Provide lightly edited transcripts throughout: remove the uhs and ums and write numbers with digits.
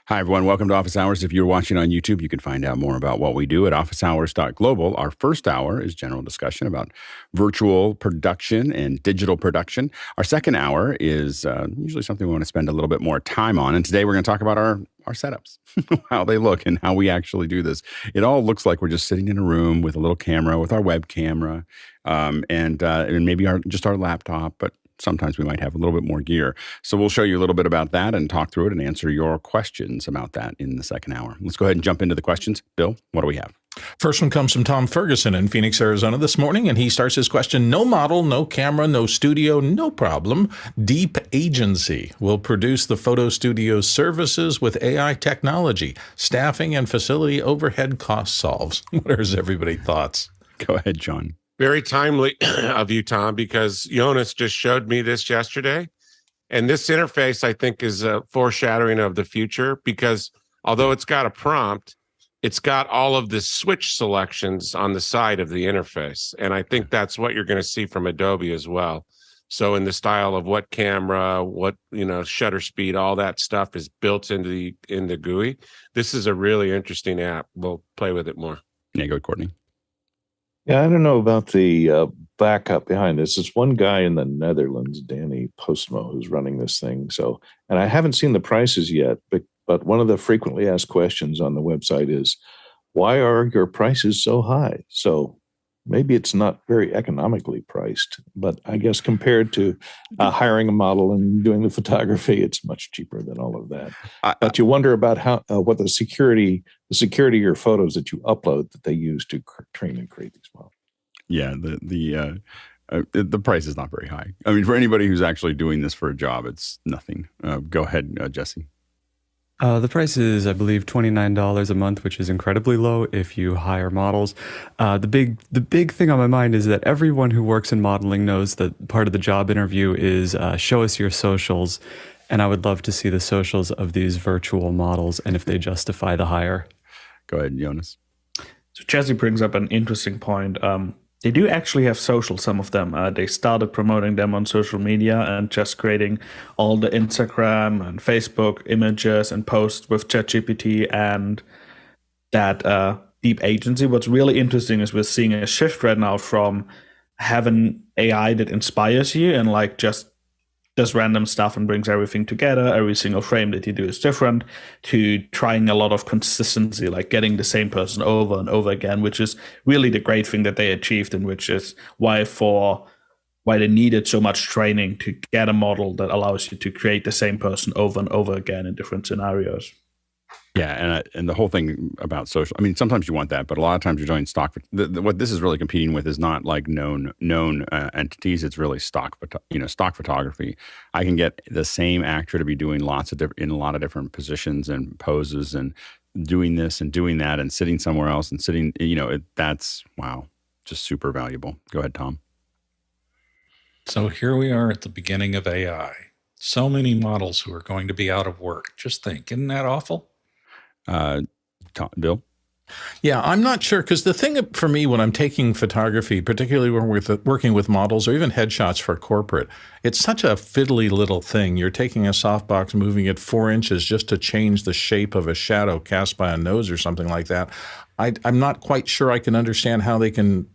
Hi, everyone. Welcome to Office Hours. If you're watching on YouTube, you can find out more about what we do at officehours.global. Our first hour is general discussion about virtual production and digital production. Our second hour is usually something we want to spend a little bit more time on. And today we're going to talk about our setups, how they look and how we actually do this. It all looks like we're just sitting in a room with a little camera, with our web camera, and maybe just our laptop, but sometimes we might have a little bit more gear. So we'll show you a little bit about that and talk through it and answer your questions about that in the second hour. Let's go ahead and jump into the questions. Bill, what do we have? First one comes from Tom Ferguson in Phoenix, Arizona this morning, and he starts his question: no model, no camera, no studio, no problem. Deep Agency will produce the photo studio services with AI technology, staffing and facility overhead cost solves. What are everybody's thoughts? Go ahead, John. Very timely of you, Tom, because Jonas just showed me this yesterday. And this interface, I think, is a foreshadowing of the future because although it's got a prompt, it's got all of the switch selections on the side of the interface. And I think that's what you're going to see from Adobe as well. So in the style of what camera, what, shutter speed, all that stuff is built into the GUI. This is a really interesting app. We'll play with it more. Yeah, go, Courtney. Yeah, I don't know about the backup behind this. It's one guy in the Netherlands, Danny Postmo, who's running this thing. So, and I haven't seen the prices yet, but one of the frequently asked questions on the website is, why are your prices so high? So maybe it's not very economically priced, but I guess compared to hiring a model and doing the photography, it's much cheaper than all of that. But you wonder about how what the security of your photos that you upload that they use to train and create these models. Yeah, the price is not very high. I mean, for anybody who's actually doing this for a job, it's nothing. Go ahead, Jesse. The price is, I believe, $29 a month, which is incredibly low if you hire models. The big thing on my mind is that everyone who works in modeling knows that part of the job interview is show us your socials, and I would love to see the socials of these virtual models and if they justify the hire. Go ahead, Jonas. So Jesse brings up an interesting point. They do actually have social, some of them. They started promoting them on social media and just creating all the Instagram and Facebook images and posts with ChatGPT and that Deep Agency. What's really interesting is we're seeing a shift right now from having AI that inspires you and like just does random stuff and brings everything together. Every single frame that you do is different, to trying a lot of consistency, like getting the same person over and over again, which is really the great thing that they achieved, and which is why they needed so much training to get a model that allows you to create the same person over and over again in different scenarios. Yeah, and the whole thing about social, I mean, sometimes you want that, but a lot of times you're doing stock. What this is really competing with is not like known entities. It's really stock photography. I can get the same actor to be doing in a lot of different positions and poses and doing this and doing that and sitting somewhere else and sitting. That's wow, just super valuable. Go ahead, Tom. So here we are at the beginning of AI. So many models who are going to be out of work. Just think, isn't that awful? Bill? Yeah, I'm not sure, because the thing for me when I'm taking photography, particularly when we're working with models or even headshots for corporate, it's such a fiddly little thing. You're taking a softbox, moving it 4 inches just to change the shape of a shadow cast by a nose or something like that. I'm not quite sure I can understand how they can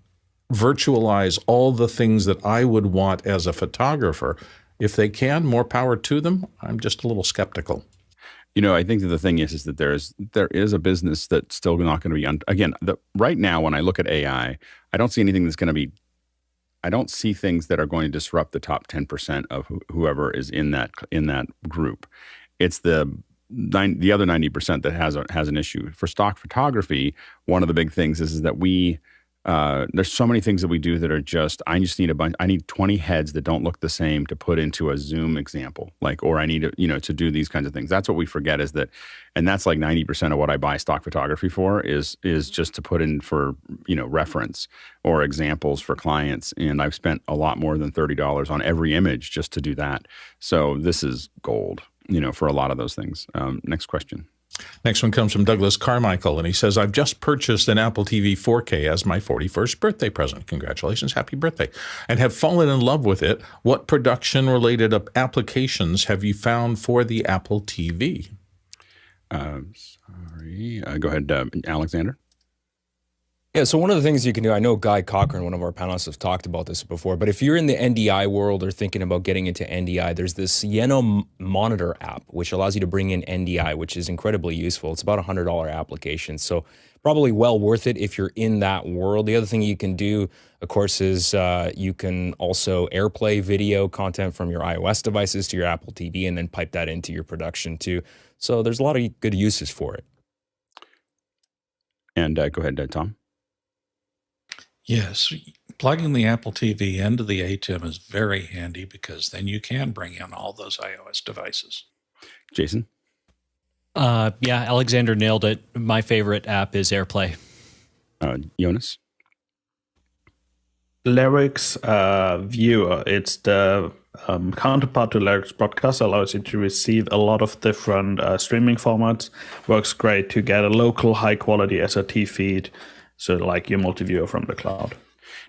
virtualize all the things that I would want as a photographer. If they can, more power to them. I'm just a little skeptical. I think that the thing is that there is a business that's still not going to be right now when I look at AI, I don't see anything that's going to be. I don't see things that are going to disrupt the top 10% of whoever is in that group. It's the other 90% that has an issue. For stock photography, one of the big things is that we. There's so many things that we do that are I just need I need 20 heads that don't look the same to put into a Zoom example, or I need to do these kinds of things. That's what we forget is that, and that's like 90% of what I buy stock photography for is just to put in for, reference or examples for clients. And I've spent a lot more than $30 on every image just to do that. So this is gold, for a lot of those things. Next question. Next one comes from Douglas Carmichael, and he says, I've just purchased an Apple TV 4K as my 41st birthday present. Congratulations, happy birthday. And have fallen in love with it. What production-related applications have you found for the Apple TV? Go ahead, Alexander. Yeah, so one of the things you can do, I know Guy Cochran, one of our panelists, have talked about this before, but if you're in the NDI world or thinking about getting into NDI, there's this Sienna Monitor app, which allows you to bring in NDI, which is incredibly useful. It's about a $100 application, so probably well worth it if you're in that world. The other thing you can do, of course, is you can also AirPlay video content from your iOS devices to your Apple TV and then pipe that into your production too. So there's a lot of good uses for it. And go ahead, Tom. Yes, plugging the Apple TV into the ATEM is very handy because then you can bring in all those iOS devices. Jason? Yeah, Alexander nailed it. My favorite app is AirPlay. Jonas? Lyrics Viewer. It's the counterpart to Lyrics Broadcast. Allows you to receive a lot of different streaming formats. Works great to get a local high-quality SRT feed. So like your multi-viewer from the cloud.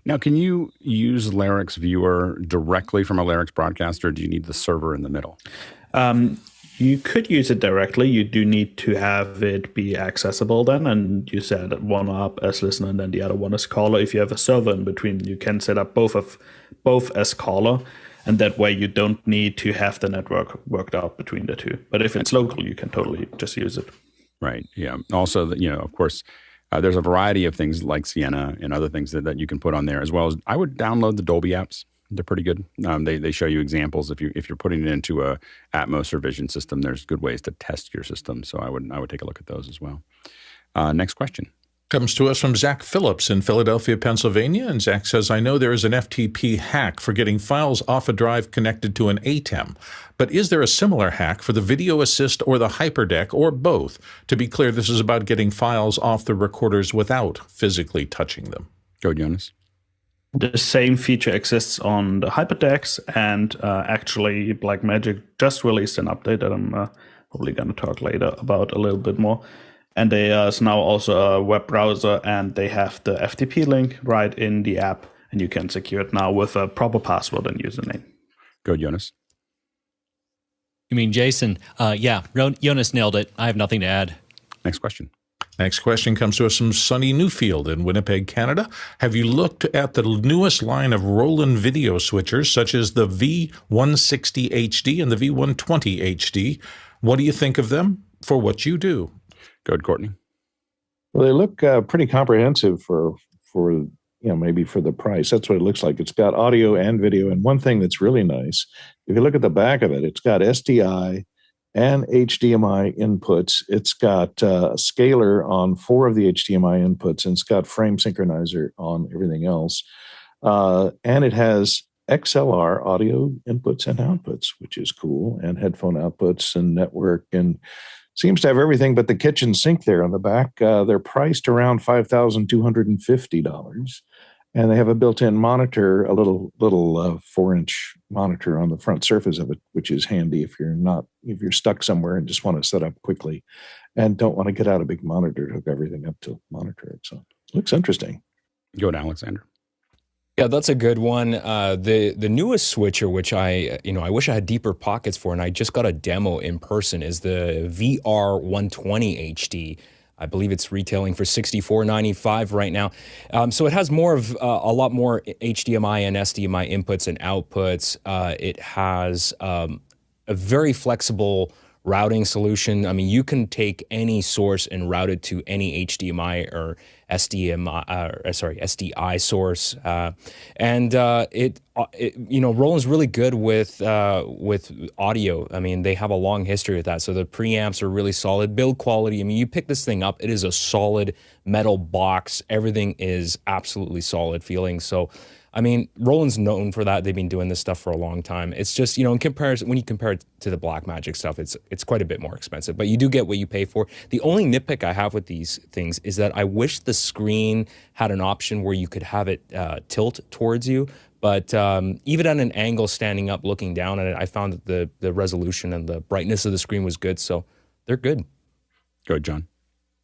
Now, can you use Lyrics Viewer directly from a Lyrics broadcaster, or do you need the server in the middle? You could use it directly. You do need to have it be accessible then, and you set one up as listener and then the other one as caller. If you have a server in between, you can set up both as caller, and that way you don't need to have the network worked out between the two. But if it's local, you can totally just use it. Right. Yeah. Also, of course, there's a variety of things like Sienna and other things that you can put on there, as well as I would download the Dolby apps. They're pretty good. They show you examples. If you're putting it into a Atmos or Vision system, there's good ways to test your system. So I would take a look at those as well. Next question. Comes to us from Zach Phillips in Philadelphia, Pennsylvania. And Zach says, I know there is an FTP hack for getting files off a drive connected to an ATEM, but is there a similar hack for the Video Assist or the Hyperdeck or both? To be clear, this is about getting files off the recorders without physically touching them. Go, Jonas. The same feature exists on the Hyperdecks, and actually Blackmagic just released an update that I'm probably going to talk later about a little bit more. And there's now also a web browser, and they have the FTP link right in the app, and you can secure it now with a proper password and username. Go, Jonas. You mean Jason? Yeah, Jonas nailed it. I have nothing to add. Next question. Next question comes to us from Sunny Newfield in Winnipeg, Canada. Have you looked at the newest line of Roland video switchers, such as the V160 HD and the V120 HD? What do you think of them for what you do? Go ahead, Courtney. Well, they look pretty comprehensive for maybe for the price. That's what it looks like. It's got audio and video. And one thing that's really nice, if you look at the back of it, it's got SDI and HDMI inputs. It's got a scaler on 4 of the HDMI inputs, and it's got frame synchronizer on everything else. And it has XLR audio inputs and outputs, which is cool, and headphone outputs and network, and seems to have everything but the kitchen sink there on the back. They're priced around $5,250. And they have a built-in monitor, a little 4-inch monitor on the front surface of it, which is handy if you're stuck somewhere and just want to set up quickly and don't want to get out a big monitor to hook everything up to monitor it. So it looks interesting. Go to Alexander. Yeah, that's a good one. The newest switcher, which I wish I had deeper pockets for, and I just got a demo in person, is the VR120 HD. I believe it's retailing for $64.95 right now. So it has a lot more HDMI and SDMI inputs and outputs. It has a very flexible routing solution. I mean, you can take any source and route it to any HDMI or SDI source. Roland's really good with audio. I mean, they have a long history with that. So the preamps are really solid. Build quality. I mean, you pick this thing up, it is a solid metal box. Everything is absolutely solid feeling. So, I mean, Roland's known for that. They've been doing this stuff for a long time. It's just, in comparison, when you compare it to the Blackmagic stuff, it's quite a bit more expensive, but you do get what you pay for. The only nitpick I have with these things is that I wish the screen had an option where you could have it tilt towards you. But even at an angle standing up, looking down at it, I found that the resolution and the brightness of the screen was good. So they're good. Go ahead, John.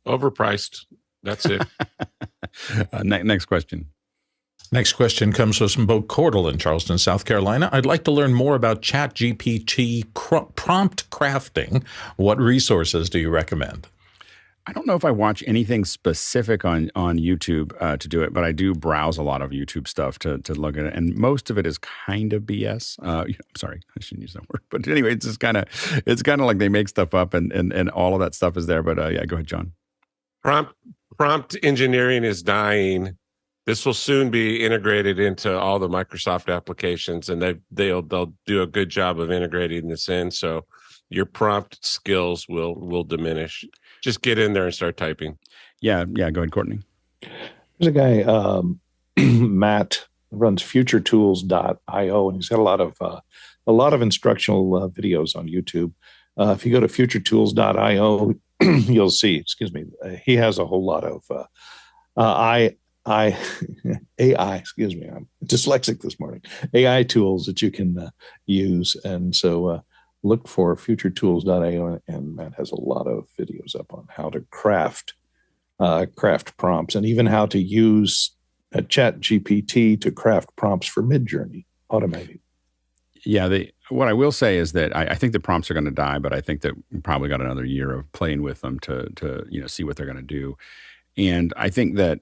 Overpriced. That's it. Next question. Next question comes from Bo Cordell in Charleston, South Carolina. I'd like to learn more about ChatGPT prompt crafting. What resources do you recommend? I don't know if I watch anything specific on YouTube to do it, but I do browse a lot of YouTube stuff to look at it, and most of it is kind of BS. I'm sorry, I shouldn't use that word, but anyway, it's kind of like they make stuff up, and all of that stuff is there. But yeah, go ahead, John. Prompt engineering is dying. This will soon be integrated into all the Microsoft applications, and they'll do a good job of integrating this in. So your prompt skills will diminish. Just get in there and start typing. Yeah. Go ahead, Courtney. There's a guy, Matt, runs futuretools.io, and he's got a lot of instructional videos on YouTube. If you go to futuretools.io, you'll see. He has a whole lot of AI, excuse me, I'm dyslexic this morning, AI tools that you can use. And so look for futuretools.io, and Matt has a lot of videos up on how to craft prompts, and even how to use a ChatGPT to craft prompts for Midjourney automated. Yeah, what I will say is that I think the prompts are going to die, but I think that we probably got another year of playing with them to see what they're going to do. And I think that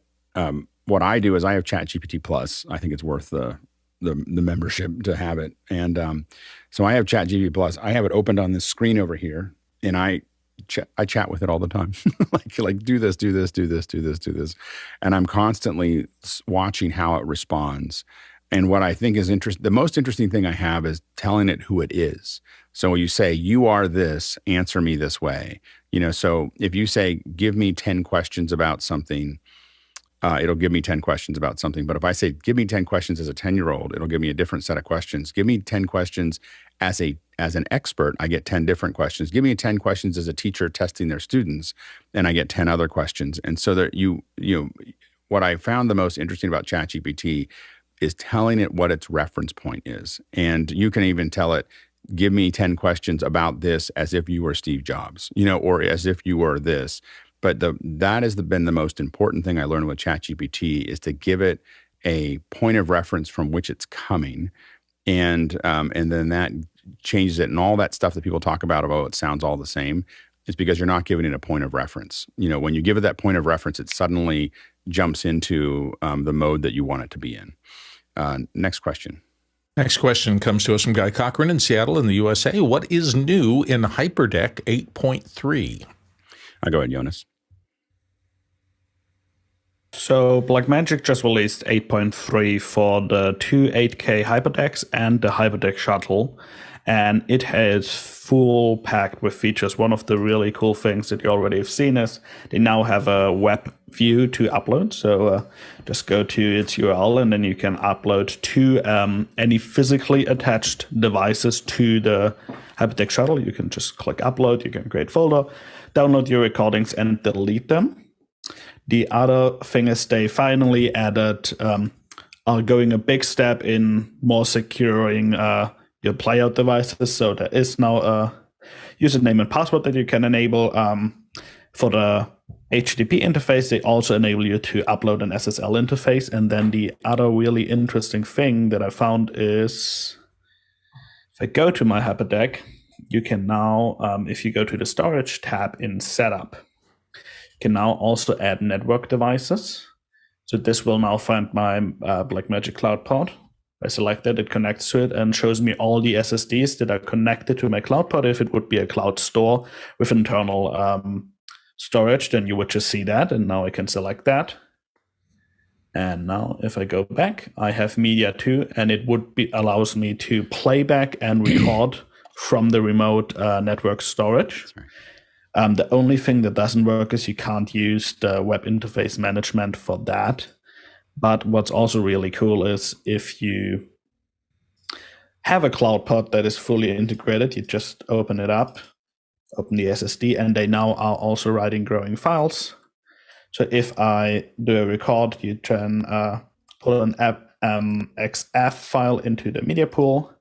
what I do is I have ChatGPT Plus. I think it's worth the membership to have it. And so I have ChatGPT Plus. I have it opened on this screen over here, and I chat with it all the time. like do this. And I'm constantly watching how it responds. And what I think is the most interesting thing I have is telling it who it is. So you say, you are this, answer me this way. So if you say, give me 10 questions about something, it'll give me 10 questions about something. But if I say, give me 10 questions as a 10-year-old, it'll give me a different set of questions. Give me 10 questions as an expert, I get 10 different questions. Give me 10 questions as a teacher testing their students, and I get 10 other questions. And so that what I found the most interesting about ChatGPT is telling it what its reference point is. And you can even tell it, give me 10 questions about this as if you were Steve Jobs, or as if you were this. But that has been the most important thing I learned with ChatGPT, is to give it a point of reference from which it's coming. And then that changes it. And all that stuff that people talk about, it sounds all the same, is because you're not giving it a point of reference. When you give it that point of reference, it suddenly jumps into the mode that you want it to be in. Next question. Next question comes to us from Guy Cochran in Seattle in the USA. What is new in HyperDeck 8.3? Go ahead, Jonas. So Blackmagic just released 8.3 for the two 8K HyperDecks and the HyperDeck Shuttle, and it has full packed with features. One of the really cool things that you already have seen is they now have a web view to upload. So just go to its URL, and then you can upload to any physically attached devices to the HyperDeck Shuttle. You can just click upload, you can create folder, download your recordings, and delete them. The other thing is they finally added, are going a big step in more securing your playout devices. So there is now a username and password that you can enable. For the HTTP interface, they also enable you to upload an SSL interface. And then the other really interesting thing that I found is, if I go to my HyperDeck, you can now, if you go to the storage tab in setup, can now also add network devices. So this will now find my Blackmagic Cloud Pod. I select that, it connects to it and shows me all the SSDs that are connected to my Cloud Pod. If it would be a cloud store with internal storage, then you would just see that. And now I can select that. And now if I go back, I have media too, and it allows me to play back and record from the remote network storage. The only thing that doesn't work is you can't use the web interface management for that. But what's also really cool is if you have a Cloud Pod that is fully integrated, you just open it up, open the SSD, and they now are also writing growing files. So if I do a record, you can pull an XF file into the media pool,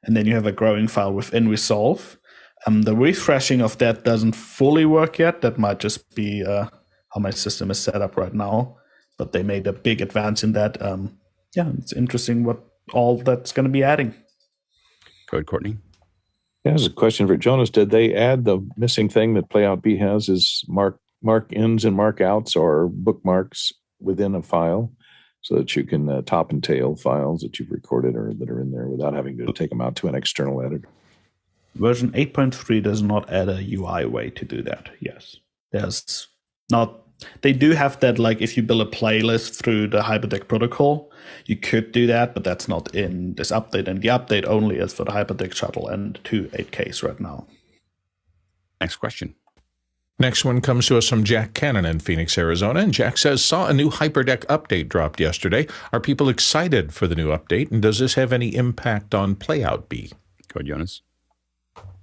and then you have a growing file within Resolve. The refreshing of that doesn't fully work yet. That might just be how my system is set up right now. But they made a big advance in that. yeah, it's interesting what all that's going to be adding. Go ahead, Courtney. Yeah, there's a question for Jonas. Did they add the missing thing that Playout has is mark ins and mark outs or bookmarks within a file so that you can top and tail files that you've recorded or that are in there without having to take them out to an external editor? Version 8.3 does not add a UI way to do that. Yes. There's not. They do have that, like if you build a playlist through the Hyperdeck protocol, you could do that, but that's not in this update. And the update only is for the Hyperdeck shuttle and 2 8Ks right now. Next question. Next one comes to us from Jack Cannon in Phoenix, Arizona. And Jack says, saw a new Hyperdeck update dropped yesterday. Are people excited for the new update? And does this have any impact on Playout B? Go ahead, Jonas.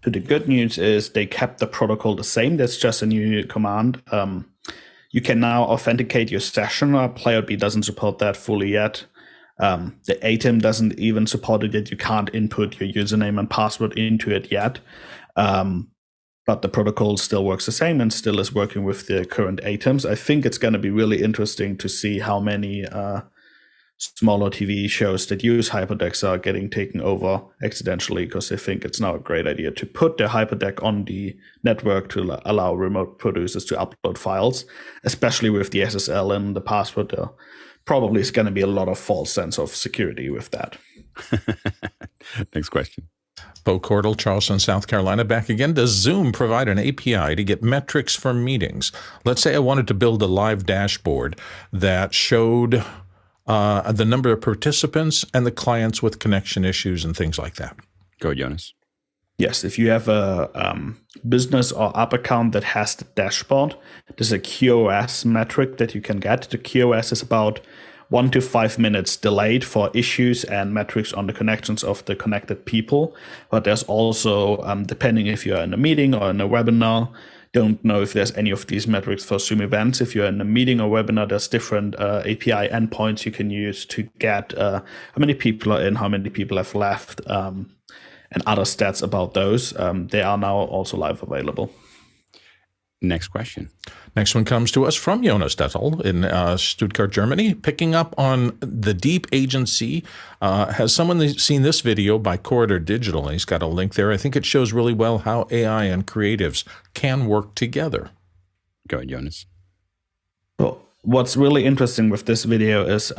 So the good news is they kept the protocol the same. That's just a new command. You can now authenticate your session. Playout B doesn't support that fully yet. The ATEM doesn't even support it yet. You can't input your username and password into it yet. But the protocol still works the same and still is working with the current ATEMs. I think it's going to be really interesting to see how many smaller TV shows that use Hyperdecks are getting taken over accidentally because they think it's now a great idea to put their Hyperdeck on the network to allow remote producers to upload files, especially with the SSL and the password. There probably is going to be a lot of false sense of security with that. Next question. Bo Cordell, Charleston, South Carolina, back again. Does Zoom provide an API to get metrics for meetings? Let's say I wanted to build a live dashboard that showed the number of participants and the clients with connection issues and things like that. Go, Jonas. Yes, if you have a business or app account that has the dashboard, there's a QoS metric that you can get. The QoS is about 1 to 5 minutes delayed for issues and metrics on the connections of the connected people. But there's also, depending if you're in a meeting or in a webinar, don't know if there's any of these metrics for Zoom events. If you're in a meeting or webinar, there's different API endpoints you can use to get how many people are in, how many people have left, and other stats about those. They are now also live available. Next question. Next one comes to us from Jonas Dettel in Stuttgart, Germany. Picking up on the deep agency, has someone seen this video by Corridor Digital? And he's got a link there. I think it shows really well how AI and creatives can work together. Go ahead, Jonas. Well, what's really interesting with this video is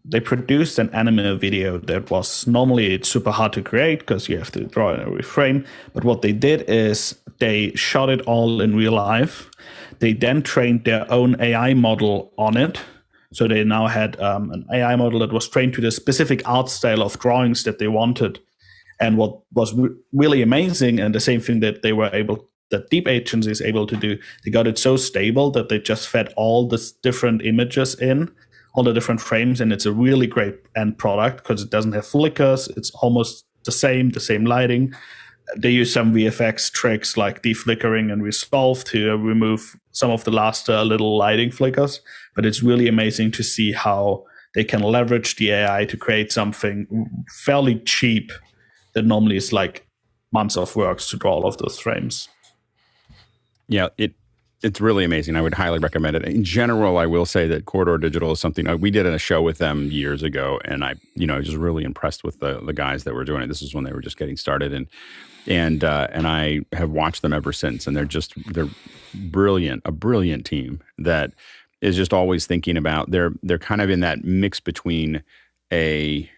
they produced an anime video that was normally it's super hard to create because you have to draw in every frame. But what they did is they shot it all in real life. They then trained their own AI model on it. So they now had an AI model that was trained to the specific art style of drawings that they wanted. And what was really amazing, and the same thing that that Deep Agency is able to do, they got it so stable that they just fed all the different images in, all the different frames, and it's a really great end product because it doesn't have flickers. It's almost the same lighting. They use some VFX tricks like deflickering and resolve to remove some of the last little lighting flickers. But it's really amazing to see how they can leverage the AI to create something fairly cheap that normally is like months of work to draw all of those frames. Yeah, it's really amazing. I would highly recommend it. In general, I will say that Corridor Digital is something we did a show with them years ago, and I was just really impressed with the guys that were doing it. This is when they were just getting started, and I have watched them ever since. And they're brilliant, a brilliant team that is just always thinking about. They're kind of in that mix between a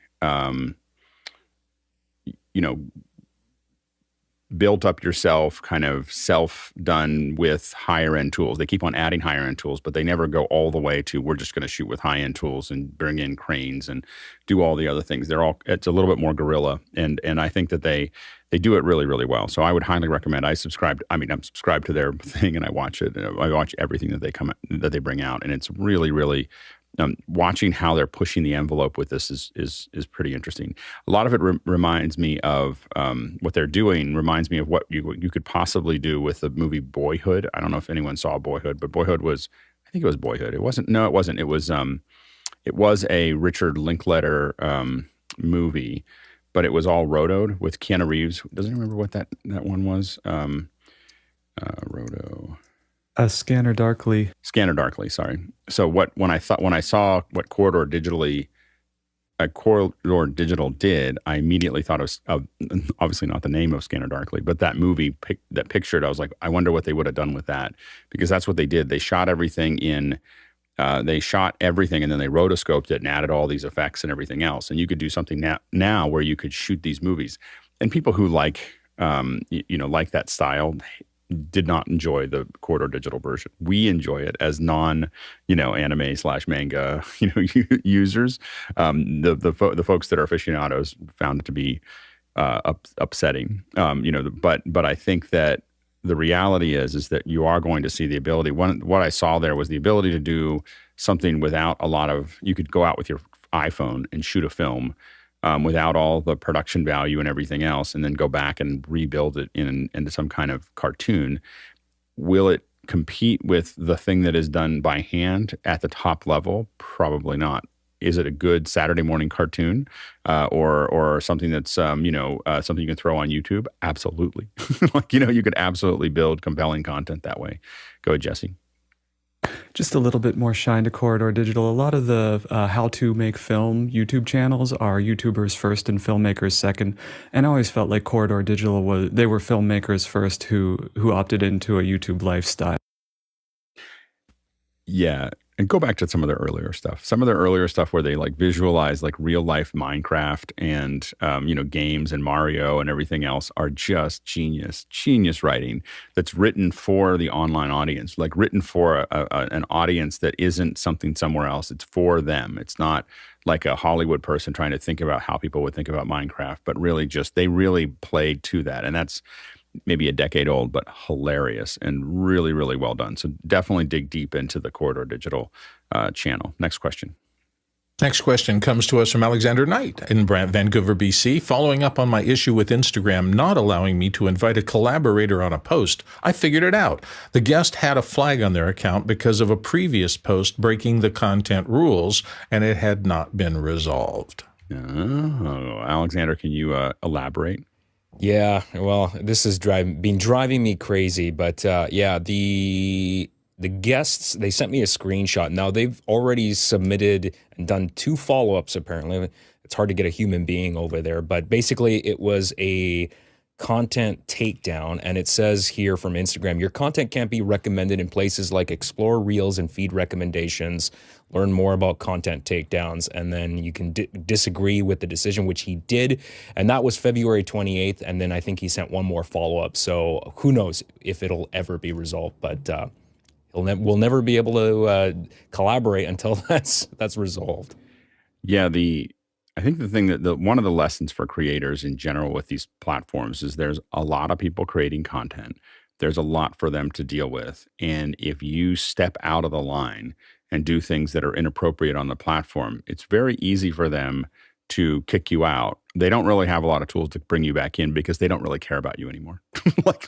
built up yourself, kind of self-done with higher-end tools. They keep on adding higher-end tools, but they never go all the way to we're just going to shoot with high-end tools and bring in cranes and do all the other things. It's a little bit more guerrilla, and I think that they do it really, really well. So I would highly recommend. I'm subscribed to their thing, and I watch it. I watch everything that they bring out, and it's really, really. Watching how they're pushing the envelope with this is pretty interesting. A lot of it reminds me of what they're doing. Reminds me of what you could possibly do with the movie Boyhood. I don't know if anyone saw Boyhood, but Boyhood was. I think it was Boyhood. It wasn't. No, it wasn't. It was a Richard Linklater movie, but it was all rotoed with Keanu Reeves. Doesn't remember what that one was. Roto. Scanner Darkly. Scanner Darkly, sorry. So when I saw what Corridor Digital did, I immediately thought of obviously not the name of Scanner Darkly, but that movie that pictured. I was like, I wonder what they would have done with that, because that's what they did. They shot everything in. They shot everything and then they rotoscoped it and added all these effects and everything else. And you could do something now where you could shoot these movies. And people who like like that style did not enjoy the Corridor Digital version. We enjoy it as non-anime/manga users. The folks that are aficionados found it to be upsetting. But I think that the reality is that you are going to see the ability. What I saw there was the ability to do something without a lot of. You could go out with your iPhone and shoot a film without all the production value and everything else, and then go back and rebuild it into some kind of cartoon. Will it compete with the thing that is done by hand at the top level? Probably not. Is it a good Saturday morning cartoon or something that's something you can throw on YouTube? Absolutely. You could absolutely build compelling content that way. Go ahead, Jesse. Just a little bit more shine to Corridor Digital. A lot of the how to make film YouTube channels are YouTubers first and filmmakers second. And I always felt like Corridor Digital were filmmakers first who opted into a YouTube lifestyle. Yeah. And go back to some of their earlier stuff. Some of their earlier stuff where they like visualize like real life Minecraft and games and Mario and everything else are just genius writing that's written for the online audience, like written for an audience that isn't something somewhere else. It's for them. It's not like a Hollywood person trying to think about how people would think about Minecraft, but really they really played to that. And that's maybe a decade old, but hilarious and really, really well done. So definitely dig deep into the Corridor Digital channel. Next question. Next question comes to us from Alexander Knight in Vancouver, BC. Following up on my issue with Instagram not allowing me to invite a collaborator on a post, I figured it out. The guest had a flag on their account because of a previous post breaking the content rules, and it had not been resolved. Oh, Alexander, can you elaborate? Yeah, well, this has been driving me crazy, but the guests, they sent me a screenshot. Now, they've already submitted and done 2 follow-ups, apparently. It's hard to get a human being over there, but basically it was a content takedown, and it says here from Instagram, your content can't be recommended in places like Explore Reels and Feed Recommendations. Learn more about content takedowns, and then you can disagree with the decision, which he did, and that was February 28th, and then I think he sent one more follow-up, so who knows if it'll ever be resolved, but we'll never be able to collaborate until that's resolved. Yeah, I think the thing that one of the lessons for creators in general with these platforms is there's a lot of people creating content. There's a lot for them to deal with. And if you step out of the line and do things that are inappropriate on the platform, it's very easy for them to kick you out. They don't really have a lot of tools to bring you back in because they don't really care about you anymore.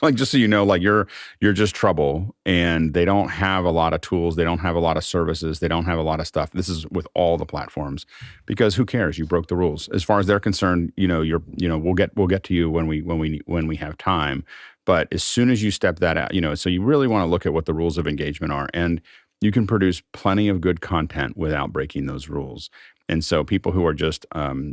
like just so you know, like you're just trouble, and they don't have a lot of tools. They don't have a lot of services. They don't have a lot of stuff. This is with all the platforms, because who cares? You broke the rules. As far as they're concerned, we'll get to you when we have time. But as soon as you step that out, so you really want to look at what the rules of engagement are, and you can produce plenty of good content without breaking those rules. And so people who are just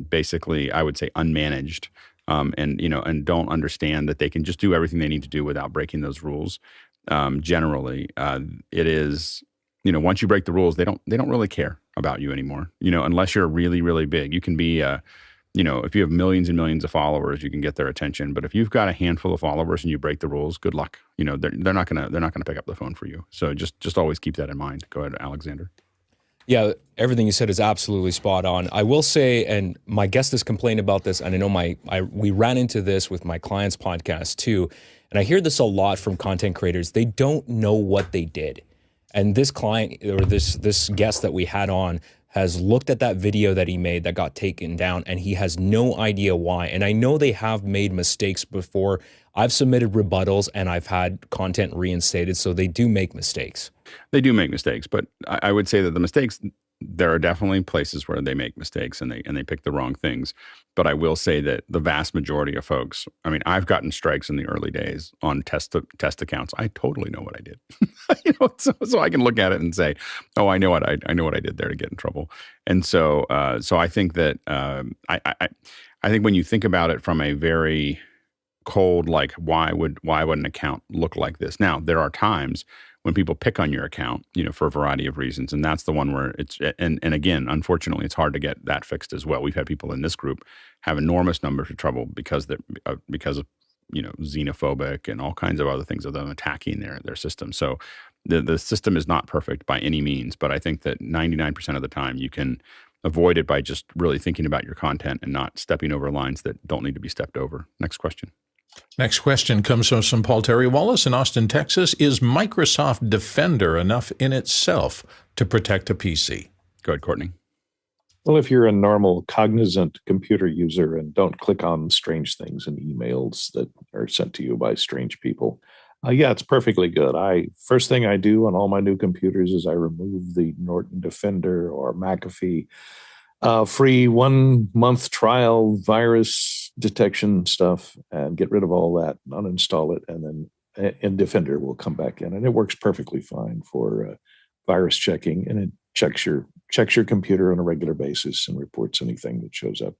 basically, I would say, unmanaged and don't understand that they can just do everything they need to do without breaking those rules. Generally, it is, once you break the rules, they don't really care about you anymore. Unless you're really, really big. You can be, if you have millions and millions of followers, you can get their attention. But if you've got a handful of followers and you break the rules, good luck. They're not gonna pick up the phone for you. So just always keep that in mind. Go ahead, Alexander. Yeah, everything you said is absolutely spot on. I will say, and my guest has complained about this, and I know we ran into this with my client's podcast too, and I hear this a lot from content creators. They don't know what they did. And this client, or this guest that we had on, has looked at that video that he made that got taken down, and he has no idea why. And I know they have made mistakes before. I've submitted rebuttals and I've had content reinstated, so they do make mistakes. They do make mistakes, but I would say that the mistakes, there are definitely places where they make mistakes and they pick the wrong things. But I will say that the vast majority of folks, I mean, I've gotten strikes in the early days on test accounts. I totally know what I did, so I can look at it and say, oh, I know what I did there to get in trouble. And so I think that I think when you think about it from a very cold, like why would an account look like this? Now, there are times when people pick on your account, for a variety of reasons. And that's the one where it's, and again, unfortunately, it's hard to get that fixed as well. We've had people in this group have enormous numbers of trouble because of, xenophobic and all kinds of other things of them attacking their system. So the system is not perfect by any means, but I think that 99% of the time you can avoid it by just really thinking about your content and not stepping over lines that don't need to be stepped over. Next question. Next question comes from some Paul Terry Wallace in Austin, Texas. Is Microsoft Defender enough in itself to protect a PC? Go ahead, Courtney. Well, if you're a normal cognizant computer user and don't click on strange things in emails that are sent to you by strange people, yeah, it's perfectly good. First thing I do on all my new computers is I remove the Norton Defender or McAfee free 1 month trial virus detection stuff and get rid of all that, uninstall it, and then Defender will come back in, and it works perfectly fine for virus checking, and it checks your computer on a regular basis and reports anything that shows up.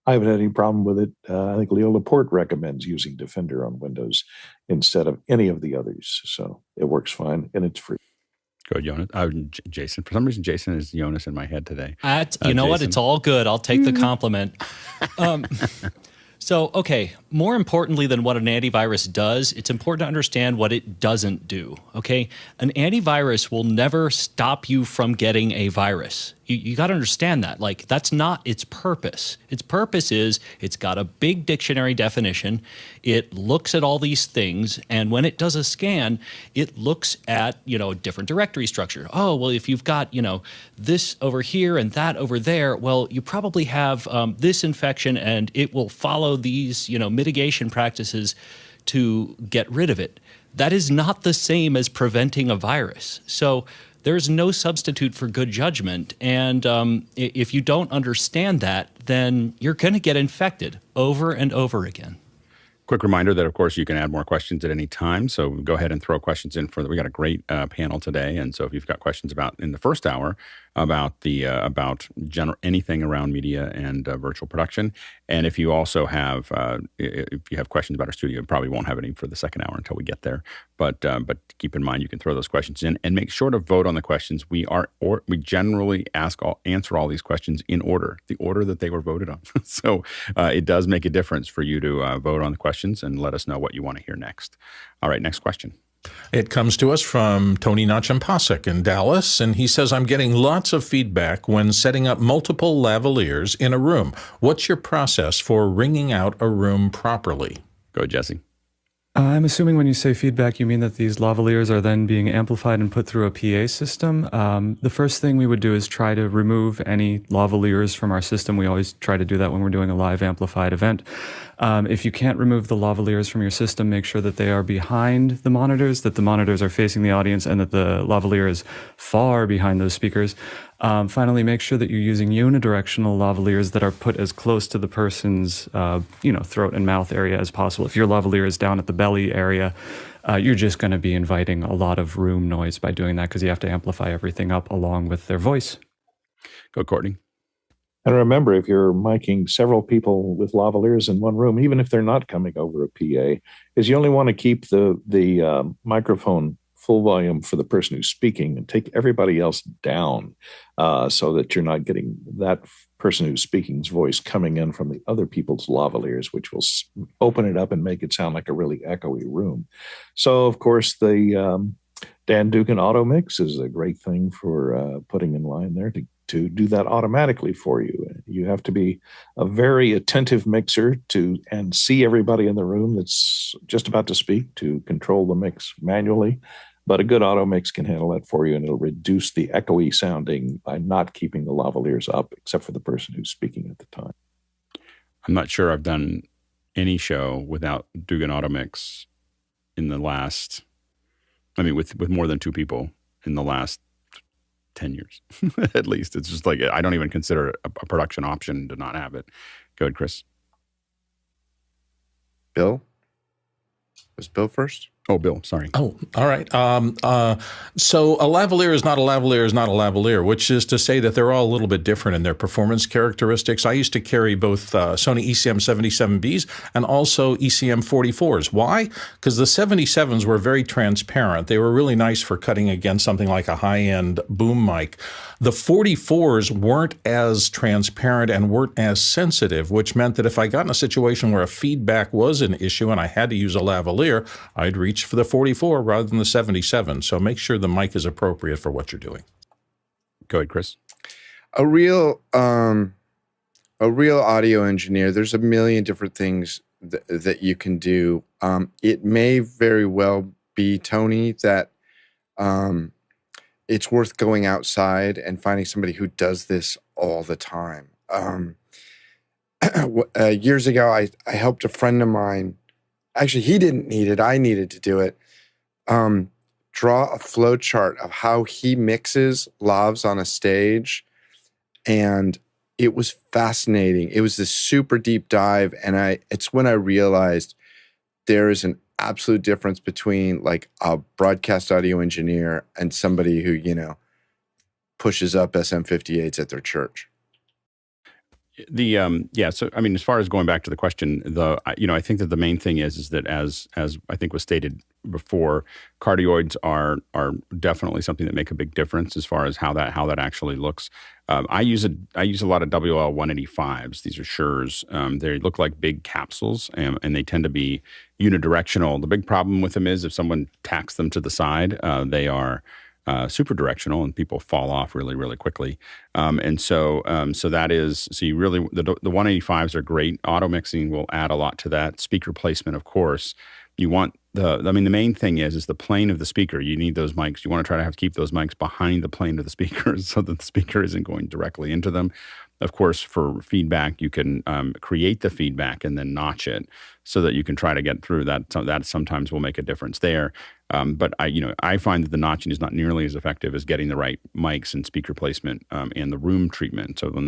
I haven't had any problem with it. I think Leo Laporte recommends using Defender on Windows instead of any of the others, so it works fine and it's free. Go ahead, Jonas. Jason. For some reason, Jason is Jonas in my head today. You know what? It's all good. I'll take the compliment. So, okay, more importantly than what an antivirus does, it's important to understand what it doesn't do, okay? An antivirus will never stop you from getting a virus. You got to understand that. Like, that's not its purpose. Its purpose is it's got a big dictionary definition. It looks at all these things, and when it does a scan, it looks at, a different directory structure. Oh, well, if you've got, this over here and that over there, well, you probably have this infection, and it will follow these, mitigation practices to get rid of it. That is not the same as preventing a virus. So there's no substitute for good judgment. And if you don't understand that, then you're going to get infected over and over again. Quick reminder that, of course, you can add more questions at any time. So go ahead and throw questions in we got a great panel today. And so if you've got questions in the first hour about anything around media and virtual production, and if you also have questions about our studio, you probably won't have any for the second hour until we get there. But keep in mind you can throw those questions in and make sure to vote on the questions. We generally answer all these questions in order, the order that they were voted on. So it does make a difference for you to vote on the questions and let us know what you want to hear next. All right, next question. It comes to us from Tony Nachampasek in Dallas, and he says, I'm getting lots of feedback when setting up multiple lavaliers in a room. What's your process for ringing out a room properly? Go, Jesse. I'm assuming when you say feedback, you mean that these lavaliers are then being amplified and put through a PA system. The first thing we would do is try to remove any lavaliers from our system. We always try to do that when we're doing a live amplified event. If you can't remove the lavaliers from your system, make sure that they are behind the monitors, that the monitors are facing the audience, and that the lavalier is far behind those speakers. Finally, make sure that you're using unidirectional lavaliers that are put as close to the person's throat and mouth area as possible. If your lavalier is down at the belly area, you're just going to be inviting a lot of room noise by doing that because you have to amplify everything up along with their voice. Go, Courtney. And remember, if you're miking several people with lavaliers in one room, even if they're not coming over a PA, is you only want to keep the microphone full volume for the person who's speaking and take everybody else down so that you're not getting that person who's speaking's voice coming in from the other people's lavaliers, which will open it up and make it sound like a really echoey room. So, of course, the Dan Dugan Auto Mix is a great thing for putting in line there to do that automatically for you. You have to be a very attentive mixer and see everybody in the room that's just about to speak to control the mix manually. But a good auto mix can handle that for you, and it'll reduce the echoey sounding by not keeping the lavaliers up, except for the person who's speaking at the time. I'm not sure I've done any show without Dugan Auto Mix with more than two people in the last 10 years at least. It's just like, I don't even consider it a production option to not have it. Go ahead, Chris. Bill? Was Bill first? Oh, Bill, sorry. Oh, all right. So a lavalier is not a lavalier is not a lavalier, which is to say that they're all a little bit different in their performance characteristics. I used to carry both Sony ECM77Bs and also ECM44s. Why? Because the 77s were very transparent. They were really nice for cutting against something like a high-end boom mic. The 44s weren't as transparent and weren't as sensitive, which meant that if I got in a situation where a feedback was an issue and I had to use a lavalier, I'd reach for the 44 rather than the 77. So make sure the mic is appropriate for what you're doing. Go ahead, Chris. A real audio engineer, there's a million different things that you can do. It may very well be, Tony, that it's worth going outside and finding somebody who does this all the time. Years ago, I helped a friend of mine. Actually, he didn't need it. I needed to do it. Draw a flow chart of how he mixes lavs on a stage. And it was fascinating. It was this super deep dive. And it's when I realized there is an absolute difference between like a broadcast audio engineer and somebody who, pushes up SM58s at their church. So I mean, as far as going back to the question, I think that the main thing is that as I think was stated before, cardioids are definitely something that make a big difference as far as how that actually looks. I use a lot of WL185s. These are Sures. They look like big capsules, and they tend to be unidirectional. The big problem with them is if someone tacks them to the side, they are super directional, and people fall off really, really quickly. So you really, the 185s are great. Auto mixing will add a lot to that. Speaker placement, of course. You want the main thing is the plane of the speaker. You need those mics. You want to try to keep those mics behind the plane of the speakers so that the speaker isn't going directly into them. Of course, for feedback, you can create the feedback and then notch it so that you can try to get through that. So that sometimes will make a difference there. But I find that the notching is not nearly as effective as getting the right mics and speaker placement and the room treatment. So when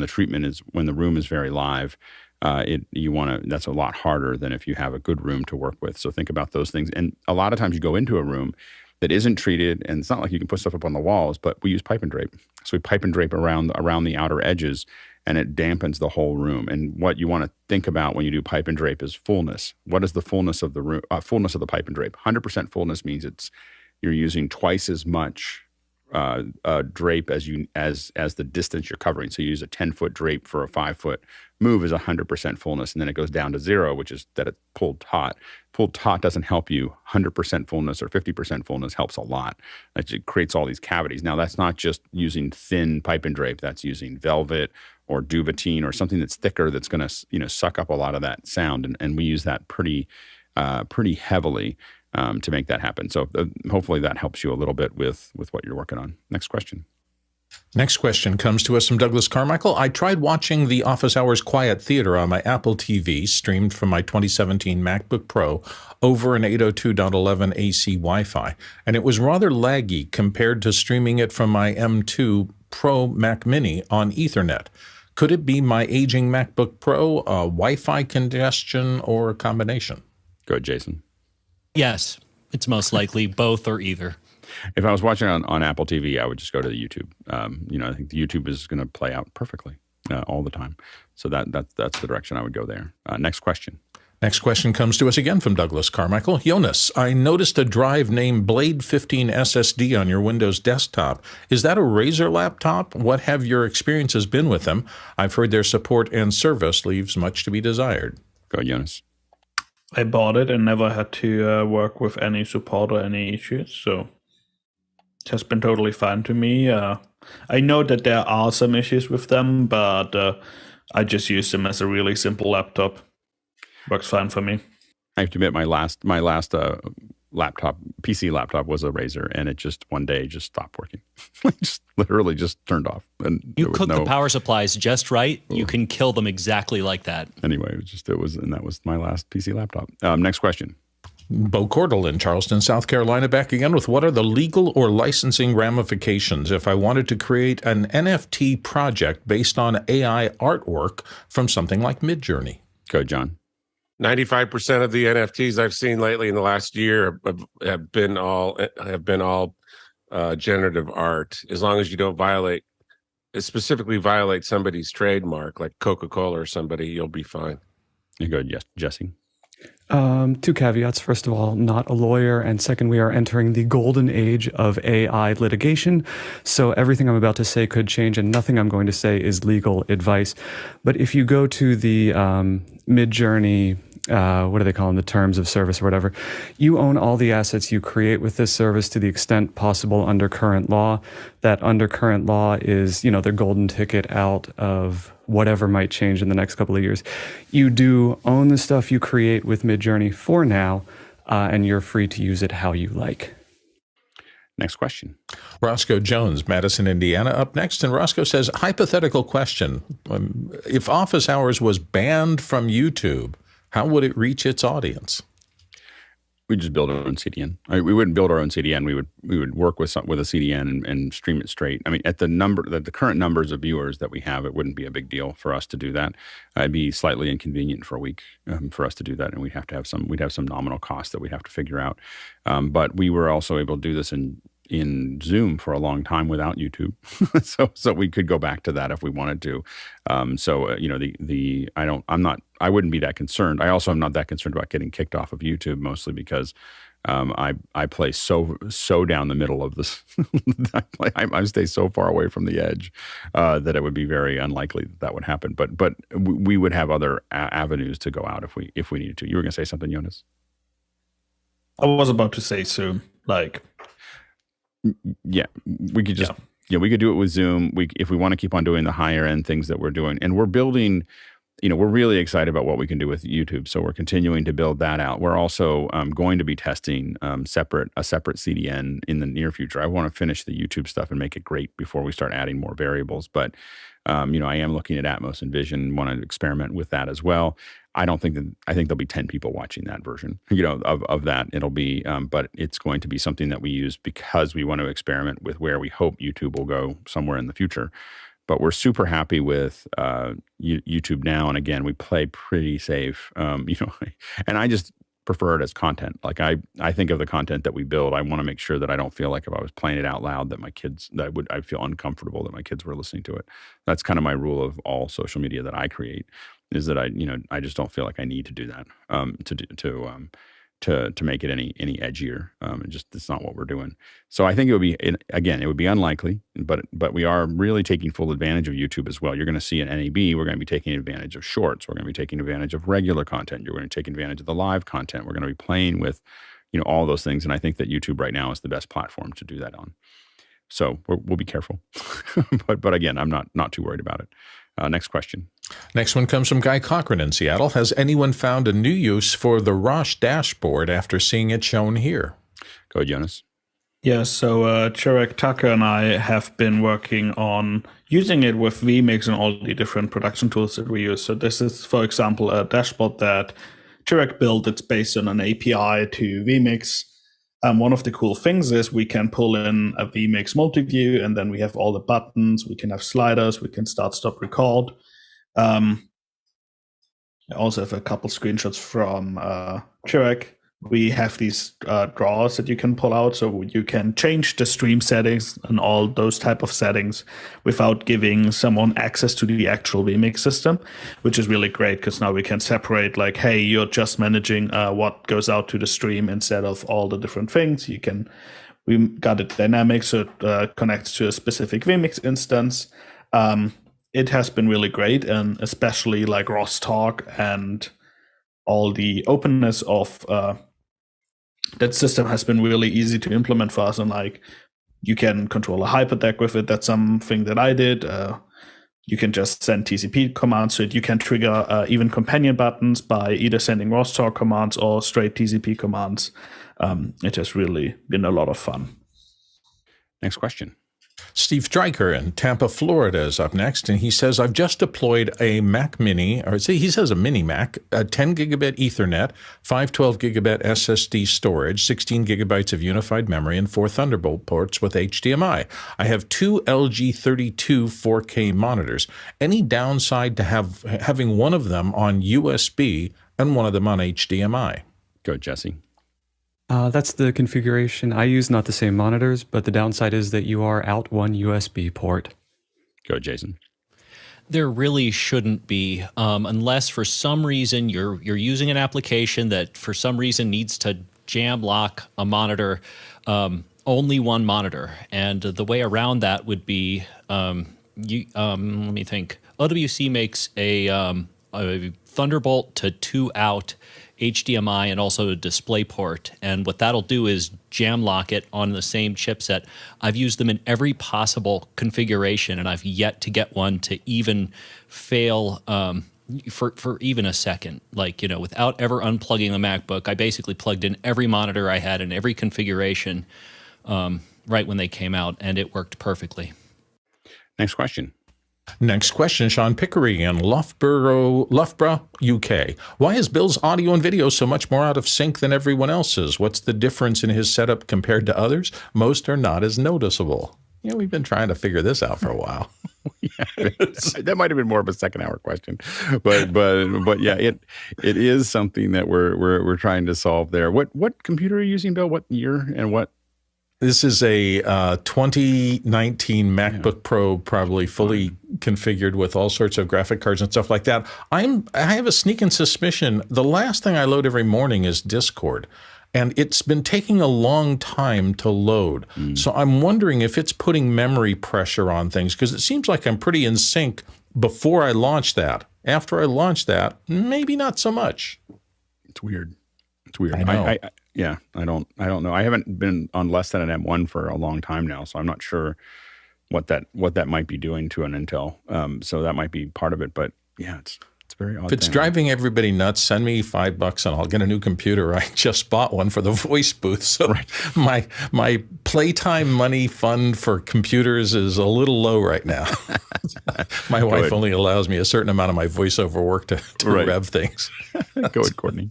the room is very live, that's a lot harder than if you have a good room to work with. So think about those things. And a lot of times you go into a room that isn't treated, and it's not like you can put stuff up on the walls, but we use pipe and drape. So we pipe and drape around the outer edges, and it dampens the whole room. And what you want to think about when you do pipe and drape is fullness. What is the fullness of the room? Fullness of the pipe and drape. 100% fullness means you're using twice as much drape as the distance you're covering. So you use a 10-foot drape for a 5-foot move is 100% fullness, and then it goes down to 0, which is that it's pulled taut. Pulled taut doesn't help you. 100% fullness or 50% fullness helps a lot. It creates all these cavities. Now that's not just using thin pipe and drape. That's using velvet or duvetine or something that's thicker that's going to suck up a lot of that sound, and we use that pretty heavily to make that happen. So hopefully that helps you a little bit with what you're working on. Next question. Next question comes to us from Douglas Carmichael. I tried watching the Office Hours Quiet Theater on my Apple TV, streamed from my 2017 MacBook Pro over an 802.11 AC Wi-Fi, and it was rather laggy compared to streaming it from my M2 Pro Mac Mini on Ethernet. Could it be my aging MacBook Pro, Wi-Fi congestion, or a combination? Go ahead, Jason. Yes, it's most likely both or either. If I was watching on Apple TV, I would just go to the YouTube. I think the YouTube is going to play out perfectly all the time. So that's the direction I would go there. Next question. Next question comes to us again from Douglas Carmichael. Jonas, I noticed a drive named Blade 15 SSD on your Windows desktop. Is that a Razer laptop? What have your experiences been with them? I've heard their support and service leaves much to be desired. Go ahead, Jonas. I bought it and never had to work with any support or any issues, so it has been totally fine to me. I know that there are some issues with them, but I just use them as a really simple laptop. Works fine for me. I have to admit, my last PC laptop was a Razer, and it just one day just stopped working. literally just turned off. And you cook the power supplies just right, you can kill them exactly like that. Anyway, and that was my last PC laptop. Next question. Bo Cordell in Charleston, South Carolina, back again with what are the legal or licensing ramifications if I wanted to create an NFT project based on AI artwork from something like Midjourney? Go, John. 95% of the NFTs I've seen lately in the last year have been all generative art. As long as you don't specifically violate somebody's trademark, like Coca-Cola or somebody, you'll be fine. You go, yes, Jesse. Two caveats. First of all, not a lawyer. And second, we are entering the golden age of AI litigation. So everything I'm about to say could change, and nothing I'm going to say is legal advice. But if you go to the Midjourney, what do they call them? The terms of service or whatever. You own all the assets you create with this service to the extent possible under current law. That under current law is, their golden ticket out of whatever might change in the next couple of years. You do own the stuff you create with Midjourney for now, and you're free to use it how you like. Next question. Roscoe Jones, Madison, Indiana, up next. And Roscoe says, hypothetical question. If Office Hours was banned from YouTube, how would it reach its audience? We just build our own CDN. We wouldn't build our own CDN. We would work with a CDN and stream it straight. I mean, at the current numbers of viewers that we have, it wouldn't be a big deal for us to do that. It'd be slightly inconvenient for a week for us to do that, and we'd have some nominal costs that we'd have to figure out. But we were also able to do this in Zoom for a long time without YouTube, so we could go back to that if we wanted to. I wouldn't be that concerned. I also am not that concerned about getting kicked off of YouTube, mostly because I play so down the middle of this. I stay so far away from the edge that it would be very unlikely that would happen. But we would have other avenues to go out if we needed to. You were going to say something, Jonas? I was about to say soon, Yeah, we could just we could do it with Zoom. If we want to keep on doing the higher end things that we're doing, and we're building. We're really excited about what we can do with YouTube, so we're continuing to build that out. We're also going to be testing a separate CDN in the near future. I want to finish the YouTube stuff and make it great before we start adding more variables. But I am looking at Atmos and Vision, want to experiment with that as well. I think there'll be 10 people watching that version, of that. It'll be, but it's going to be something that we use because we want to experiment with where we hope YouTube will go somewhere in the future. But we're super happy with YouTube now. And again, we play pretty safe, and I just prefer it as content. Like I think of the content that we build, I want to make sure that I don't feel like if I was playing it out loud I feel uncomfortable that my kids were listening to it. That's kind of my rule of all social media that I create, is that I just don't feel like I need to do that to make it any edgier. It's not what we're doing. So I think it would be unlikely, but we are really taking full advantage of YouTube as well. You're going to see in NAB, we're going to be taking advantage of shorts. We're going to be taking advantage of regular content. You're going to take advantage of the live content. We're going to be playing with, all those things. And I think that YouTube right now is the best platform to do that on. So we'll be careful, but again, I'm not too worried about it. Next question. Next one comes from Guy Cochran in Seattle. Has anyone found a new use for the Roche dashboard after seeing it shown here? Go ahead, Jonas. Yeah, so Chirag Tucker and I have been working on using it with vMix and all the different production tools that we use. So this is, for example, a dashboard that Chirag built. It's based on an API to vMix. One of the cool things is we can pull in a vMix multi-view, and then we have all the buttons. We can have sliders. We can start, stop, record. I also have a couple screenshots from Chirag. We have these drawers that you can pull out, so you can change the stream settings and all those type of settings without giving someone access to the actual vMix system, which is really great because now we can separate, like, hey, you're just managing what goes out to the stream instead of all the different things. We got it dynamic, so it connects to a specific vMix instance. It has been really great, and especially like crosstalk and all the openness of that system has been really easy to implement for us. And like, you can control a hyperdeck with it. That's something that I did. You can just send TCP commands to it. You can trigger even companion buttons by either sending crosstalk commands or straight TCP commands. It has really been a lot of fun. Next question. Steve Stryker in Tampa, Florida is up next, and he says, I've just deployed a Mac Mini, or he says a mini Mac, a 10 gigabit Ethernet, 512 gigabit SSD storage, 16 gigabytes of unified memory, and 4 Thunderbolt ports with HDMI. I have 2 LG 32 4K monitors. Any downside to having one of them on USB and one of them on HDMI? Go, Jesse. That's the configuration I use, not the same monitors, but the downside is that you are out one USB port. Go, Jason. There really shouldn't be, unless for some reason you're using an application that for some reason needs to jam lock a monitor, only one monitor. And the way around that would be, let me think. OWC makes a Thunderbolt to 2 out HDMI and also a DisplayPort. And what that'll do is jam lock it on the same chipset. I've used them in every possible configuration, and I've yet to get one to even fail for even a second. Like, without ever unplugging the MacBook, I basically plugged in every monitor I had in every configuration right when they came out, and it worked perfectly. Next question. Next question, Sean Pickery in Loughborough, UK. Why is Bill's audio and video so much more out of sync than everyone else's? What's the difference in his setup compared to others? Most are not as noticeable. Yeah, we've been trying to figure this out for a while. That might have been more of a second-hour question, but yeah, it is something that we're trying to solve there. What computer are you using, Bill? What year and what? This is a 2019 MacBook Pro, probably fully configured with all sorts of graphic cards and stuff like that. I have a sneaking suspicion the last thing I load every morning is Discord, and it's been taking a long time to load. So I'm wondering if it's putting memory pressure on things, because it seems like I'm pretty in sync before I launch that. After I launch that, maybe not so much. It's weird. It's weird. I know. Yeah, I don't know. I haven't been on less than an M1 for a long time now, so I'm not sure what that might be doing to an Intel. So that might be part of it. But yeah, it's very odd. If it's driving everybody nuts, send me $5 and I'll get a new computer. I just bought one for the voice booth, so my playtime money fund for computers is a little low right now. My wife only allows me a certain amount of my voiceover work to rev things. Go ahead, Courtney.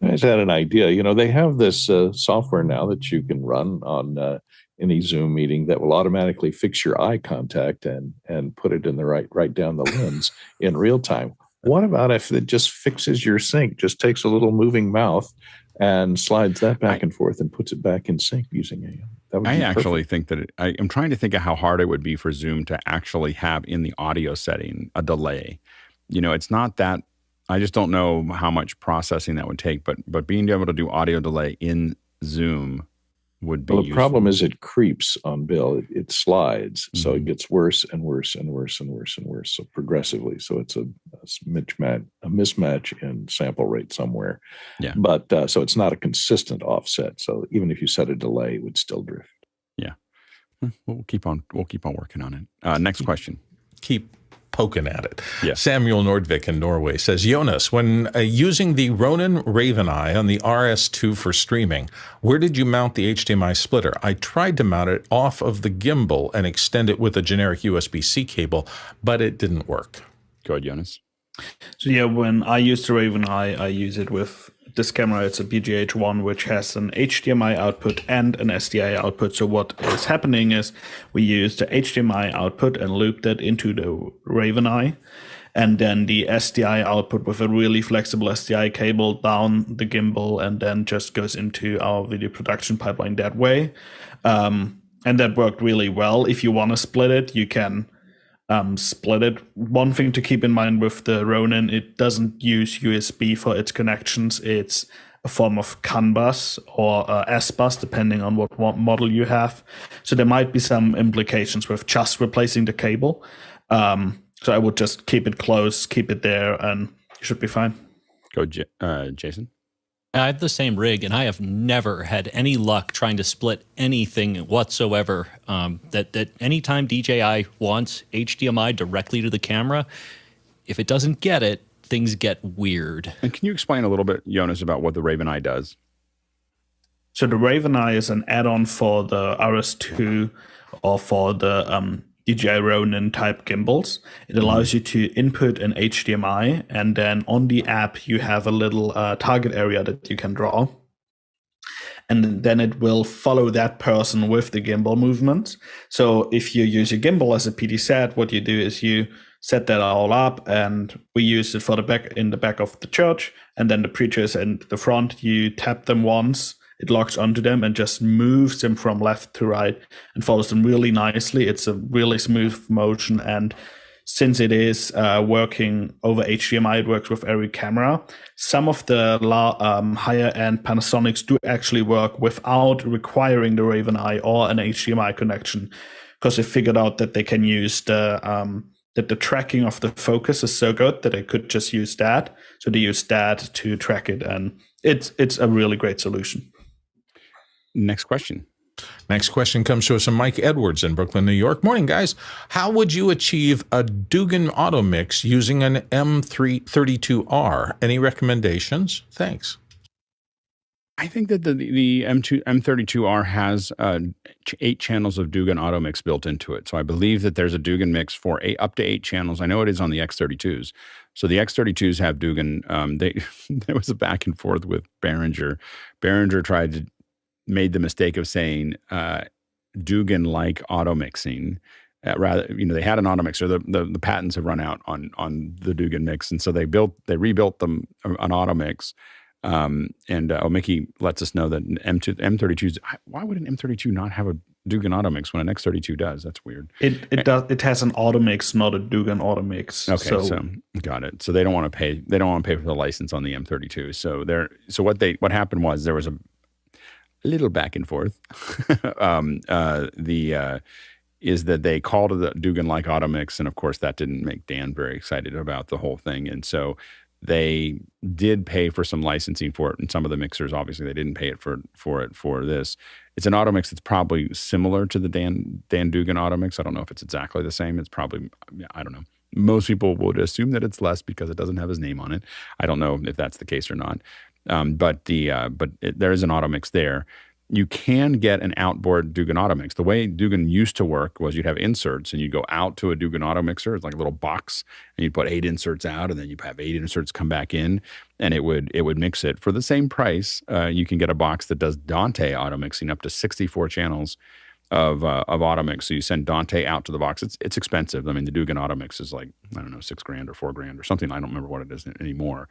I just had an idea. They have this software now that you can run on any Zoom meeting that will automatically fix your eye contact and put it in the right down the lens in real time. What about if it just fixes your sync, just takes a little moving mouth and slides that back and forth and puts it back in sync using it? I actually think that I'm trying to think of how hard it would be for Zoom to actually have in the audio setting a delay. It's not that. I just don't know how much processing that would take, but being able to do audio delay in Zoom would be Well, the useful. problem is it creeps on Bill. It slides, so it gets worse and worse and worse and worse and worse, so progressively. So it's a mismatch in sample rate somewhere. Yeah. But so it's not a consistent offset. So even if you set a delay, it would still drift. Yeah. We'll keep on working on it. Next question. Keep poking at it. Yes. Samuel Nordvik in Norway says, Jonas, when using the Ronin Raven Eye on the RS2 for streaming, where did you mount the HDMI splitter? I tried to mount it off of the gimbal and extend it with a generic USB-C cable, but it didn't work. Go ahead, Jonas. So yeah, when I use the Raven Eye, I use it with this camera. It's a BGH1, which has an HDMI output and an SDI output. So what is happening is we use the HDMI output and loop that into the Raven Eye, and then the SDI output with a really flexible SDI cable down the gimbal, and then just goes into our video production pipeline that way. And that worked really well. If you want to split it, you can split it. One thing to keep in mind with the Ronin, it doesn't use USB for its connections. It's a form of CAN bus or S bus, depending on what model you have. So there might be some implications with just replacing the cable. So I would just keep it close, keep it there, and you should be fine. Go, Jason. I have the same rig, and I have never had any luck trying to split anything whatsoever. That anytime DJI wants HDMI directly to the camera, if it doesn't get it, things get weird. And can you explain a little bit, Jonas, about what the Raven Eye does? So the Raven Eye is an add-on for the RS2 or for the DJI Ronin type gimbals. It allows you to input an HDMI, and then on the app you have a little target area that you can draw. And then it will follow that person with the gimbal movements. So if you use your gimbal as a PD set, what you do is you set that all up, and we use it for the back of the church, and then the preachers in the front, you tap them once, it locks onto them and just moves them from left to right and follows them really nicely. It's a really smooth motion, and since it is working over HDMI, it works with every camera. Some of the higher-end Panasonics do actually work without requiring the Raven Eye or an HDMI connection, because they figured out that they can use that the tracking of the focus is so good that they could just use that. So they use that to track it, and it's a really great solution. Next question. Next question comes to us from Mike Edwards in Brooklyn, New York. Morning, guys. How would you achieve a Dugan auto mix using an M32R? Any recommendations? Thanks. I think that the M32R has 8 channels of Dugan auto mix built into it. So I believe that there's a Dugan mix for up to 8 channels. I know it is on the X32s. So the X32s have Dugan. There was a back and forth with Behringer. Behringer made the mistake of saying Dugan-like auto mixing. Rather, they had an auto mixer. The patents have run out on the Dugan mix, and so they rebuilt them an auto mix. Mickey lets us know that M32s. Why would an M32 not have a Dugan auto mix when an X32 does? That's weird. It does. It has an auto mix, not a Dugan auto mix. Okay, so got it. So they don't want to pay. They don't want to pay for the license on the M32. So what happened was there was a little back and forth. Is that they called it the Dugan-like auto mix, and of course that didn't make Dan very excited about the whole thing, and so they did pay for some licensing for it, and some of the mixers, obviously, they didn't pay it for this. It's an auto mix that's probably similar to the Dan Dugan auto mix. I don't know if it's exactly the same. It's probably, I don't know. Most people would assume that it's less because it doesn't have his name on it. I don't know if that's the case or not. But there is an auto mix there. You can get an outboard Dugan auto mix. The way Dugan used to work was you'd have inserts, and you'd go out to a Dugan auto mixer. It's like a little box, and you'd put 8 inserts out, and then you'd have 8 inserts come back in, and it would mix it for the same price. You can get a box that does Dante auto mixing up to 64 channels of auto mix. So you send Dante out to the box. It's expensive. I mean, the Dugan auto mix is like, I don't know, $6,000 or $4,000 or something. I don't remember what it is anymore,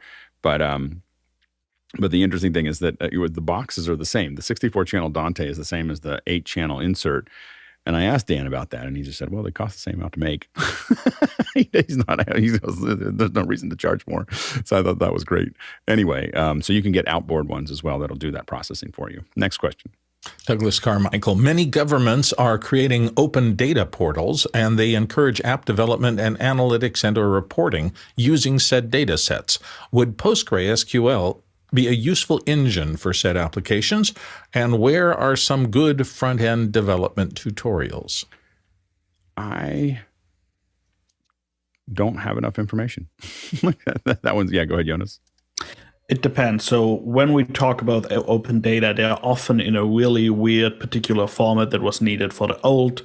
But the interesting thing is that the boxes are the same. The 64-channel Dante is the same as the 8-channel insert. And I asked Dan about that, and he just said, well, they cost the same amount to make. He goes, there's no reason to charge more. So I thought that was great. Anyway, so you can get outboard ones as well that'll do that processing for you. Next question. Douglas Carmichael. Many governments are creating open data portals, and they encourage app development and analytics and/or reporting using said data sets. Would PostgreSQL be a useful engine for said applications, and where are some good front-end development tutorials? I don't have enough information. That one's, yeah, go ahead, Jonas. It depends. So when we talk about open data, they're often in a really weird particular format that was needed for the old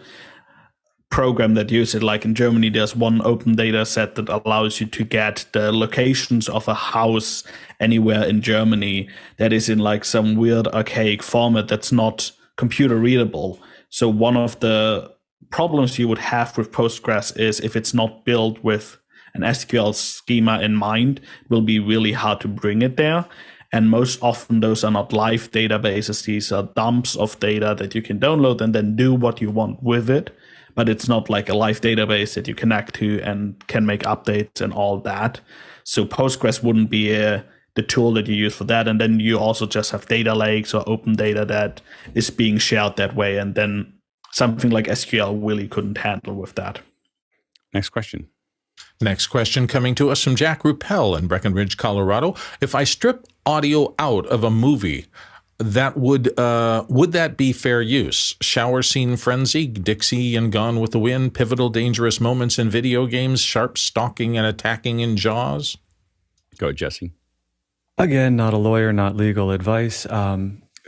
program that used it. Like in Germany, there's one open data set that allows you to get the locations of a house anywhere in Germany that is in like some weird archaic format that's not computer readable. So one of the problems you would have with Postgres is if it's not built with an SQL schema in mind, it will be really hard to bring it there. And most often those are not live databases. These are dumps of data that you can download and then do what you want with it. But it's not like a live database that you connect to and can make updates and all that. So Postgres wouldn't be the tool that you use for that. And then you also just have data lakes or open data that is being shared that way. And then something like SQL really couldn't handle with that. Next question. Next question coming to us from Jack Ruppel in Breckenridge, Colorado. If I strip audio out of a movie, that would that be fair use? Shower scene frenzy, Dixie and Gone with the Wind, pivotal dangerous moments in video games, sharp stalking and attacking in Jaws? Go ahead, Jesse. Again, not a lawyer, not legal advice.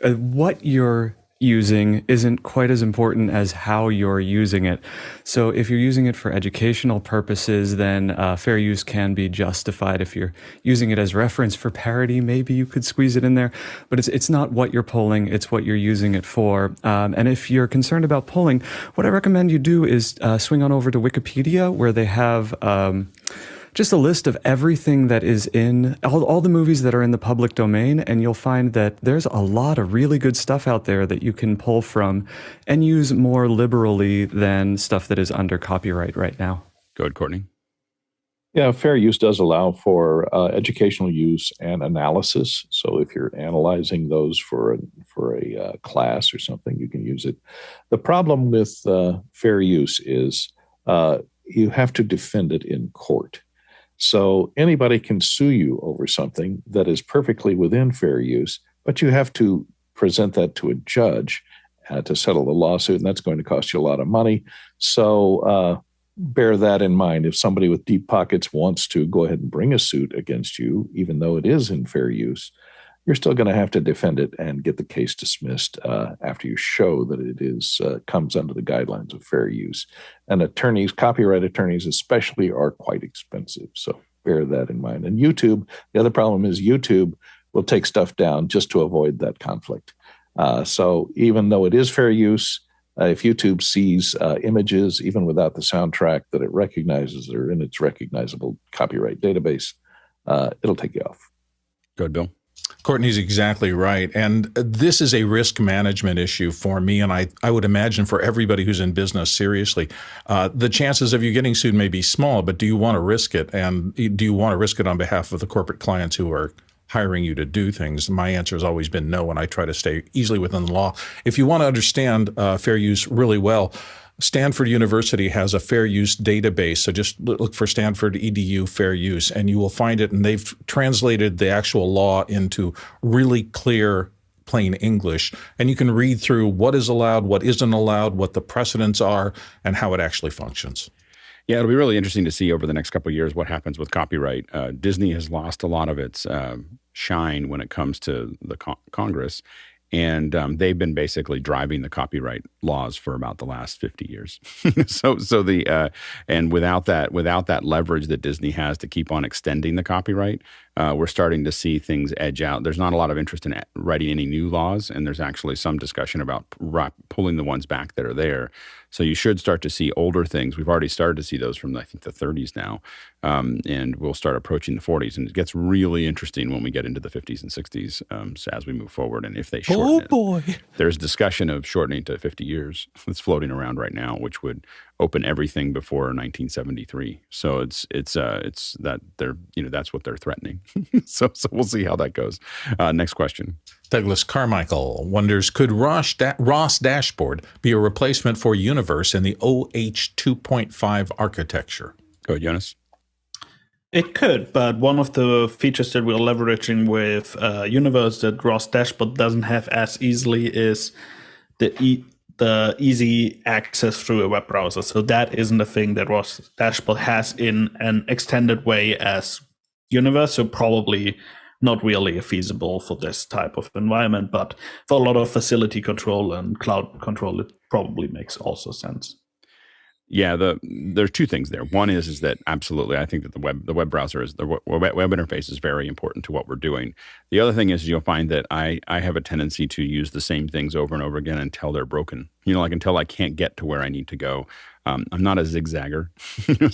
What you're using isn't quite as important as how you're using it. So if you're using it for educational purposes, then fair use can be justified. If you're using it as reference for parody, maybe you could squeeze it in there. But it's not what you're pulling, it's what you're using it for. And if you're concerned about pulling, what I recommend you do is swing on over to Wikipedia, where they have just a list of everything that is in all the movies that are in the public domain, and you'll find that there's a lot of really good stuff out there that you can pull from and use more liberally than stuff that is under copyright right now. Go ahead, Courtney. Yeah, fair use does allow for educational use and analysis. So if you're analyzing those for a class or something, you can use it. The problem with fair use is you have to defend it in court. So anybody can sue you over something that is perfectly within fair use, but you have to present that to a judge to settle the lawsuit, and that's going to cost you a lot of money. So bear that in mind. If somebody with deep pockets wants to go ahead and bring a suit against you, even though it is in fair use, you're still going to have to defend it and get the case dismissed after you show that it is comes under the guidelines of fair use. And attorneys, copyright attorneys especially, are quite expensive. So bear that in mind. And YouTube, the other problem is YouTube will take stuff down just to avoid that conflict. So even though it is fair use, if YouTube sees images, even without the soundtrack that it recognizes or in its recognizable copyright database, it'll take you off. Go ahead, Bill. Courtney's exactly right. And this is a risk management issue for me, and I would imagine for everybody who's in business, seriously. The chances of you getting sued may be small, but do you want to risk it? And do you want to risk it on behalf of the corporate clients who are hiring you to do things? My answer has always been no, and I try to stay easily within the law. If you want to understand fair use really well, Stanford University has a fair use database. So just look for Stanford EDU fair use, and you will find it. And they've translated the actual law into really clear, plain English. And you can read through what is allowed, what isn't allowed, what the precedents are, and how it actually functions. Yeah, it'll be really interesting to see over the next couple of years what happens with copyright. Disney has lost a lot of its shine when it comes to the Congress. And they've been basically driving the copyright laws for about the last 50 years. And without that leverage that Disney has to keep on extending the copyright, we're starting to see things edge out. There's not a lot of interest in writing any new laws, and there's actually some discussion about pulling the ones back that are there. So you should start to see older things. We've already started to see those from, I think, the 30s now, and we'll start approaching the 40s. And it gets really interesting when we get into the 50s and 60s as we move forward. And if they shorten it, there's discussion of shortening to 50 years that's floating around right now, which would open everything before 1973. So it's that they're that's what they're threatening. so we'll see how that goes. Next question. Douglas Carmichael wonders, could ROS Dashboard be a replacement for Universe in the OH 2.5 architecture? Go ahead, Jonas. It could, but one of the features that we're leveraging with Universe that ROS Dashboard doesn't have as easily is the easy access through a web browser. So that isn't a thing that ROS Dashboard has in an extended way as Universe, so probably not really feasible for this type of environment, but for a lot of facility control and cloud control, it probably makes also sense. Yeah, there's two things there. One is that absolutely, I think that the web browser the web interface is very important to what we're doing. The other thing is you'll find that I have a tendency to use the same things over and over again until they're broken. Until I can't get to where I need to go. I'm not a zigzagger,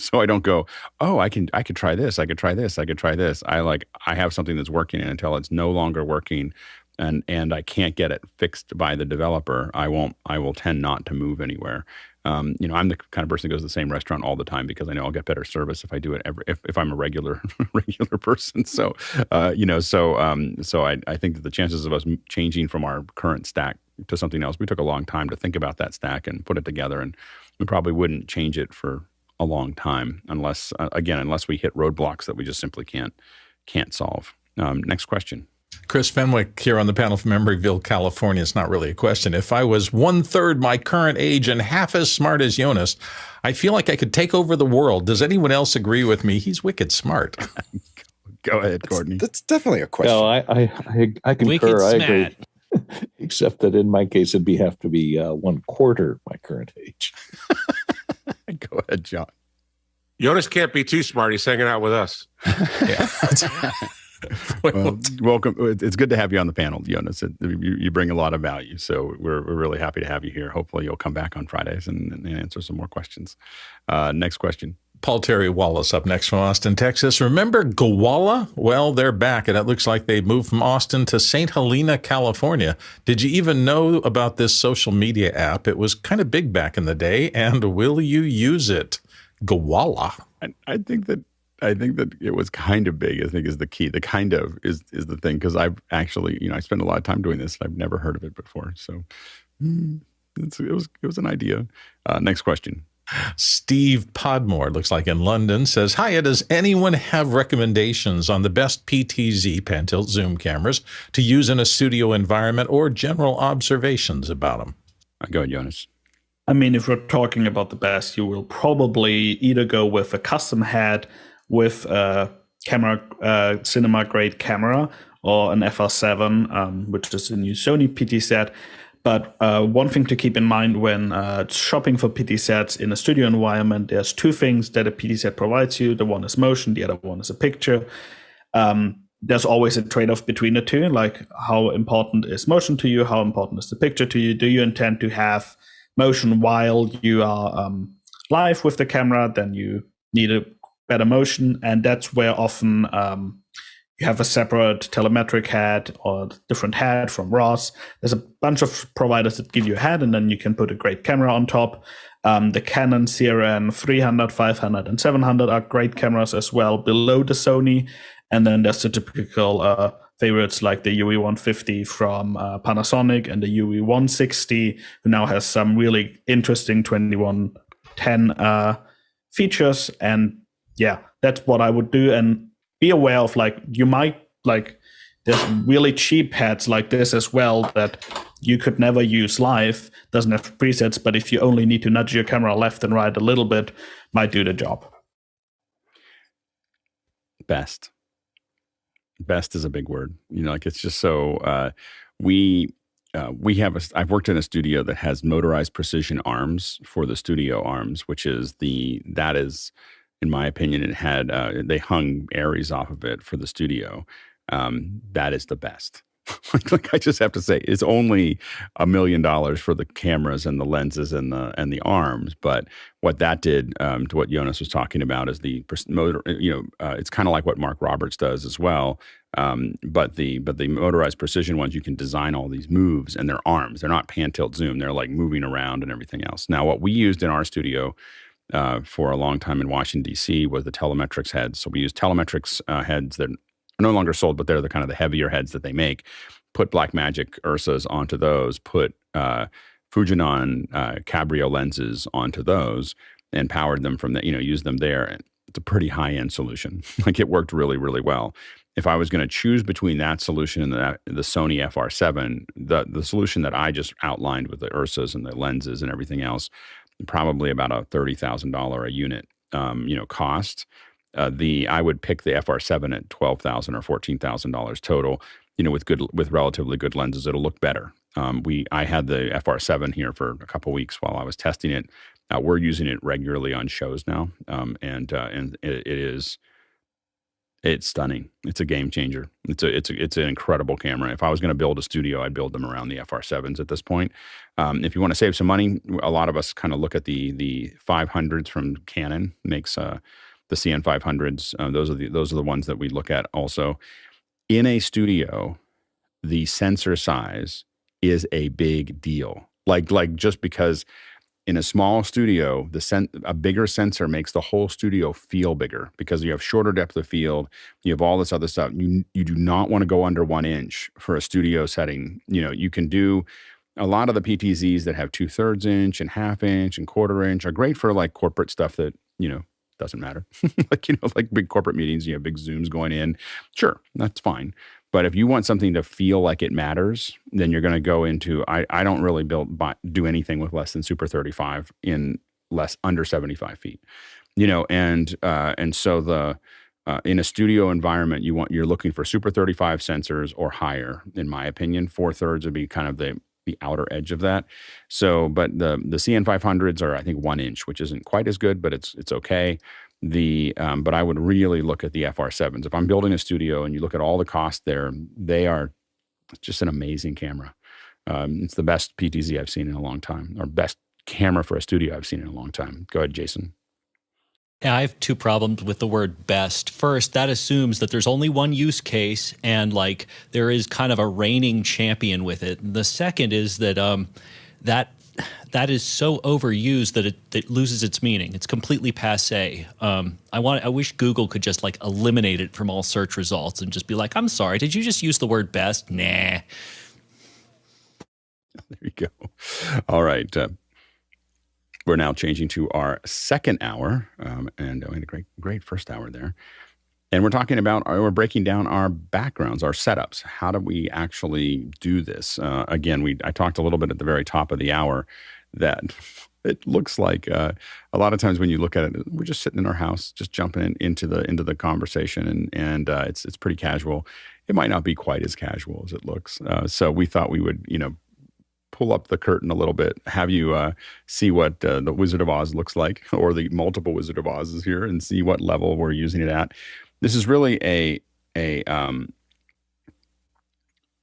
so I don't go, oh, I could try this, I could try this, I could try this. I have something that's working, and until it's no longer working, and I can't get it fixed by the developer, I will tend not to move anywhere. I'm the kind of person that goes to the same restaurant all the time because I know I'll get better service if I do it if I'm a regular person. So I think that the chances of us changing from our current stack to something else, we took a long time to think about that stack and put it together, and we probably wouldn't change it for a long time unless we hit roadblocks that we just simply can't solve. Next question. Chris Fenwick here on the panel from Emeryville, California. It's not really a question. If I was 1/3 my current age and half as smart as Jonas, I feel like I could take over the world. Does anyone else agree with me? He's wicked smart. Go ahead, Courtney. That's definitely a question. No, I concur. I agree. Except that in my case, it'd have to be 1/4 my current age. Go ahead, John. Jonas can't be too smart. He's hanging out with us. Well, welcome. It's good to have you on the panel, Jonas. You bring a lot of value, so we're really happy to have you here. Hopefully, you'll come back on Fridays and answer some more questions. Next question. Paul Terry Wallace up next from Austin, Texas. Remember Gowalla? Well, they're back, and it looks like they moved from Austin to St. Helena, California. Did you even know about this social media app? It was kind of big back in the day, and will you use it? Gowalla. I think that it was kind of big, I think, is the key. The kind of is the thing, because I've actually, I spent a lot of time doing this. I've never heard of it before. So it was an idea. Next question. Steve Podmore, looks like in London, says, "Hiya, does anyone have recommendations on the best PTZ, pan tilt zoom cameras to use in a studio environment, or general observations about them?" Go ahead, Jonas. I mean, if we're talking about the best, you will probably either go with a custom head with a cinema grade camera, or an FR7, which is a new Sony PT set. But one thing to keep in mind when shopping for PT sets in a studio environment, there's two things that a PT set provides you. The one is motion, the other one is a picture. There's always a trade-off between the two, like how important is motion to you, how important is the picture to you? Do you intend to have motion while you are live with the camera? Then you need a better motion, and that's where often you have a separate telemetric head or different head from Ross. There's a bunch of providers that give you a head, and then you can put a great camera on top. The Canon CRN 300, 500, and 700 are great cameras as well below the Sony. And then there's the typical favorites like the UE150 from Panasonic and the UE160, who now has some really interesting 2110 features. And yeah, that's what I would do. And be aware of, you might, there's really cheap heads like this as well that you could never use live, doesn't have presets, but if you only need to nudge your camera left and right a little bit, might do the job. Best is a big word. It's just so, I've worked in a studio that has motorized precision arms for the studio arms, which is in my opinion, it had, they hung Aries off of it for the studio. That is the best. I just have to say, it's only $1 million for the cameras and the lenses and the arms. But what that did to what Jonas was talking about is the motor. It's kind of like what Mark Roberts does as well. But the motorized precision ones, you can design all these moves, and they're arms. They're not pan tilt zoom. They're like moving around and everything else. Now, what we used in our studio for a long time in Washington, D.C. was the telemetrics heads. So we use telemetrics heads that are no longer sold, but they're the kind of the heavier heads that they make. Put Blackmagic Ursas onto those, put Fujinon Cabrio lenses onto those, and powered them from use them there. And it's a pretty high-end solution. It worked really, really well. If I was going to choose between that solution and the Sony FR7, the solution that I just outlined with the Ursas and the lenses and everything else, probably about a $30,000 a unit, cost. I would pick the FR7 at $12,000 or $14,000 total. With relatively good lenses, it'll look better. I had the FR7 here for a couple weeks while I was testing it. We're using it regularly on shows now, and it's stunning. It's a game changer. It's an incredible camera. If I was going to build a studio, I'd build them around the FR7s at this point. If you want to save some money, a lot of us kind of look at the 500s from Canon. Makes the CN 500s. Those are the ones that we look at also. In a studio, the sensor size is a big deal. Like just because in a small studio, a bigger sensor makes the whole studio feel bigger because you have shorter depth of field. You have all this other stuff. You do not want to go under 1 inch for a studio setting. You can do a lot of the PTZs that have 2/3 inch and 1/2 inch and 1/4 inch are great for like corporate stuff that, doesn't matter. like big corporate meetings, you have big Zooms going in. Sure, that's fine. But if you want something to feel like it matters, then you're going to go into, I don't really do anything with less than Super 35 in under 75 feet, and so in a studio environment, you're looking for Super 35 sensors or higher, in my opinion. 4/3 would be kind of the outer edge of that. So, but the CN500s are, I think, 1 inch, which isn't quite as good, but it's okay. But I would really look at the FR7s. If I'm building a studio and you look at all the cost there, they are just an amazing camera. It's the best PTZ I've seen in a long time, or best camera for a studio I've seen in a long time. Go ahead, Jason. Yeah, I have two problems with the word best. First, that assumes that there's only one use case and like there is kind of a reigning champion with it. And the second is that that is so overused that it loses its meaning. It's completely passé. I wish Google could just like eliminate it from all search results and just be like, I'm sorry, did you just use the word best? Nah. There you go. All right. We're now changing to our second hour, and we had a great first hour there. And we're talking about, we're breaking down our backgrounds, our setups. How do we actually do this? Again, I talked a little bit at the very top of the hour that it looks like a lot of times when you look at it, we're just sitting in our house, just jumping into the conversation, and it's pretty casual. It might not be quite as casual as it looks. So we thought we would, pull up the curtain a little bit, have you see what the Wizard of Oz looks like, or the multiple Wizard of Oz's here, and see what level we're using it at. This is really an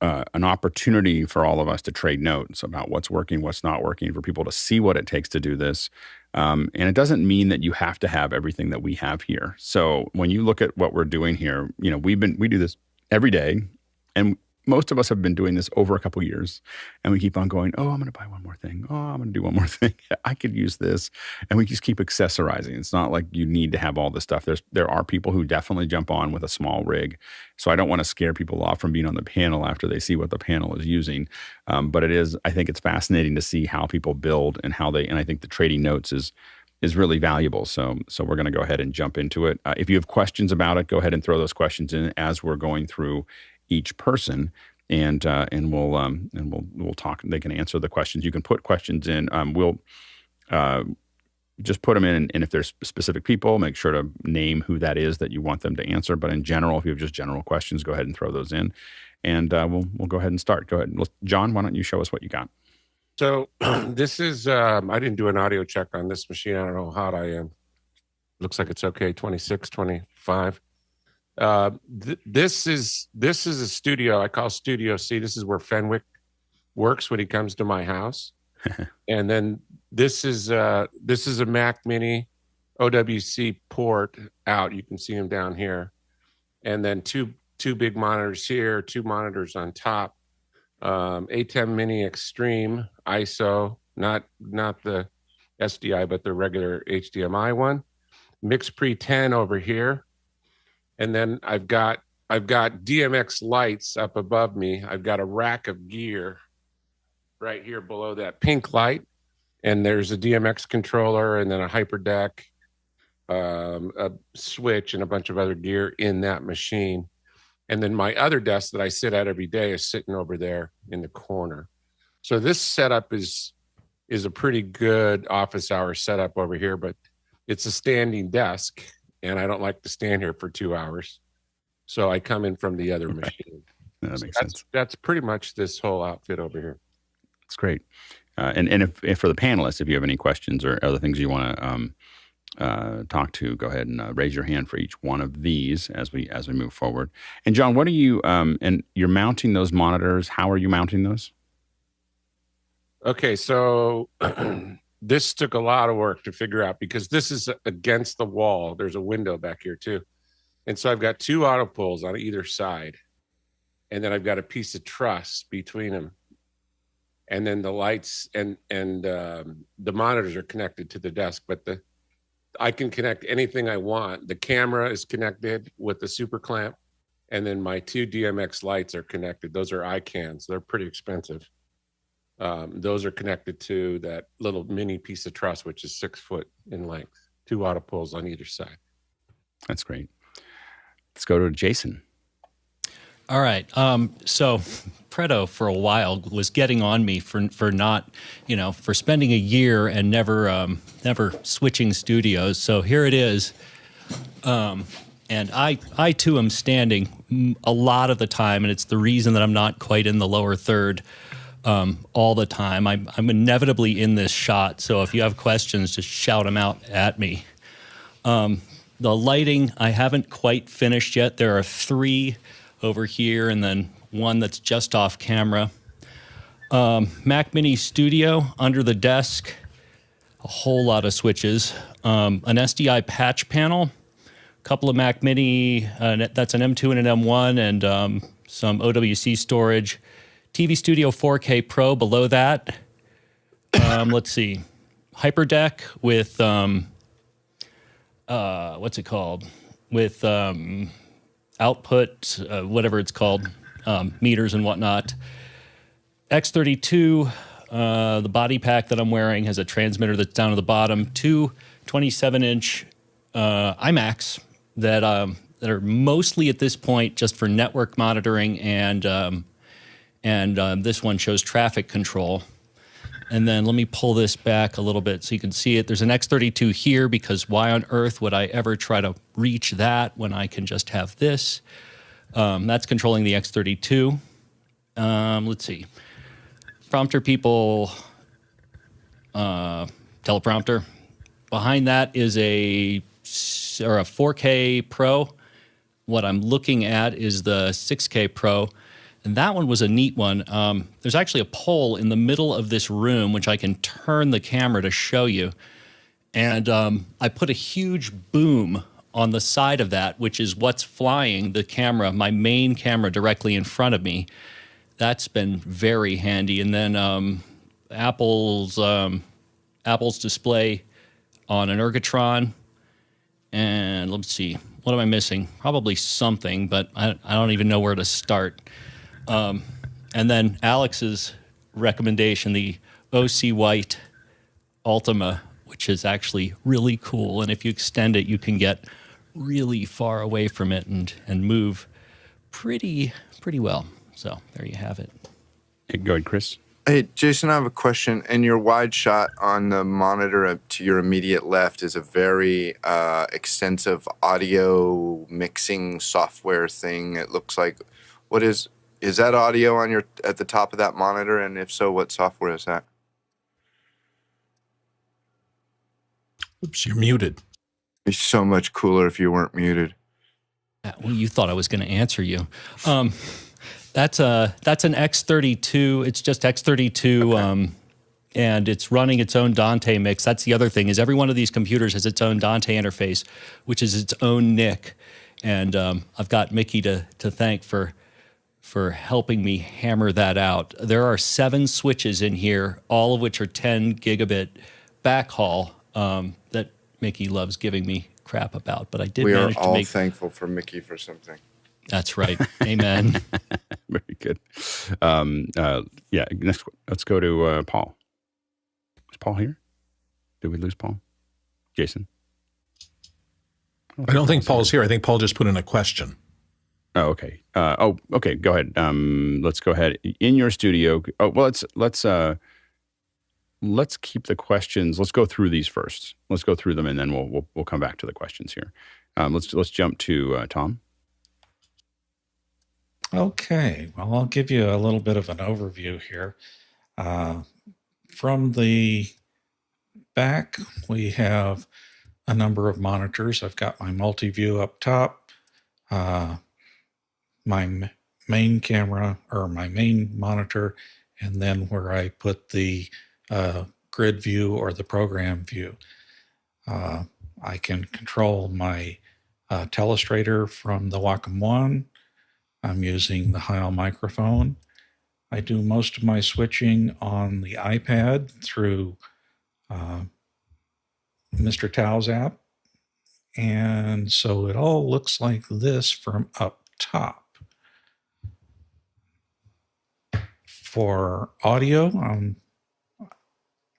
opportunity for all of us to trade notes about what's working, what's not working, for people to see what it takes to do this. And it doesn't mean that you have to have everything that we have here. So when you look at what we're doing here, we do this every day, and most of us have been doing this over a couple years, and we keep on going, oh, I'm going to buy one more thing. Oh, I'm going to do one more thing. I could use this. And we just keep accessorizing. It's not like you need to have all this stuff. There are people who definitely jump on with a small rig. So I don't want to scare people off from being on the panel after they see what the panel is using. But I think it's fascinating to see how people build and and I think the trading notes is really valuable. So we're going to go ahead and jump into it. If you have questions about it, go ahead and throw those questions in as we're going through each person, and we'll talk. They can answer the questions. You can put questions in. We'll just put them in, and if there's specific people, make sure to name who that is that you want them to answer. But in general, if you have just general questions, go ahead and throw those in, and we'll go ahead and start. Go ahead, John. Why don't you show us what you got? So this is I didn't do an audio check on this machine. I don't know how hot I am. Looks like it's okay. 26, 25. This is a studio I call Studio C. This is where Fenwick works when he comes to my house. And then this is a Mac Mini OWC port out. You can see him down here. And then two big monitors here, 2 monitors on top. ATEM Mini Extreme ISO, not the SDI, but the regular HDMI one. MixPre 10 over here. And then I've got DMX lights up above me. I've got a rack of gear right here below that pink light. And there's a DMX controller and then a HyperDeck, a switch, and a bunch of other gear in that machine. And then my other desk that I sit at every day is sitting over there in the corner. So this setup is a pretty good office hour setup over here, but it's a standing desk. And I don't like to stand here for 2 hours. So I come in from the other machine. That makes sense. That's pretty much this whole outfit over here. That's great. And if for the panelists, if you have any questions or other things you want to talk to, go ahead and raise your hand for each one of these as we move forward. And John, what are you, and you're mounting those monitors. How are you mounting those? Okay, so this took a lot of work to figure out because this is against the wall. There's a window back here too. And so I've got 2 auto pulls on either side. And then I've got a piece of truss between them. And then the lights and the monitors are connected to the desk, but I can connect anything I want. The camera is connected with the super clamp. And then my 2 DMX lights are connected. Those are iCans. They're pretty expensive. Those are connected to that little mini piece of truss, which is 6 foot in length, 2 auto pulls on either side. That's great. Let's go to Jason. All right. So Pretto for a while was getting on me for not, for spending a year and never switching studios. So here it is. And I too am standing a lot of the time, and it's the reason that I'm not quite in the lower third all the time. I'm inevitably in this shot, so if you have questions, just shout them out at me. The lighting, I haven't quite finished yet. There are 3 over here, and then one that's just off camera. Mac Mini Studio under the desk, a whole lot of switches. An SDI patch panel, a couple of Mac Mini, that's an M2 and an M1, and some OWC storage. TV Studio 4K Pro below that. Let's see. Hyperdeck with, what's it called? With output, whatever it's called, meters and whatnot. X32, the body pack that I'm wearing has a transmitter that's down at the bottom. 2 27-inch iMacs that are mostly at this point just for network monitoring, and this one shows traffic control. And then let me pull this back a little bit so you can see it. There's an X32 here because why on earth would I ever try to reach that when I can just have this? That's controlling the X32. Let's see. Prompter people, teleprompter. Behind that is a 4K Pro. What I'm looking at is the 6K Pro. And that one was a neat one. There's actually a pole in the middle of this room, which I can turn the camera to show you. And I put a huge boom on the side of that, which is what's flying the camera, my main camera directly in front of me. That's been very handy. And then Apple's display on an Ergotron. And let's see, what am I missing? Probably something, but I don't even know where to start. And then Alex's recommendation, the OC White Ultima, which is actually really cool. And if you extend it, you can get really far away from it and move pretty well. So there you have it. Hey, go ahead, Chris. Hey, Jason, I have a question. And your wide shot on the monitor to your immediate left is a very extensive audio mixing software thing. It looks like, is that audio on at the top of that monitor? And if so, what software is that? Oops, you're muted. It'd be so much cooler if you weren't muted. Well, you thought I was going to answer you. That's an X32. It's just X32, okay. And it's running its own Dante mix. That's the other thing, is every one of these computers has its own Dante interface, which is its own NIC. And I've got Mickey to thank for helping me hammer that out. There are 7 switches in here, all of which are 10 gigabit backhaul that Mickey loves giving me crap about. But I did manage to make... We are all thankful for Mickey for something. That's right. Amen. Very good. Yeah, next, let's go to Paul. Is Paul here? Did we lose Paul? Jason? I don't think Paul's here. I think Paul just put in a question. Oh, okay. Okay. Go ahead. Let's go ahead. In your studio. Oh, well, let's keep the questions. Let's go through these first. Let's go through them, and then we'll come back to the questions here. Let's jump to Tom. Okay. Well, I'll give you a little bit of an overview here. From the back, we have a number of monitors. I've got my multi-view up top. My main camera, or my main monitor, and then where I put the grid view or the program view. I can control my telestrator from the Wacom One. I'm using the Heil microphone. I do most of my switching on the iPad through Mr. Tao's app. And so it all looks like this from up top. For audio,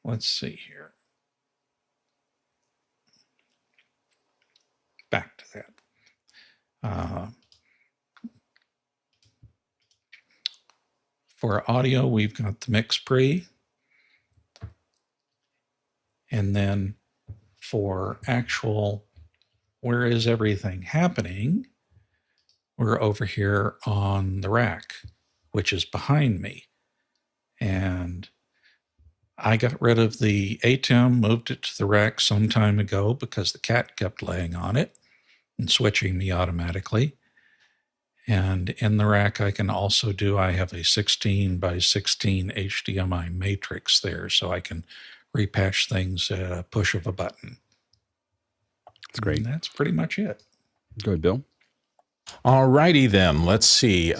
let's see here. Back to that. For audio, we've got the mix pre. And then for actual where is everything happening? We're over here on the rack, which is behind me. And I got rid of the ATEM, moved it to the rack some time ago because the cat kept laying on it and switching me automatically. And in the rack, I can also I have a 16 by 16 HDMI matrix there, so I can repatch things at a push of a button. That's great. And that's pretty much it. Go ahead, Bill. All righty then, let's see.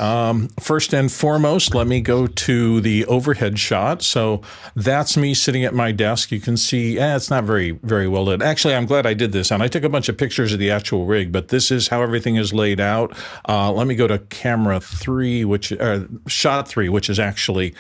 First and foremost, let me go to the overhead shot. So that's me sitting at my desk. You can see, it's not very well lit. Actually, I'm glad I did this, and I took a bunch of pictures of the actual rig, but this is how everything is laid out. Let me go to shot 3, which is actually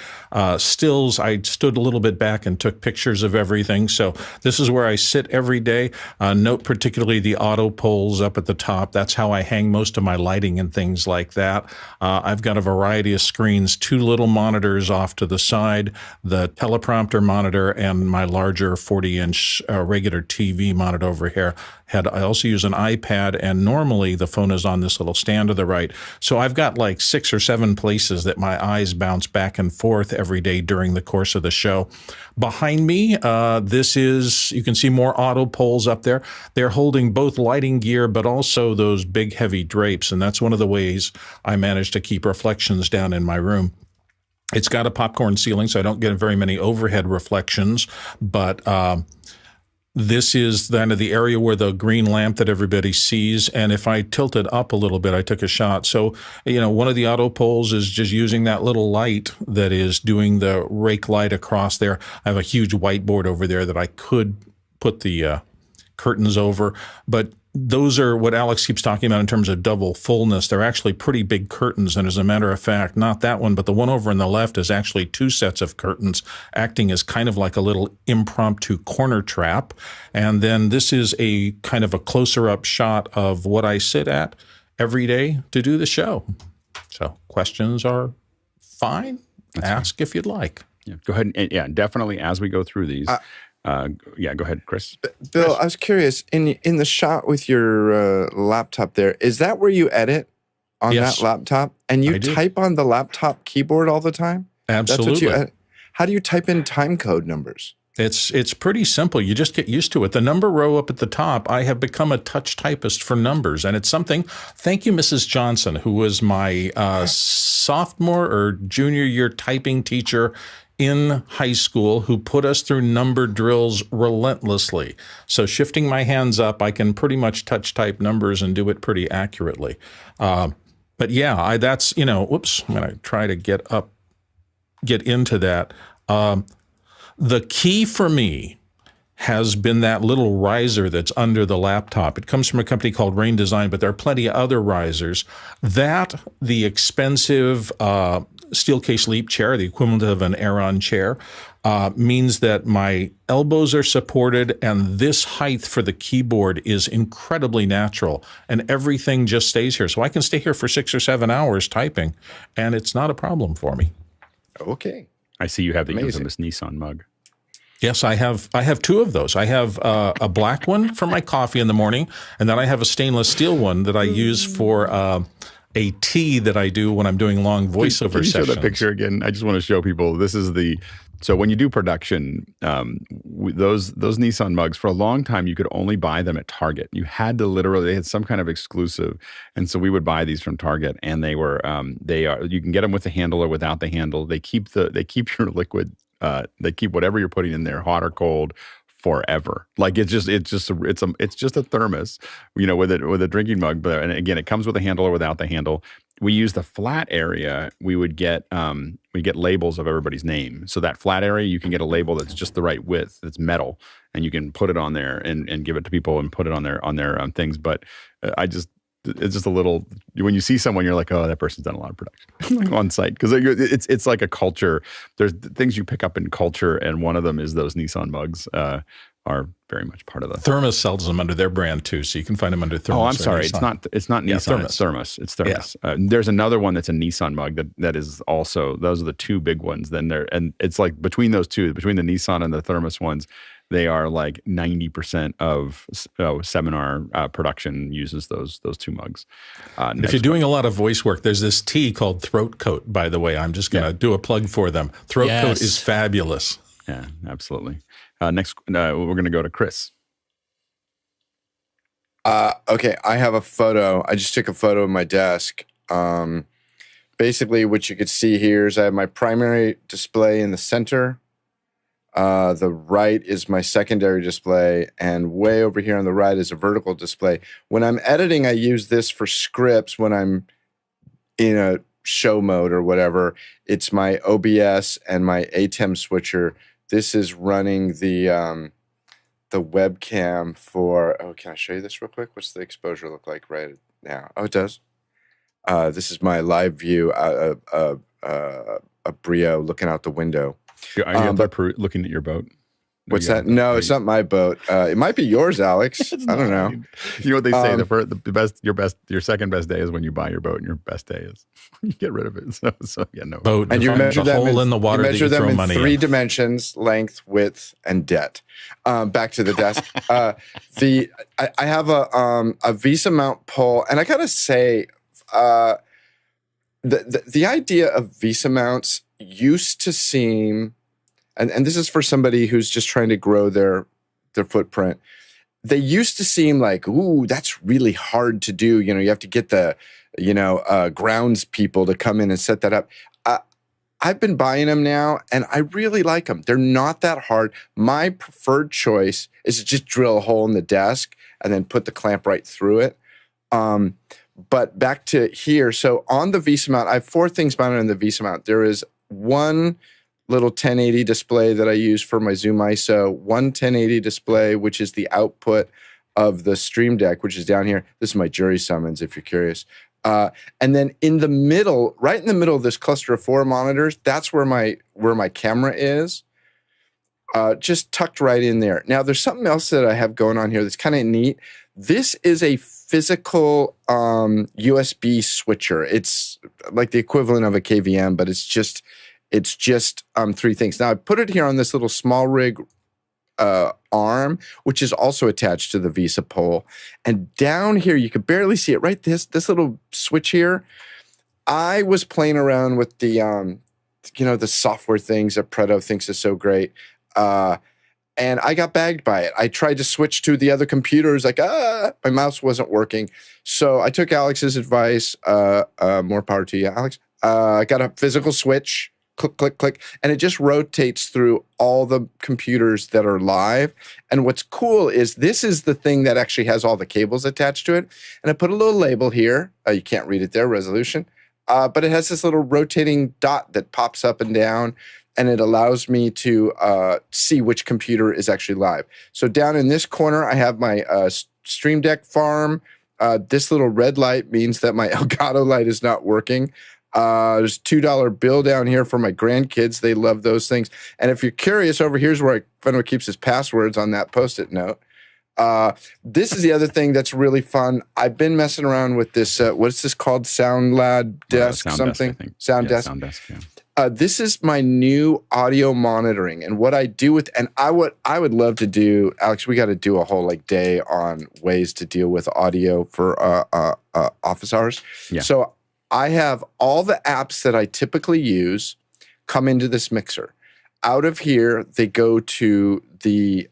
stills. I stood a little bit back and took pictures of everything. So this is where I sit every day. Note particularly the auto poles up at the top. That's how I hang most of my lighting and things like that. I've got a variety of screens, 2 little monitors off to the side, the teleprompter monitor, and my larger 40-inch regular TV monitor over here. I also use an iPad, and normally the phone is on this little stand to the right. So I've got like 6 or 7 places that my eyes bounce back and forth every day during the course of the show. Behind me, you can see more auto poles up there. They're holding both lighting gear, but also those big heavy drapes. And that's one of the ways I manage to keep reflections down in my room. It's got a popcorn ceiling, so I don't get very many overhead reflections, but this is then the area where the green lamp that everybody sees. And if I tilt it up a little bit, I took a shot. So, one of the auto poles is just using that little light that is doing the rake light across there. I have a huge whiteboard over there that I could put the curtains over, but those are what Alex keeps talking about in terms of double fullness. They're actually pretty big curtains, and as a matter of fact, not that one, but the one over on the left is actually 2 sets of curtains acting as kind of like a little impromptu corner trap. And then this is a kind of a closer up shot of what I sit at every day to do the show. So questions are fine. Ask if you'd like. Yeah, go ahead. And definitely as we go through these. Go ahead, Chris. Bill, I was curious, in the shot with your laptop there, is that where you edit on that laptop? And you type on the laptop keyboard all the time? Absolutely. How do you type in time code numbers? It's pretty simple. You just get used to it. The number row up at the top, I have become a touch typist for numbers, and it's something. Thank you, Mrs. Johnson, who was my sophomore or junior year typing teacher in high school, who put us through number drills relentlessly. So shifting my hands up, I can pretty much touch type numbers and do it pretty accurately. But yeah, that's, whoops, I'm going to try to get into that. The key for me has been that little riser that's under the laptop. It comes from a company called Rain Design, but there are plenty of other risers. The expensive Steelcase Leap chair, the equivalent of an Aeron chair, means that my elbows are supported, and this height for the keyboard is incredibly natural, and everything just stays here. So I can stay here for 6 or 7 hours typing, and it's not a problem for me. Okay. I see you have the infamous Nissan mug. Yes, I have 2 of those. I have a black one for my coffee in the morning, and then I have a stainless steel one that I use for a tea that I do when I'm doing long voiceover Can you sessions. show the picture again? I just want to show people. This is so when you do production, those Nissan mugs, for a long time, you could only buy them at Target. You had to they had some kind of exclusive. And so we would buy these from Target, and you can get them with the handle or without the handle. They keep your liquid, they keep whatever you're putting in there, hot or cold, forever. Like it's just a thermos, with a drinking mug. But and again, it comes with a handle or without the handle. We use the flat area. We would get labels of everybody's name. So that flat area, you can get a label that's just the right width. It's metal, and you can put it on there and give it to people and put it on their things. But it's just a little. When you see someone, you're like, oh, that person's done a lot of production on site, because it's like a culture. There's things you pick up in culture, and one of them is those Nissan mugs are very much part of the. Thermos sells them under their brand too, so you can find them under Thermos. Oh, I'm sorry, it's not Nissan. Thermos. It's Thermos. It's Thermos. Yeah. There's another one that's a Nissan mug that is also. Those are the 2 big ones. And it's like between those 2, between the Nissan and the Thermos ones, they are like 90% of seminar production uses those two mugs. If you're doing a lot of voice work, there's this tea called Throat Coat, by the way. I'm just going to do a plug for them. Throat Coat is fabulous. Yeah, absolutely. Next, we're going to go to Chris. Okay, I have a photo. I just took a photo of my desk. Basically, what you could see here is I have my primary display in the center. The right is my secondary display, and way over here on the right is a vertical display. When I'm editing, I use this for scripts. When I'm in a show mode or whatever, it's my OBS and my ATEM switcher. This is running the webcam for. Oh, can I show you this real quick? What's the exposure look like right now? Oh, it does. This is my live view of Brio looking out the window. Are you out there looking at your boat? What's that? No, it's not my boat. It might be yours, Alex. I don't know. You know what they say? The best, your second best day is when you buy your boat, and your best day is when you get rid of it. So yeah, no. Boat, and you measure them in the water. You measure them in three in. dimensions: length, width, and depth. Back to the desk. I have a Visa mount pole, and I gotta say, the idea of Visa mounts used to seem, and this is for somebody who's just trying to grow their footprint. They used to seem like, ooh, that's really hard to do. You know, you have to get the, grounds people to come in and set that up. I've been buying them now, and I really like them. They're not that hard. My preferred choice is to just drill a hole in the desk and then put the clamp right through it. But back to here. So on the Visa mount, I have four things mounted on the Visa mount. There is one little 1080 display that I use for my Zoom ISO, one 1080 display, which is the output of the Stream Deck, which is down here. This is my jury summons, if you're curious. And then in the middle, right in the middle of this cluster of four monitors, that's where my camera is, just tucked right in there. Now, there's something else that I have going on here that's kind of neat. This is a physical USB switcher. It's like the equivalent of a KVM, but it's just three things. Now, I put it here on this little small rig arm, which is also attached to the Visa pole. And down here, you could barely see it, right? This little switch here. I was playing around with the, the software things that Pretto thinks is so great. And I got bagged by it. I tried to switch to the other computers, like, my mouse wasn't working. So I took Alex's advice, more power to you, Alex. I got a physical switch, click, click, click, and it just rotates through all the computers that are live. And what's cool is this is the thing that actually has all the cables attached to it. And I put a little label here. You can't read it there, resolution. But it has this little rotating dot that pops up and down. And it allows me to see which computer is actually live. So down in this corner, I have my Stream Deck farm. This little red light means that my Elgato light is not working. There's a $2 bill down here for my grandkids. They love those things. And if you're curious, over here's where Fenwick keeps his passwords on that Post-it note. This is the other thing that's really fun. I've been messing around with this. What's this called? SoundLAB desk something? SoundDesk. Yeah. This is my new audio monitoring, and what I do with, and I would love to do, Alex, we got to do a whole day on ways to deal with audio for office hours. Yeah. So I have all the apps that I typically use come into this mixer. Out of here, they go to the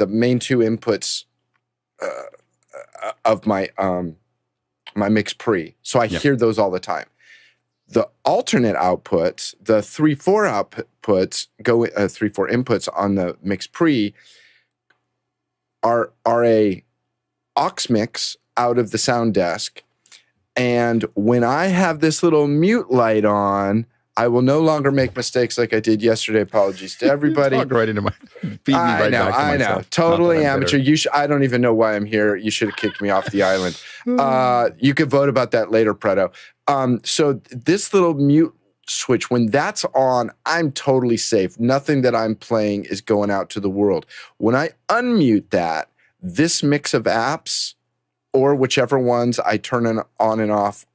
main two inputs of my my mix pre. So I hear those all the time. The alternate outputs, the 3-4 outputs go 3-4 inputs on the mix pre are a aux mix out of the SoundDesk. And when I have this little mute light on, I will no longer make mistakes like I did yesterday. Apologies to everybody. Talk right into my feed me right back to I myself. know. Totally amateur. I don't even know why I'm here. You should have kicked me off the island. You could vote about that later, Pretto. So this little mute switch, when that's on, I'm totally safe. Nothing that I'm playing is going out to the world. When I unmute that, this mix of apps, or whichever ones I turn on and off,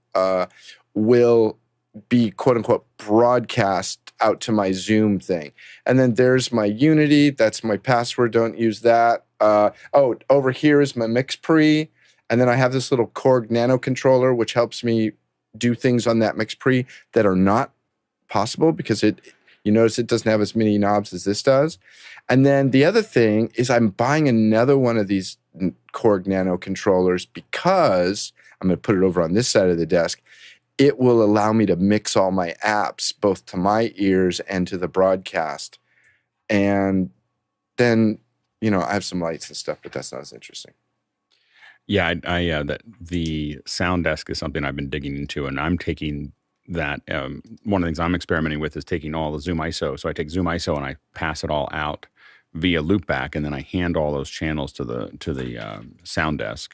will be quote unquote broadcast out to my Zoom thing. And then there's my Unity. That's my password. Don't use that. Over here is my mix pre. And then I have this little Korg Nano controller, which helps me do things on that mix pre that are not possible because you notice it doesn't have as many knobs as this does. And then the other thing is I'm buying another one of these Korg Nano controllers because I'm going to put it over on this side of the desk. It will allow me to mix all my apps both to my ears and to the broadcast. And then, I have some lights and stuff, but that's not as interesting. Yeah, that the SoundDesk is something I've been digging into, and I'm taking that. One of the things I'm experimenting with is taking all the Zoom ISO. So I take Zoom ISO and I pass it all out via Loopback, and then I hand all those channels to the SoundDesk,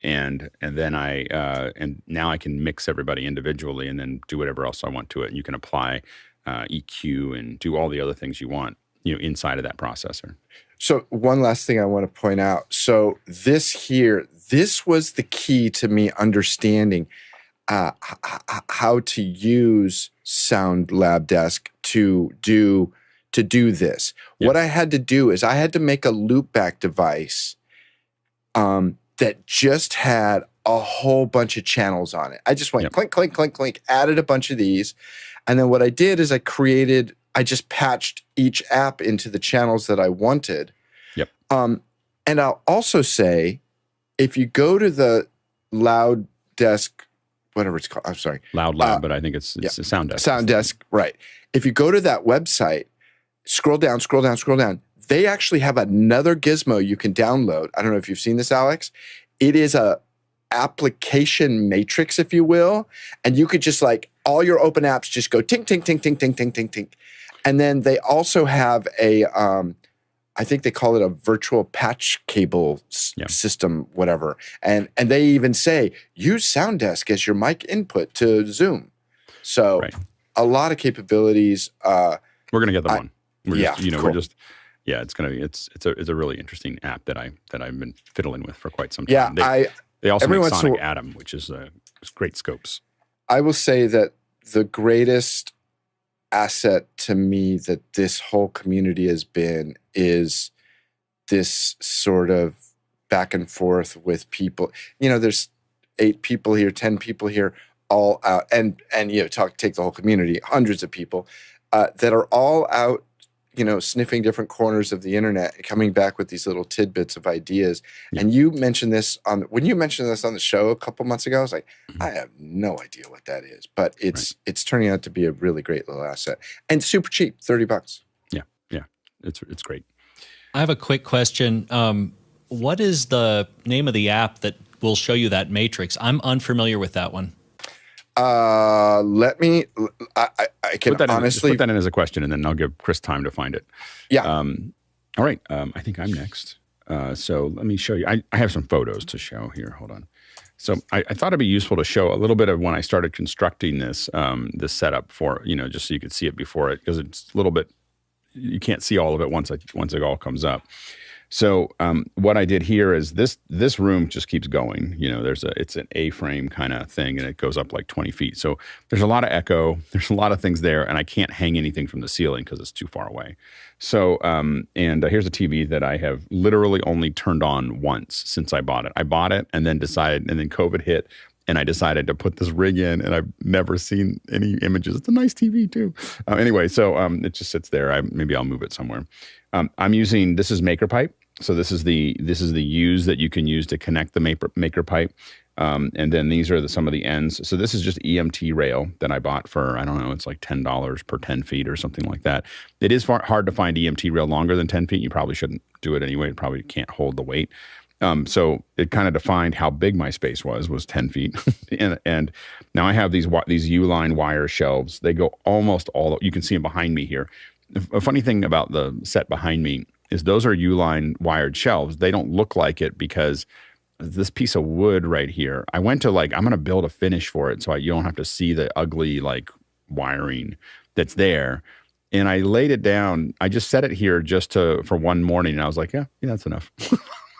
and then and now I can mix everybody individually, and then do whatever else I want to it. And you can apply EQ and do all the other things you want, inside of that processor. So one last thing I want to point out. So this was the key to me understanding how to use SoundLAB Desk to do this. Yep. What I had to do is I had to make a loopback device that just had a whole bunch of channels on it. I just went clink, clink, clink, clink, added a bunch of these. And then what I did is I just patched each app into the channels that I wanted. Yep. And I'll also say, if you go to the LoudDesk, whatever it's called, I'm sorry. LoudLAB, but I think it's SoundDesk. SoundDesk, right. If you go to that website, scroll down, they actually have another gizmo you can download. I don't know if you've seen this, Alex. It is a application matrix, if you will. And you could just all your open apps just go tink, tink, tink, tink, tink, tink, tink, tink. And then they also have a, I think they call it a virtual patch cable system, whatever. And they even say, use SoundDesk as your mic input to Zoom. So a lot of capabilities. We're going to get the one. Cool. It's going to be, it's a really interesting app that I've been fiddling with for quite some time. They also make Sonic Atom, which is great scopes. I will say that the greatest asset to me that this whole community has been is this sort of back and forth with people. There's 8 people here, 10 people here, all out, and take the whole community, hundreds of people that are all out, sniffing different corners of the internet and coming back with these little tidbits of ideas. Yeah. And you mentioned this when you mentioned this on the show a couple months ago, I was like, I have no idea what that is, but it's turning out to be a really great little asset and super cheap, $30. Yeah. It's great. I have a quick question. What is the name of the app that will show you that matrix? I'm unfamiliar with that one. I can honestly put that in as a question, and then I'll give Chris time to find it. Yeah. All right. I think I'm next. So let me show you. I have some photos to show here. Hold on. So I thought it'd be useful to show a little bit of when I started constructing this this setup for, just so you could see it before it, because it's a little bit, you can't see all of it once it all comes up. So what I did here is this room just keeps going. It's an A-frame kind of thing, and it goes up like 20 feet. So there's a lot of echo. There's a lot of things there, and I can't hang anything from the ceiling because it's too far away. So here's a TV that I have literally only turned on once since I bought it. I bought it and then COVID hit, and I decided to put this rig in, and I've never seen any images. It's a nice TV too. Anyway, so it just sits there. Maybe I'll move it somewhere. I'm using, this is MakerPipe. So this is the U's that you can use to connect the MakerPipe. And then these are some of the ends. So this is just EMT rail that I bought for, I don't know, it's like $10 per 10 feet or something like that. It is hard to find EMT rail longer than 10 feet. You probably shouldn't do it anyway. It probably can't hold the weight. So it kind of defined how big my space was 10 feet. and now I have these U-line wire shelves. They go almost all, you can see them behind me here. A funny thing about the set behind me is those are U-line wired shelves. They don't look like it because this piece of wood right here, I went to I'm going to build a finish for it so you don't have to see the ugly wiring that's there. And I laid it down. I just set it here for one morning, and I was like, yeah, that's enough.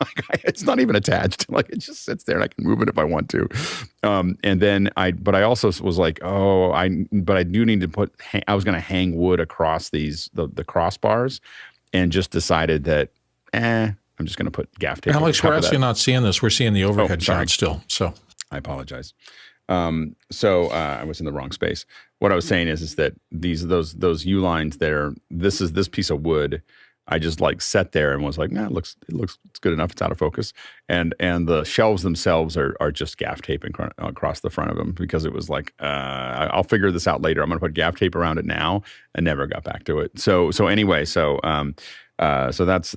Like, it's not even attached. Like, it just sits there and I can move it if I want to. And then but I also was like, but I do need to I was going to hang wood across the crossbars, and just decided that, I'm just going to put gaff tape. Alex, we're actually not seeing this. We're seeing the overhead sorry. shot still. So I apologize. I was in the wrong space. What I was saying is that those U lines there, this piece of wood, I just like sat there and was like, it looks it's good enough. It's out of focus. And the shelves themselves are just gaff tape across the front of them, because it was like, I'll figure this out later. I'm going to put gaff tape around it now, and never got back to it. So that's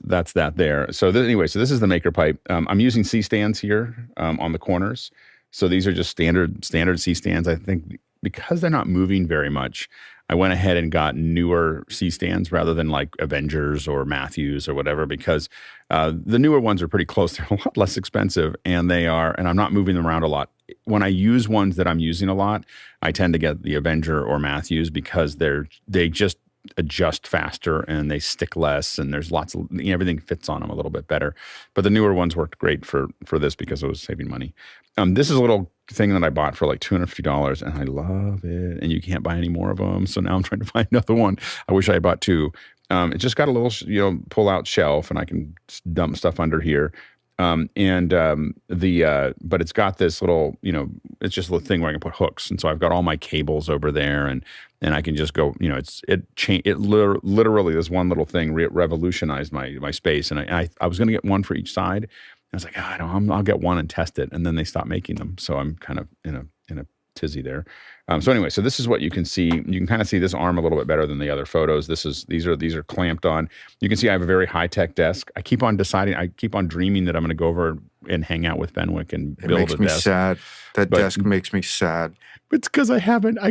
that there. So this is the maker pipe. I'm using C stands here on the corners. So these are just standard C stands. I think because they're not moving very much, I went ahead and got newer C stands rather than like Avengers or Matthews or whatever, because the newer ones are pretty close. They're a lot less expensive, and I'm not moving them around a lot. When I use ones that I'm using a lot, I tend to get the Avenger or Matthews, because they just adjust faster and they stick less, and there's lots of, everything fits on them a little bit better. But the newer ones worked great for this, because I was saving money. This is a little thing that I bought for like $250, and I love it, and you can't buy any more of them. So now I'm trying to find another one. I wish I had bought two. It just got a little, pull out shelf, and I can dump stuff under here. But it's got this little, it's just a little thing where I can put hooks. And so I've got all my cables over there, and I can just go, literally this one little thing revolutionized my space. And I was going to get one for each side. I was like, I'll get one and test it. And then they stopped making them. So I'm kind of in a tizzy there. So this is what you can see. You can kind of see this arm a little bit better than the other photos. These are clamped on. You can see I have a very high-tech desk. I keep on dreaming that I'm going to go over and hang out with Fenwick and build a desk. It makes me sad. That desk makes me sad. It's because I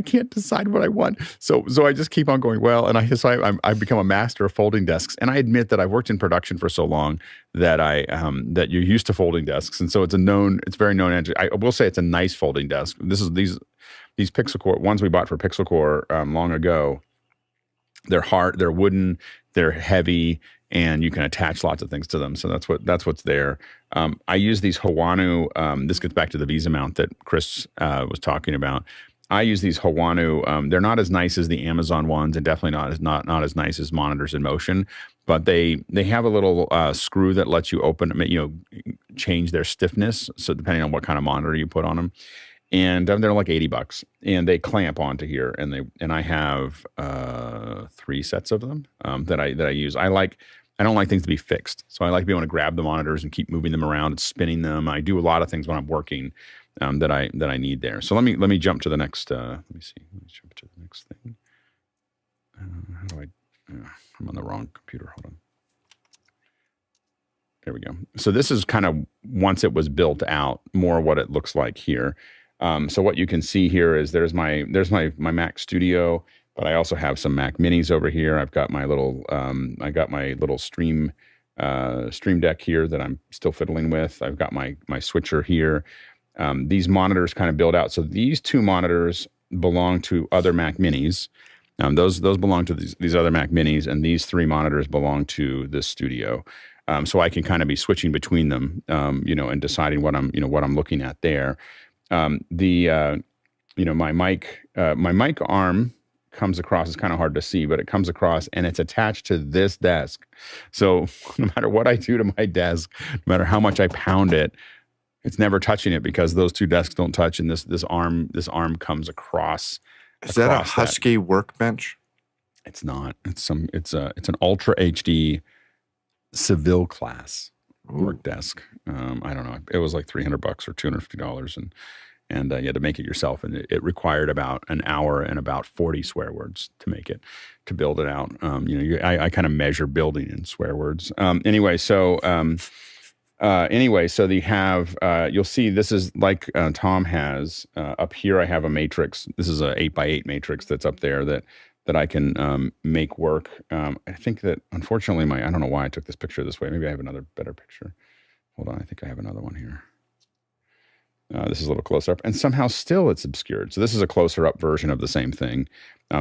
can't decide what I want. So I just keep on going, well, and I've become a master of folding desks. And I admit that I've worked in production for so long that that you're used to folding desks. And so it's very known entity. I will say it's a nice folding desk. These Pixelcore ones we bought for Pixelcore long ago, they're hard, they're wooden, they're heavy, and you can attach lots of things to them. So that's what's there. I use these Hawanu. This gets back to the Visa mount that Chris was talking about. I use these Hawanu. They're not as nice as the Amazon ones, and definitely not as nice as Monitors in Motion. But they have a little screw that lets you open, change their stiffness. So depending on what kind of monitor you put on them. And they're like $80, and they clamp onto here. And I have 3 sets of them that I use. I don't like things to be fixed, so I like being able to grab the monitors and keep moving them around and spinning them. I do a lot of things when I'm working that I need there. So let me jump to the next. Let me jump to the next thing. How do I? I'm on the wrong computer. Hold on. There we go. So this is kind of, once it was built out, more what it looks like here. So what you can see here is there's my Mac Studio, but I also have some Mac Minis over here. I've got my little Stream Deck here that I'm still fiddling with. I've got my switcher here. These monitors kind of build out. So these 2 monitors belong to other Mac Minis. Those belong to these other Mac Minis, and these 3 monitors belong to this studio. So I can kind of be switching between them, and deciding what I'm looking at there. My mic arm comes across. It's kind of hard to see, but it comes across, and it's attached to this desk. So no matter what I do to my desk, no matter how much I pound it, it's never touching it, because those 2 desks don't touch, and this arm comes across. Is that a Husky workbench? It's not. It's an Ultra HD Seville class work desk. I don't know. It was like $300 or $250, and you had to make it yourself, and it required about an hour and about 40 swear words to build it out. I kind of measure building in swear words. So they have, you'll see this is like Tom has up here. I have a matrix. This is a 8x8 matrix that's up there that I can make work. I think that unfortunately I don't know why I took this picture this way. Maybe I have another better picture. Hold on, I think I have another one here. This is a little closer up, and somehow still it's obscured. So this is a closer up version of the same thing.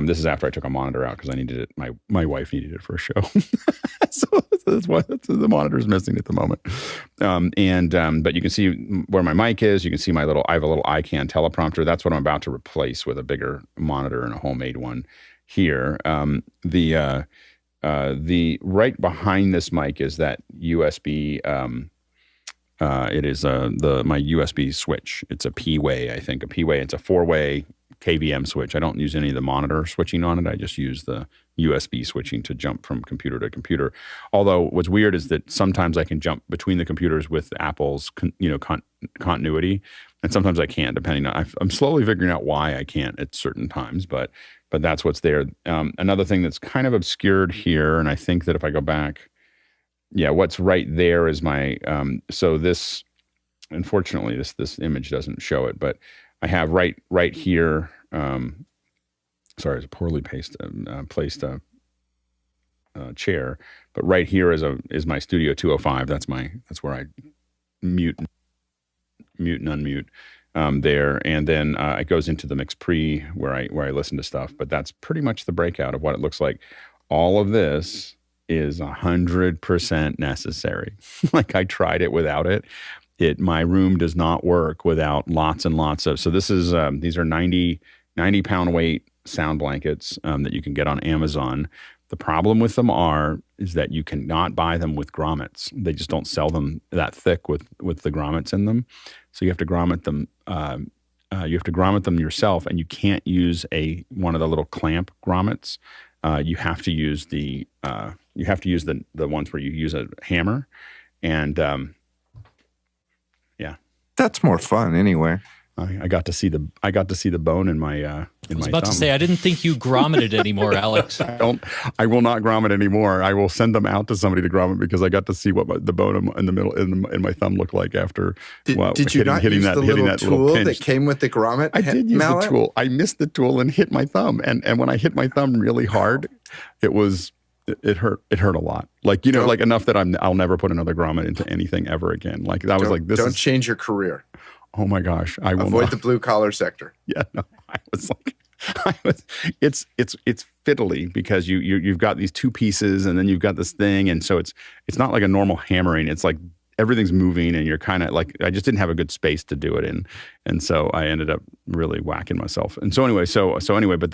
This is after I took a monitor out because I needed it. My wife needed it for a show. so that's what the monitor's missing at the moment. But you can see where my mic is. You can see I have a little ICANN teleprompter. That's what I'm about to replace with a bigger monitor and a homemade one here. The right behind this mic is that USB. It is my USB switch. It's a P-way, I think. A P-way. It's a 4-way KVM switch. I don't use any of the monitor switching on it. I just use the USB switching to jump from computer to computer. Although what's weird is that sometimes I can jump between the computers with Apple's continuity, and sometimes I can't. Depending on, I'm slowly figuring out why I can't at certain times, but that's what's there. Another thing that's kind of obscured here, and I think that if I go back. Yeah, what's right there is my, so this, unfortunately, this image doesn't show it, but I have right here, sorry, it's a poorly placed chair, but right here is my Studio 205. That's where I mute and unmute there. And then it goes into the mix pre where I listen to stuff, but that's pretty much the breakout of what it looks like. All of this is 100% necessary. Like I tried it without it. My room does not work without lots and lots of. So this is these are 90 pound weight sound blankets that you can get on Amazon. The problem with them is that you cannot buy them with grommets. They just don't sell them that thick with the grommets in them. So you have to grommet them. You have to grommet them yourself, and you can't use one of the little clamp grommets. You have to use the ones where you use a hammer, and yeah, that's more fun anyway. I got to see the bone in my I was about thumb. to say I didn't think you grommeted anymore, Alex. I will not grommet anymore. I will send them out to somebody to grommet because I got to see what the bone in the middle in my thumb looked like after. Did you not use the little tool that came with the grommet? I did use the tool. I missed the tool and hit my thumb, and when I hit my thumb really hard, it hurt. It hurt a lot. Like like enough that I'll never put another grommet into anything ever again. Like that was like this. Don't change your career. Oh my gosh! I will avoid the blue collar sector. Yeah, no, it's fiddly because you've got these two pieces and then you've got this thing, and so it's not like a normal hammering. It's like everything's moving, and you're kind of like I just didn't have a good space to do it in, and so I ended up really whacking myself. And so anyway, but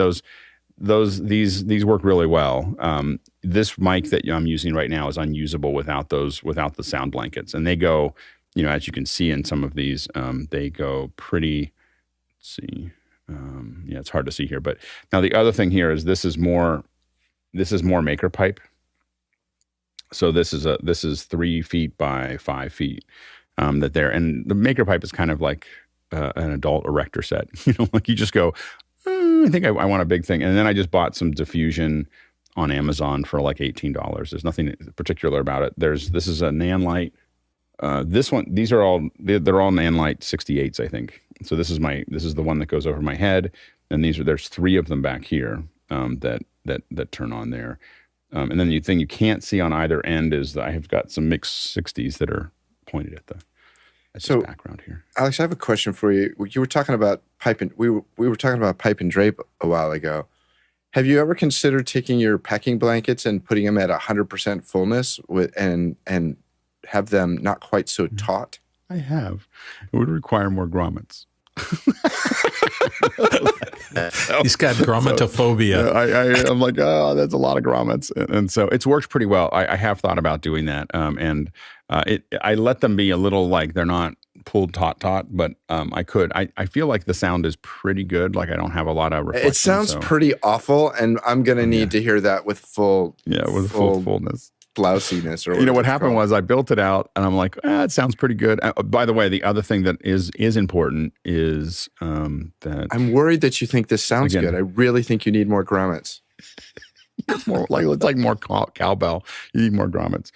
these work really well. This mic that I'm using right now is unusable without the sound blankets, and they go. As you can see in some of these, they go pretty, let's see. Yeah, it's hard to see here. But now the other thing here is this is more maker pipe. So this is 3 feet by 5 feet and the maker pipe is kind of like an adult erector set. Like you just go, I think I want a big thing. And then I just bought some diffusion on Amazon for like $18. There's nothing particular about it. This is a Nanlite. They're all Nanlite 68s, I think. So this is the one that goes over my head, and there's 3 of them back here that turn on there. And then the thing you can't see on either end is that I have got some mixed 60s that are pointed at this background here. Alex, I have a question for you. You were talking about pipe and we were talking about pipe and drape a while ago. Have you ever considered taking your packing blankets and putting them at 100% fullness and have them not quite so taut? I have. It would require more grommets. He's got grommetophobia. I'm like, oh, that's a lot of grommets. And so it's worked pretty well. I have thought about doing that. I let them be a little like they're not pulled taut, but I could. I feel like the sound is pretty good. Like I don't have a lot of reflection. It sounds pretty awful, and I'm going to need to hear that with full fullness. Blousiness or what happened was I built it out and I'm like, it sounds pretty good. By the way, the other thing that is important is that I'm worried that you think this sounds good. I really think you need more grommets. It's like more cowbell. You need more grommets.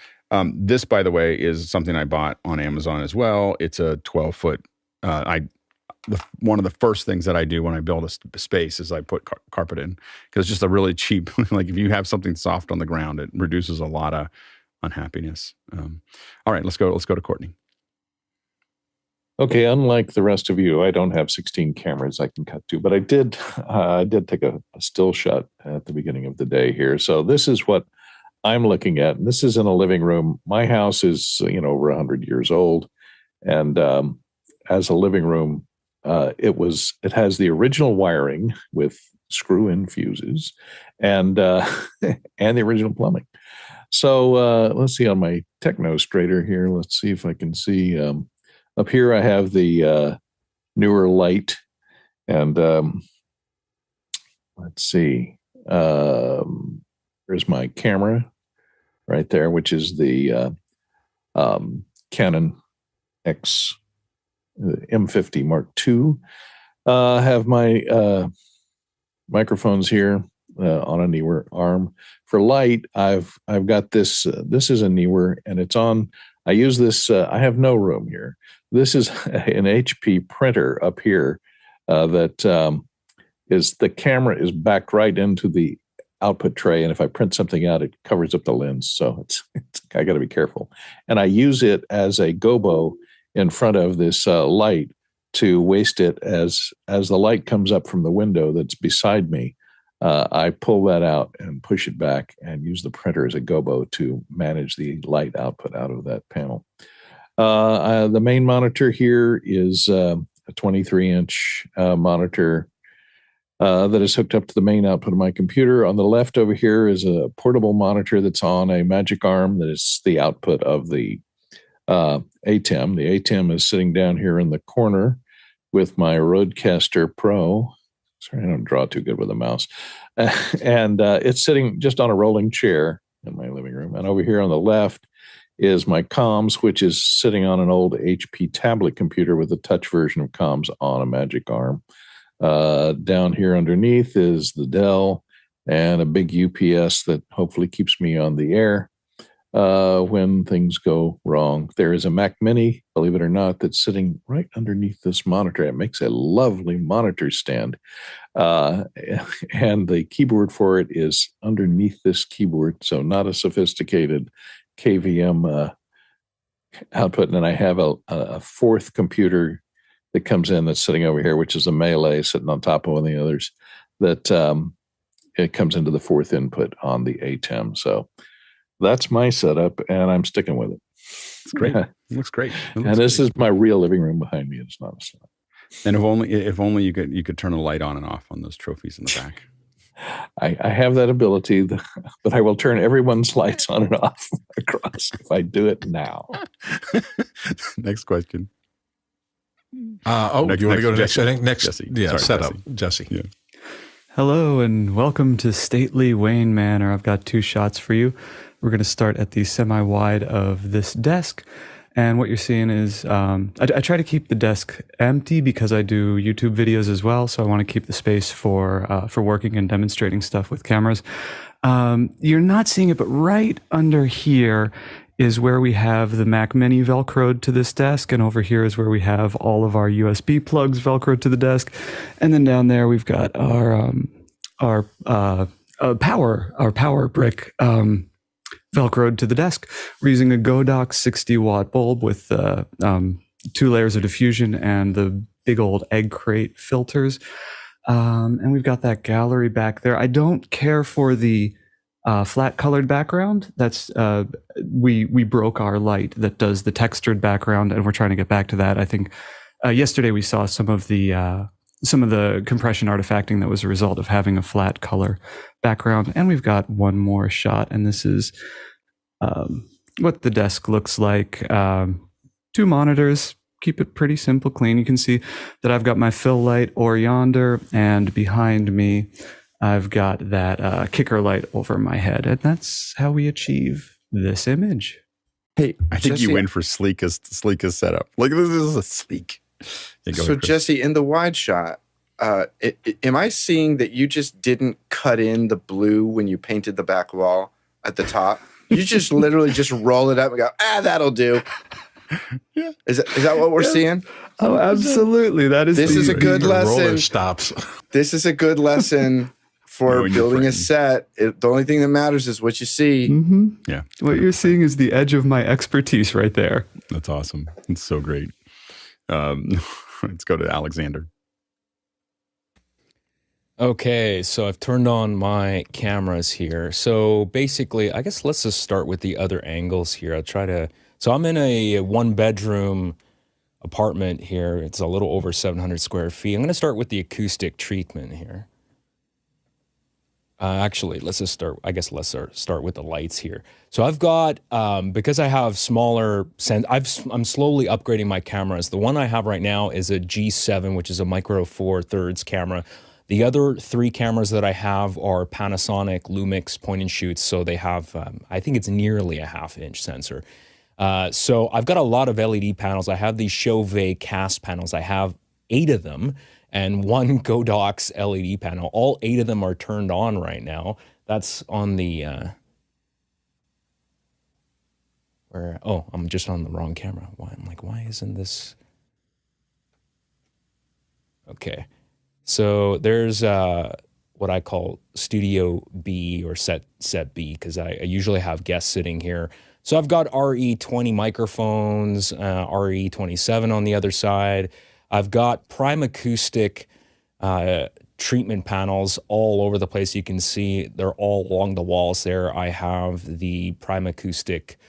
This, by the way, is something I bought on Amazon as well. It's a 12-foot. One of the first things that I do when I build a space is I put carpet in because it's just a really cheap. Like if you have something soft on the ground, it reduces a lot of unhappiness. All right, let's go to Courtney. Okay, unlike the rest of you, I don't have 16 cameras I can cut to, but I did take a still shot at the beginning of the day here. So this is what I'm looking at, and this is in a living room. My house is, over 100 years old. And as a living room, it has the original wiring with screw-in fuses and and the original plumbing. So let's see on my Technostrator here. Let's see if I can see. Up here I have the newer light. And let's see. There's my camera right there, which is the Canon X M50 Mark II. I have my microphones here on a Neewer arm. For light, I've got this. This is a Neewer, and it's on. I use this. I have no room here. This is an HP printer up here that is the camera is backed right into the output tray, and if I print something out, it covers up the lens. So it's I got to be careful. And I use it as a gobo in front of this light to waste it as the light comes up from the window that's beside me. I pull that out and push it back and use the printer as a gobo to manage the light output out of that panel. The main monitor here is a 23-inch monitor that is hooked up to the main output of my computer. On the left over here is a portable monitor that's on a magic arm that is the output of the ATEM. The ATEM is sitting down here in the corner with my Rodecaster Pro. Sorry, I don't draw too good with a mouse. And it's sitting just on a rolling chair in my living room. And over here on the left is my comms, which is sitting on an old HP tablet computer with a touch version of comms on a magic arm. Down here underneath is the Dell and a big UPS that hopefully keeps me on the air when things go wrong. There is a Mac Mini, believe it or not, that's sitting right underneath this monitor. It makes a lovely monitor stand. And the keyboard for it is underneath this keyboard, so not a sophisticated KVM output. And then I have a fourth computer that comes in that's sitting over here, which is a Melee sitting on top of one of the others, that it comes into the fourth input on the ATEM. So that's my setup, and I'm sticking with it. It's great. It looks great. And this is my real living room behind me. It's not a slide. And if only you could turn a light on and off on those trophies in the back. I have that ability, but I will turn everyone's lights on and off across if I do it now. Next question. Do you want to go to next? I think next. Jesse. Yeah, Sorry, setup. Jesse. Yeah. Hello and welcome to stately Wayne Manor. I've got two shots for you. We're going to start at the semi-wide of this desk. And what you're seeing is I try to keep the desk empty because I do YouTube videos as well. So I want to keep the space for working and demonstrating stuff with cameras. You're not seeing it, but right under here is where we have the Mac Mini Velcroed to this desk. And over here is where we have all of our USB plugs Velcroed to the desk. And then down there, we've got our power brick Velcroed to the desk. We're using a Godox 60-watt bulb with 2 layers of diffusion and the big old egg crate filters. And we've got that gallery back there. I don't care for the flat colored background. That's we broke our light that does the textured background, and we're trying to get back to that. I think yesterday we saw some of the compression artifacting that was a result of having a flat color background. And we've got one more shot, and this is what the desk looks like. 2 monitors. Keep it pretty simple, clean. You can see that I've got my fill light over yonder, and behind me I've got that kicker light over my head, and that's how we achieve this image. Hey, I think Jesse, you win for sleekest setup. Like, this is a sleek. Yeah, go so ahead, Chris. Jesse, in the wide shot, am I seeing that you just didn't cut in the blue when you painted the back wall at the top? You just literally just roll it up and go, that'll do. Yeah. Is that what we're seeing? Oh, absolutely. That is. This is a good lesson. Roller stops. This is a good lesson for Knowing your building a frame. set. The only thing that matters is what you see. Mm-hmm. Yeah. What you're seeing is the edge of my expertise right there. That's awesome. It's so great. Let's go to Alexander. Okay, so I've turned on my cameras here. So basically, I guess let's just start with the other angles here. I'll try to, so I'm in a 1-bedroom apartment here. It's a little over 700 square feet. I'm going to start with the acoustic treatment here. Actually, let's just start, I guess let's start with the lights here. So I've got, because I have smaller, I'm slowly upgrading my cameras. The one I have right now is a G7, which is a micro four thirds camera. The other 3 cameras that I have are Panasonic Lumix point and shoots. So they have, I think it's nearly a 1/2 inch sensor. So I've got a lot of LED panels. I have these Chauvet cast panels. I have 8 of them and 1 Godox LED panel. All 8 of them are turned on right now. That's on the, oh, I'm just on the wrong camera. Why? I'm like, why isn't this? Okay. So there's what I call Studio B or set B, because I usually have guests sitting here. So I've got RE20 microphones, RE27 on the other side. I've got Prime Acoustic treatment panels all over the place. You can see they're all along the walls there. I have the Prime Acoustic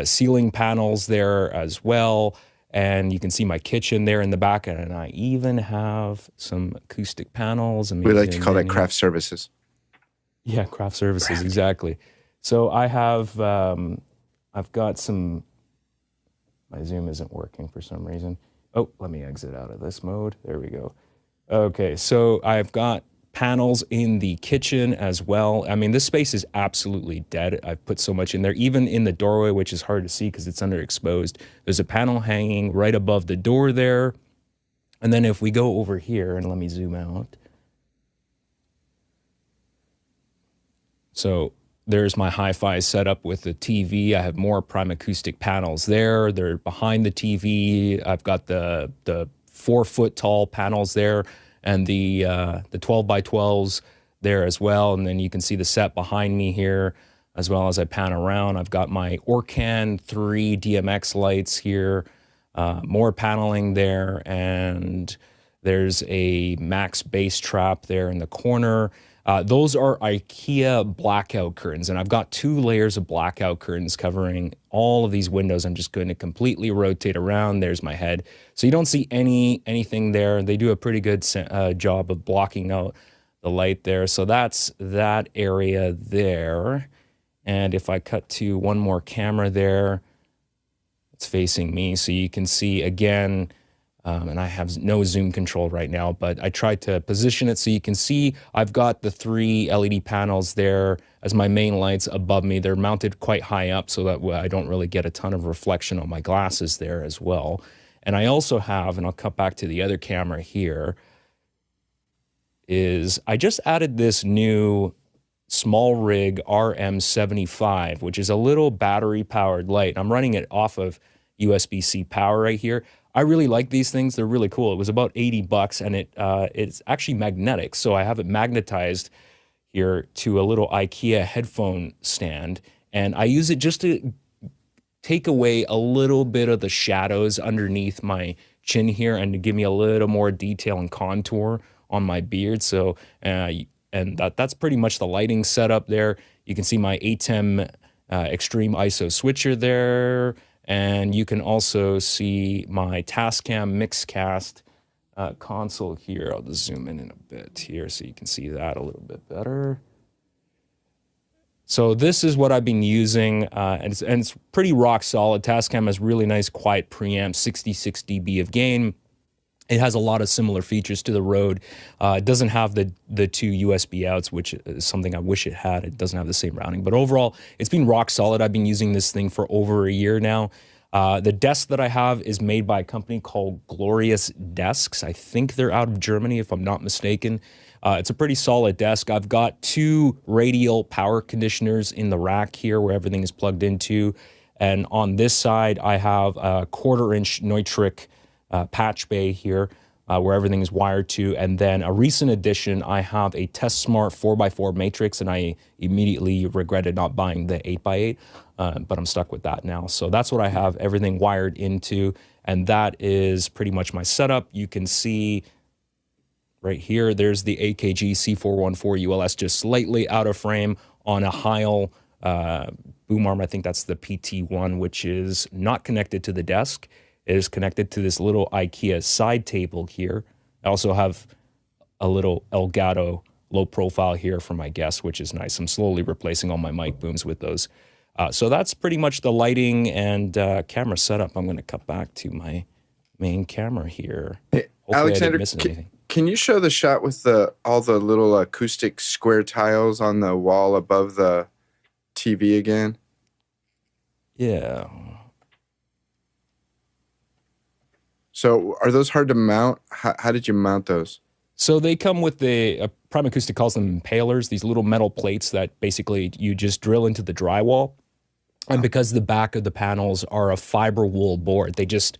ceiling panels there as well. And you can see my kitchen there in the back. And I even have some acoustic panels. We like to call that craft services. Yeah, craft services, exactly. So I have, I've got some, my Zoom isn't working for some reason. Oh, let me exit out of this mode. There we go. Okay, so I've got panels in the kitchen as well. I mean, this space is absolutely dead. I've put so much in there, even in the doorway, which is hard to see because it's underexposed. There's a panel hanging right above the door there. And then if we go over here, and let me zoom out. So there's my hi-fi setup with the TV. I have more Prime Acoustic panels there. They're behind the TV. I've got the 4-foot tall panels there, and the 12 by 12s there as well. And then you can see the set behind me here as well as I pan around. I've got my Orkan 3 DMX lights here, more paneling there, and there's a Max bass trap there in the corner. Those are IKEA blackout curtains, and I've got 2 layers of blackout curtains covering all of these windows. I'm just going to completely rotate around. There's my head. So you don't see anything there. They do a pretty good job of blocking out the light there. So that's that area there. And if I cut to one more camera there, it's facing me. So you can see again, and I have no zoom control right now, but I tried to position it so you can see I've got the 3 LED panels there as my main lights above me. They're mounted quite high up so that I don't really get a ton of reflection on my glasses there as well. And I also have, and I'll cut back to the other camera here, is I just added this new small rig RM75, which is a little battery powered light. I'm running it off of USB-C power right here. I really like these things. They're really cool. It was about $80 and it's actually magnetic. So I have it magnetized here to a little IKEA headphone stand. And I use it just to take away a little bit of the shadows underneath my chin here and to give me a little more detail and contour on my beard. So, and that's pretty much the lighting setup there. You can see my ATEM Extreme ISO switcher there. And you can also see my Tascam Mixcast console here. I'll just zoom in a bit here so you can see that a little bit better. So this is what I've been using, and it's pretty rock solid. Tascam has really nice quiet preamp, 66 dB of gain. It has a lot of similar features to the Rode. It doesn't have the 2 USB outs, which is something I wish it had. It doesn't have the same routing. But overall, it's been rock solid. I've been using this thing for over a year now. The desk that I have is made by a company called Glorious Desks. I think they're out of Germany, if I'm not mistaken. It's a pretty solid desk. I've got 2 radial power conditioners in the rack here where everything is plugged into. And on this side, I have a 1/4-inch Neutrik patch bay here where everything is wired to. And then a recent addition, I have a TestSmart 4x4 matrix, and I immediately regretted not buying the 8x8, but I'm stuck with that now. So that's what I have everything wired into, and that is pretty much my setup. You can see right here. There's the AKG C414 ULS just slightly out of frame on a Heil boom arm. I think that's the PT1, which is not connected to the desk. It is connected to this little IKEA side table here. I also have a little Elgato low profile here for my guests, which is nice. I'm slowly replacing all my mic booms with those. So that's pretty much the lighting and camera setup. I'm going to cut back to my main camera here. Hey, Hopefully Alexander, I didn't miss anything. can you show the shot with all the little acoustic square tiles on the wall above the TV again? Yeah. So are those hard to mount? How did you mount those? So they come with Prime Acoustic calls them impalers, these little metal plates that basically you just drill into the drywall. And because the back of the panels are a fiber wool board, they just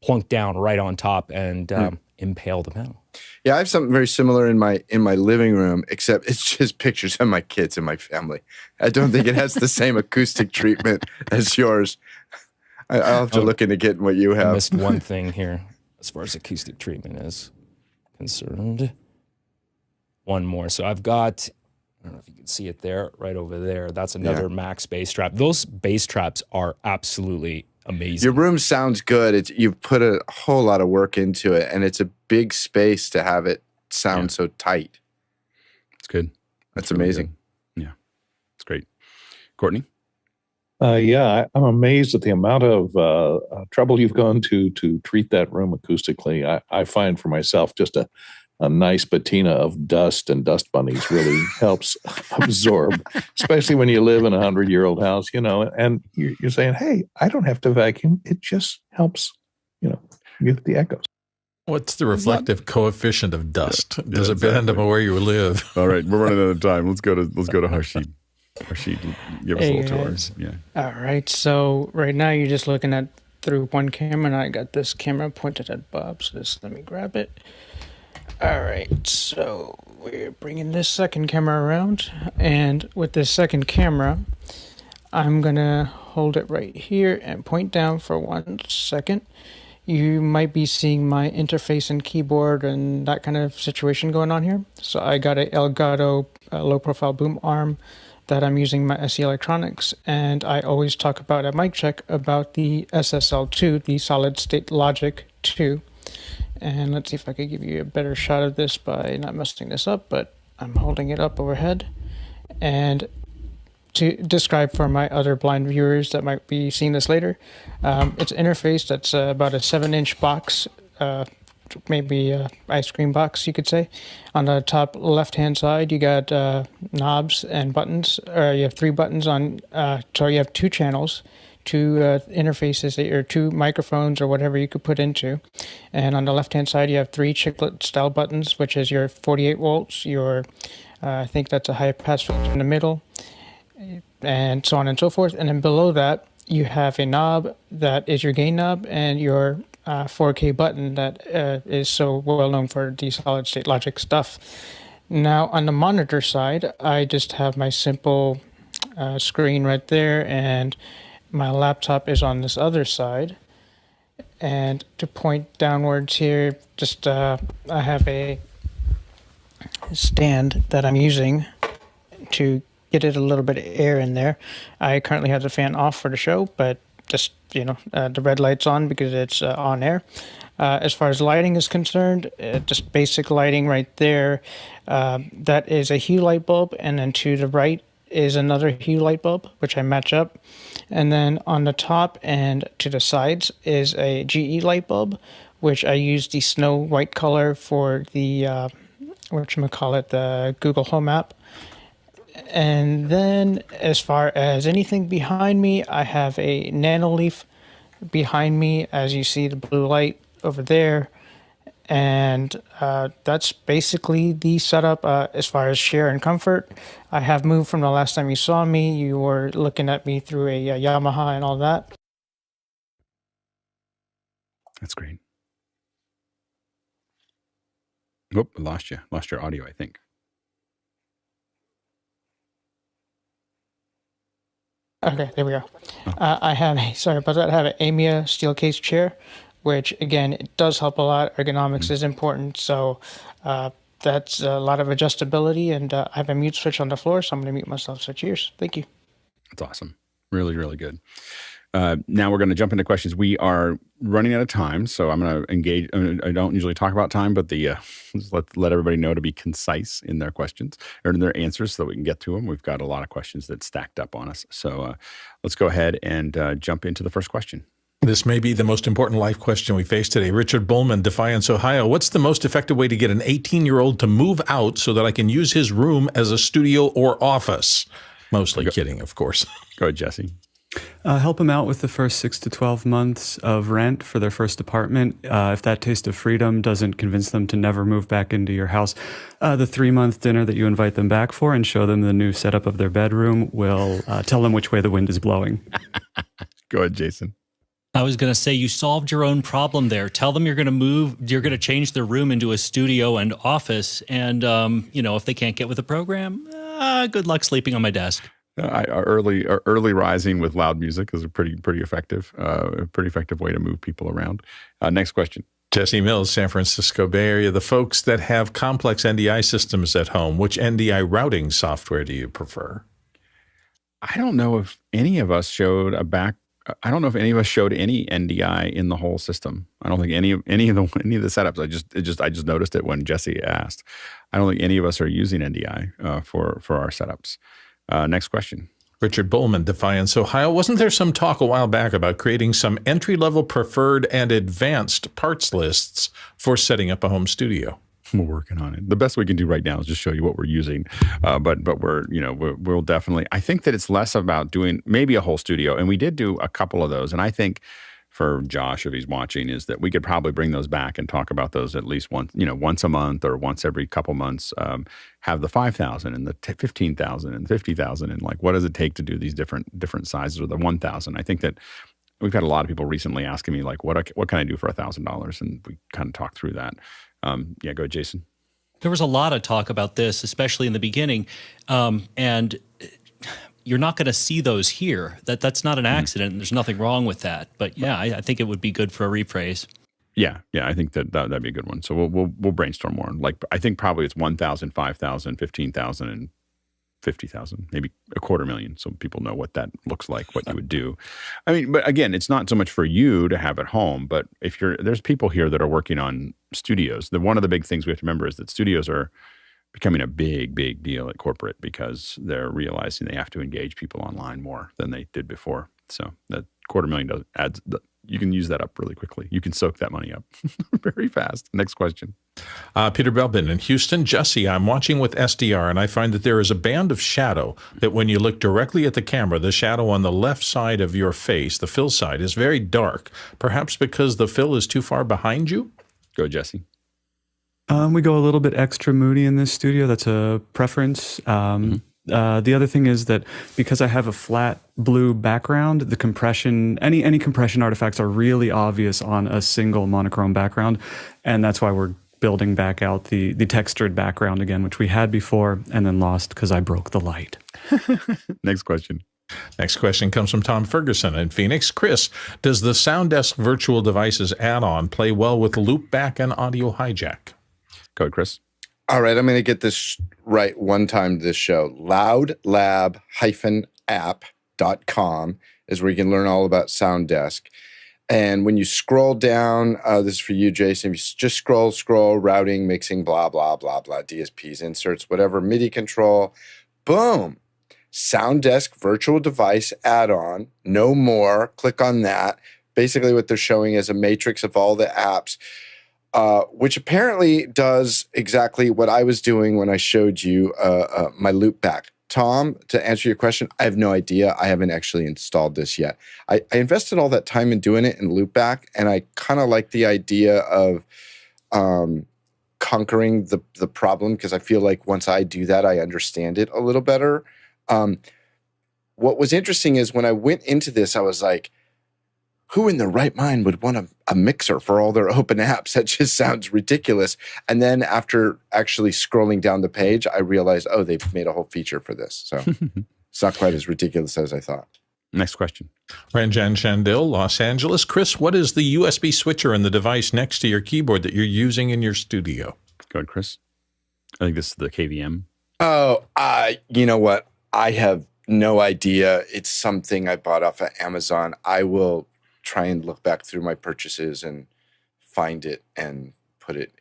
plunk down right on top and impale the panel. Yeah, I have something very similar in my living room, except it's just pictures of my kids and my family. I don't think it has the same acoustic treatment as yours. I'll have to look into getting what you have. I missed one thing here as far as acoustic treatment is concerned. One more. So I've got, I don't know if you can see it there, right over there. That's another Max bass trap. Those bass traps are absolutely amazing. Your room sounds good. You've put a whole lot of work into it, and it's a big space to have it sound so tight. It's good. That's amazing. Good. Yeah, it's great. Courtney? I'm amazed at the amount of trouble you've gone to treat that room acoustically. I find for myself just a nice patina of dust and dust bunnies really helps absorb, especially when you live in a 100-year-old house, and you're saying, hey, I don't have to vacuum. It just helps, get the echoes. What's the reflective coefficient of dust? Does it depend on where you live? All right, we're running out of time. Let's go to Harshid. Harshid, give us a little tours. Yeah. All right. So right now you're just looking at through one camera, and I got this camera pointed at Bob. So just let me grab it. All right. So we're bringing this second camera around, and with this second camera, I'm gonna hold it right here and point down for 1 second. You might be seeing my interface and keyboard and that kind of situation going on here. So I got a Elgato low-profile boom arm that I'm using my SE Electronics, and I always talk about at mic check about the SSL2, the Solid State Logic 2. And let's see if I could give you a better shot of this by not messing this up, but I'm holding it up overhead. And to describe for my other blind viewers that might be seeing this later, it's an interface that's about a 7-inch box, maybe an ice cream box, you could say. On the top left-hand side, you got knobs and buttons. You have 3 buttons on, so you have 2 channels, 2 interfaces, or 2 microphones, or whatever you could put into. And on the left-hand side, you have 3 chiclet-style buttons, which is your 48 volts, your, I think that's a high-pass filter in the middle, and so on and so forth. And then below that, you have a knob that is your gain knob, and your 4K button that is so well known for the solid state logic stuff. Now on the monitor side, I just have my simple screen right there, and my laptop is on this other side. And to point downwards here, just I have a stand that I'm using to get it a little bit of air in there. I currently have the fan off for the show, but just, the red light's on because it's on air. As far as lighting is concerned, just basic lighting right there. That is a hue light bulb, and then to the right is another hue light bulb, which I match up. And then on the top and to the sides is a GE light bulb, which I use the snow white color for the, the Google Home app. And then as far as anything behind me, I have a Nanoleaf behind me, as you see the blue light over there. And that's basically the setup as far as share and comfort. I have moved from the last time you saw me. You were looking at me through a Yamaha and all that. That's great. Whoop, I lost you. Lost your audio, I think. Okay, there we go. I have sorry about that. I have an Amia steel case chair which again, it does help a lot. Ergonomics is important. So that's a lot of adjustability, and I have a mute switch on the floor, so I'm going to mute myself. So cheers. Thank you. That's awesome. Really, really good. Now we're going to jump into questions. We are running out of time, so I'm going to engage. I don't usually talk about time, but just let everybody know to be concise in their questions or in their answers so that we can get to them. We've got a lot of questions that stacked up on us. So let's go ahead and jump into the first question. This may be the most important life question we face today. Richard Bullman, Defiance, Ohio. What's the most effective way to get an 18-year-old to move out so that I can use his room as a studio or office? Mostly kidding, of course. Go ahead, Jesse. Help them out with the first 6 to 12 months of rent for their first apartment. If that taste of freedom doesn't convince them to never move back into your house, the 3-month dinner that you invite them back for and show them the new setup of their bedroom will tell them which way the wind is blowing. Go ahead, Jason. I was going to say, you solved your own problem there. Tell them you're going to change their room into a studio and office. And, if they can't get with the program, good luck sleeping on my desk. Early rising with loud music is a pretty effective way to move people around. Next question. Jesse Mills, San Francisco Bay Area. The folks that have complex NDI systems at home, which NDI routing software do you prefer? I don't know if any of us showed I don't know if any of us showed any NDI in the whole system. I don't think any of the setups. I just noticed it when Jesse asked. I don't think any of us are using NDI for our setups. Next question. Richard Bullman, Defiance, Ohio. Wasn't there some talk a while back about creating some entry-level preferred and advanced parts lists for setting up a home studio? We're working on it. The best we can do right now is just show you what we're using. But we'll definitely, I think that it's less about doing maybe a whole studio. And we did do a couple of those. And I think for Josh, if he's watching, is that we could probably bring those back and talk about those at least once a month or once every couple months. Have the 5,000 and the 15,000 and 50,000 and like, what does it take to do these different sizes, or the 1,000? I think that we've had a lot of people recently asking me like, what can I do for $1,000? And we kind of talked through that. Go ahead, Jason. There was a lot of talk about this, especially in the beginning, and you're not going to see those here. That's not an accident. And there's nothing wrong with that. But yeah, I think it would be good for a rephrase. Yeah, I think that'd be a good one. So we'll brainstorm more. Like I think probably it's 1,000, 5,000, 15,000, and 50,000, maybe $250,000, so people know what that looks like, what you would do. I mean, but again, it's not so much for you to have at home, but there's people here that are working on studios. One of the big things we have to remember is that studios are becoming a big, big deal at corporate because they're realizing they have to engage people online more than they did before. So that $250,000 you can use that up really quickly. You can soak that money up very fast. Next question. Peter Belbin in Houston. Jesse, I'm watching with SDR, and I find that there is a band of shadow that when you look directly at the camera, the shadow on the left side of your face, the fill side, is very dark, perhaps because the fill is too far behind you? Go, Jesse. We go a little bit extra moody in this studio. That's a preference. The other thing is that because I have a flat blue background, the compression, any compression artifacts are really obvious on a single monochrome background. And that's why we're building back out the textured background again, which we had before and then lost because I broke the light. Next question. Next question comes from Tom Ferguson in Phoenix. Chris, does the SoundDesk Virtual Devices Add-On play well with Loopback and Audio Hijack? Go ahead, Chris. All right, I'm going to get this right one time this show. LoudLAB-app.com is where you can learn all about SoundDesk. And when you scroll down, this is for you, Jason, if you just scroll, routing, mixing, blah, blah, blah, blah, DSPs, inserts, whatever, MIDI control, boom, SoundDesk Virtual Device Add-on, no more, click on that. Basically what they're showing is a matrix of all the apps, which apparently does exactly what I was doing when I showed you my Loopback. Tom, to answer your question, I have no idea. I haven't actually installed this yet. I invested all that time in doing it in Loopback, and I kind of like the idea of conquering the problem because I feel like once I do that, I understand it a little better. What was interesting is when I went into this, I was like, who in their right mind would want a mixer for all their open apps? That just sounds ridiculous. And then after actually scrolling down the page, I realized, oh, they've made a whole feature for this. So it's not quite as ridiculous as I thought. Next question. Ranjan Chandil, Los Angeles. Chris, what is the USB switcher in the device next to your keyboard that you're using in your studio? Go ahead, Chris. I think this is the KVM. Oh, you know what? I have no idea. It's something I bought off of Amazon. I will try and look back through my purchases and find it and put it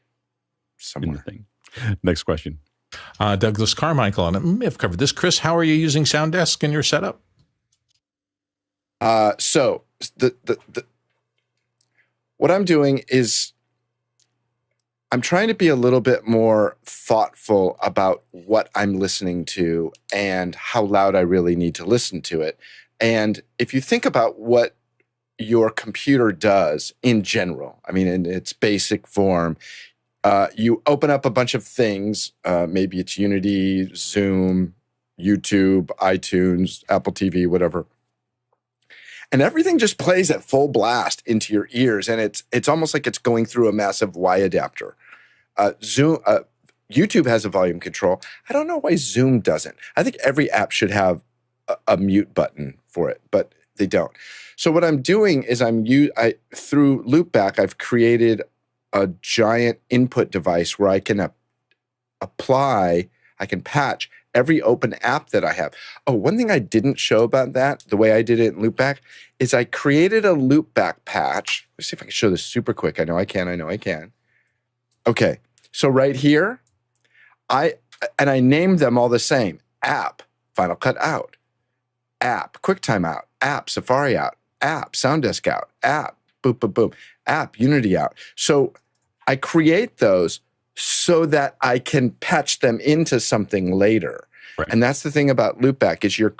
somewhere. In the thing. Next question. Douglas Carmichael, and I may have covered this. Chris, how are you using SoundDesk in your setup? So what I'm doing is I'm trying to be a little bit more thoughtful about what I'm listening to and how loud I really need to listen to it. And if you think about what your computer does in general, I mean, in its basic form, you open up a bunch of things. Maybe it's Unity, Zoom, YouTube, iTunes, Apple TV, whatever. And everything just plays at full blast into your ears, and it's almost like it's going through a massive Y adapter. YouTube has a volume control. I don't know why Zoom doesn't. I think every app should have a mute button for it, but they don't. So what I'm doing is through Loopback, I've created a giant input device where I can patch every open app that I have. Oh, one thing I didn't show about that, the way I did it in Loopback, is I created a Loopback patch. Let's see if I can show this super quick. I know I can. Okay, so right here, I named them all the same. App, Final Cut out. App, QuickTime out. App, Safari out. App, SoundDesk out. App, boom, boom, boom. App, Unity out. So I create those so that I can patch them into something later. Right. And that's the thing about Loopback is you're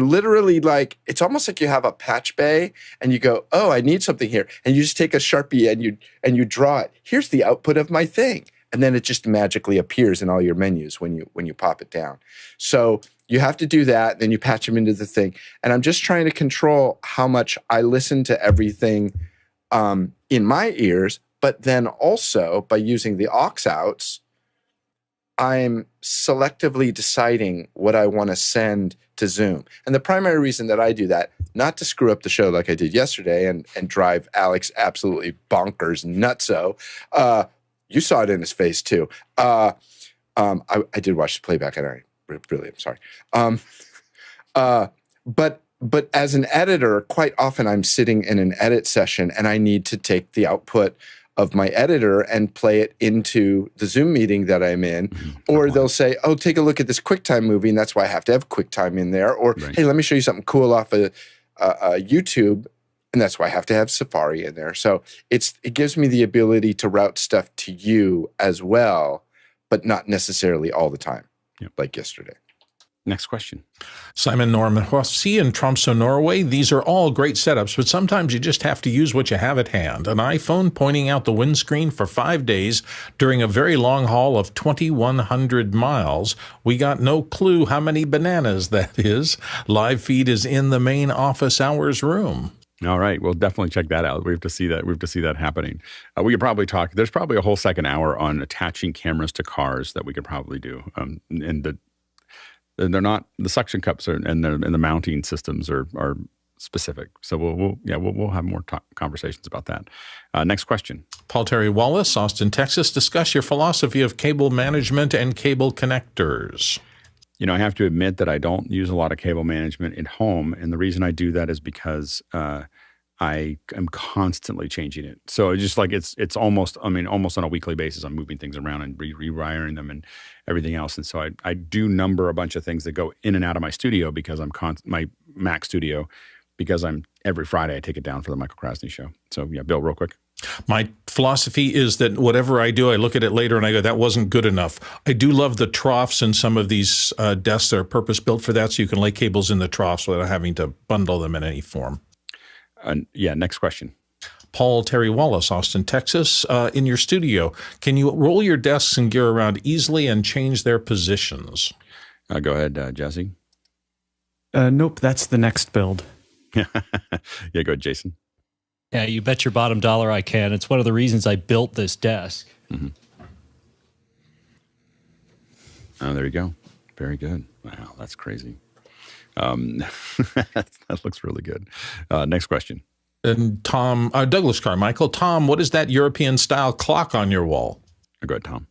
literally like, it's almost like you have a patch bay and you go, oh, I need something here. And you just take a Sharpie and you draw it. Here's the output of my thing. And then it just magically appears in all your menus when you pop it down. So you have to do that, then you patch them into the thing. And I'm just trying to control how much I listen to everything in my ears. But then also, by using the aux outs, I'm selectively deciding what I want to send to Zoom. And the primary reason that I do that, not to screw up the show like I did yesterday and drive Alex absolutely bonkers nutso. You saw it in his face too. I did watch the playback and I really am sorry. But as an editor, quite often I'm sitting in an edit session and I need to take the output of my editor and play it into the Zoom meeting that I'm in. Or they'll say, oh, take a look at this QuickTime movie, and that's why I have to have QuickTime in there. Or, hey, let me show you something cool off of YouTube, and that's why I have to have Safari in there. So it gives me the ability to route stuff to you as well, but not necessarily all the time, like yesterday. Next question. Simon Norman Hossi in Tromsø, Norway. These are all great setups, but sometimes you just have to use what you have at hand. An iPhone pointing out the windscreen for 5 days during a very long haul of 2,100 miles. We got no clue how many bananas that is. Live feed is in the main office hours room. All right, we'll definitely check that out. We have to see that. We have to see that happening. We could probably talk. There's probably a whole second hour on attaching cameras to cars that we could probably do. They're not, the suction cups and the mounting systems are specific. So we'll have more conversations about that. Next question. Paul Terry Wallace, Austin, Texas. Discuss your philosophy of cable management and cable connectors. You know, I have to admit that I don't use a lot of cable management at home, and the reason I do that is because I am constantly changing it. So it's just like it's almost on a weekly basis, I'm moving things around and rewiring them and everything else. And so I do number a bunch of things that go in and out of my studio because my Mac studio, because every Friday I take it down for the Michael Krasny show. So yeah, Bill, real quick. My philosophy is that whatever I do, I look at it later and I go, that wasn't good enough. I do love the troughs in some of these desks that are purpose-built for that, so you can lay cables in the troughs without having to bundle them in any form. Next question. Paul Terry Wallace, Austin, Texas. In your studio, can you roll your desks and gear around easily and change their positions? Go ahead, Jesse. Nope, that's the next build. Yeah, go ahead, Jason. Yeah, you bet your bottom dollar I can. It's one of the reasons I built this desk. Mm-hmm. Oh, there you go. Very good. Wow, that's crazy. That looks really good. Next question. And Tom, Douglas Carmichael. Tom, what is that European-style clock on your wall? Go ahead, Tom.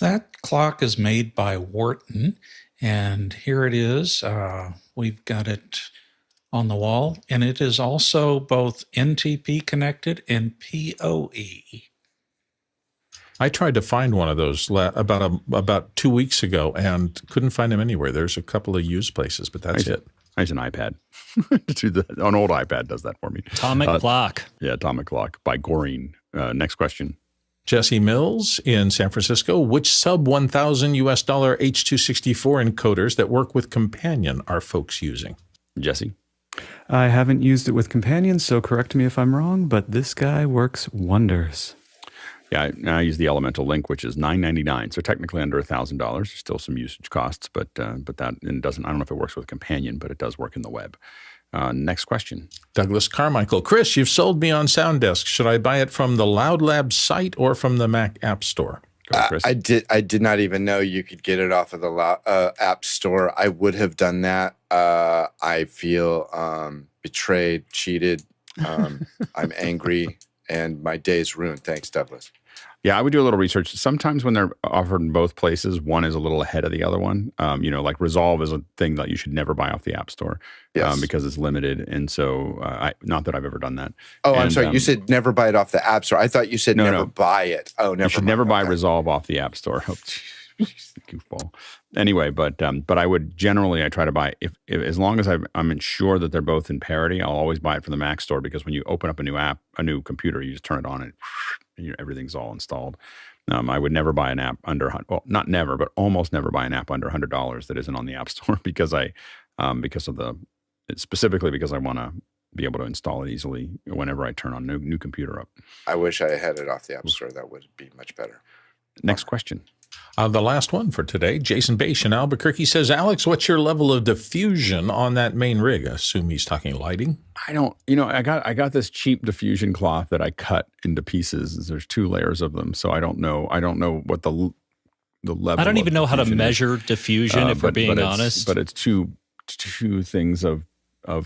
That clock is made by Wharton, and here it is. We've got it on the wall, and it is also both NTP connected and PoE. I tried to find one of those about 2 weeks ago and couldn't find them anywhere. There's a couple of used places, but that's it. I use an iPad. An old iPad does that for me. Atomic Clock. Yeah, Atomic Clock by Gorin. Next question. Jesse Mills in San Francisco. Which sub $1,000 H.264 encoders that work with Companion are folks using? Jesse. I haven't used it with Companion, so correct me if I'm wrong, but this guy works wonders. Yeah, I use the Elemental Link, which is $9.99, so technically under $1,000. There's still some usage costs, but that and doesn't. I don't know if it works with Companion, but it does work in the web. Next question. Douglas Carmichael. Chris, you've sold me on SoundDesk. Should I buy it from the LoudLAB site or from the Mac App Store? Go ahead, Chris. I did not even know you could get it off of the App Store. I would have done that. I feel betrayed, cheated. I'm angry, and my day's ruined. Thanks, Douglas. Yeah, I would do a little research. Sometimes when they're offered in both places, one is a little ahead of the other one. Like Resolve is a thing that you should never buy off the App Store because it's limited. And so, not that I've ever done that. Oh, I'm sorry. You said never buy it off the App Store. I thought you said never buy it. Oh, never. You should never buy Resolve off the App Store. Oh, goofball. Anyway, but I would generally I try to buy if as long as I'm sure that they're both in parity, I'll always buy it from the Mac Store because when you open up a new computer, you just turn it on and everything's all installed. I would never buy an app under, well, not never, but almost never buy an app under $100 that isn't on the App Store because specifically because I want to be able to install it easily whenever I turn on a new computer up. I wish I had it off the App Store. That would be much better. Next question. The last one for today, Jason Bache in Albuquerque says, Alex, what's your level of diffusion on that main rig? I assume he's talking lighting. I don't, I got this cheap diffusion cloth that I cut into pieces. There's 2 layers of them. So I don't know what the level. I don't even know how to measure is. diffusion if we're being honest. But it's two things of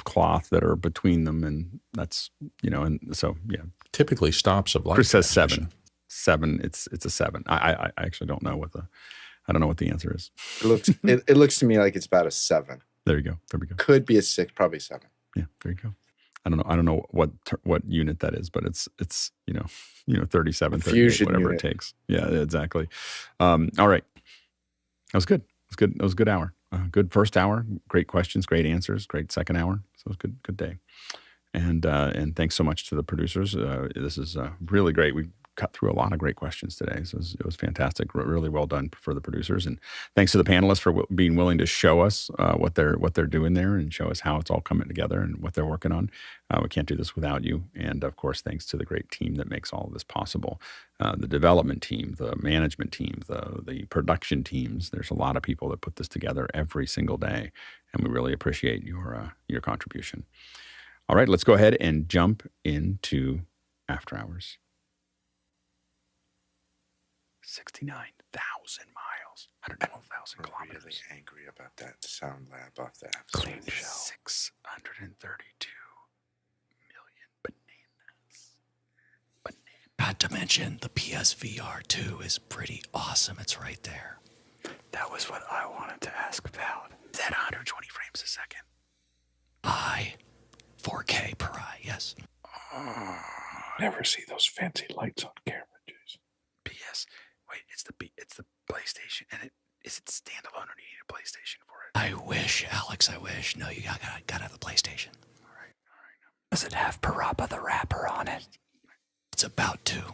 cloth that are between them. And that's, and so, yeah. Typically stops of light. Chris says 7. 7. It's a 7. I actually don't know what the answer is. It looks to me like it's about a 7. There you go. There we go. Could be a 6, probably 7. Yeah, there you go. I don't know what unit that is, but it's 37, 38, whatever unit. It takes. Yeah, exactly. All right. That was good. It was a good hour. Good first hour. Great questions, great answers, great second hour. So it was good day. And thanks so much to the producers. This is really great. We cut through a lot of great questions today. So it was fantastic. Really well done for the producers. And thanks to the panelists for being willing to show us what they're doing there and show us how it's all coming together and what they're working on. We can't do this without you. And of course, thanks to the great team that makes all of this possible. The development team, the management team, the production teams. There's a lot of people that put this together every single day. And we really appreciate your contribution. All right, let's go ahead and jump into After Hours. 69,000 miles, 112,000 kilometers. I'm really angry about that SoundLAB off the App Store. Clean shell. 632 million bananas. Not to mention the PSVR 2 is pretty awesome. It's right there. That was what I wanted to ask about. Is that 120 frames a second? 4K per eye, yes. Never see those fancy lights on camera, Jason. PS. Wait, it's the PlayStation, and is it standalone or do you need a PlayStation for it? I wish, Alex. I wish. No, you gotta have the PlayStation. All right. Does it have Parappa the Rapper on it? It's about to.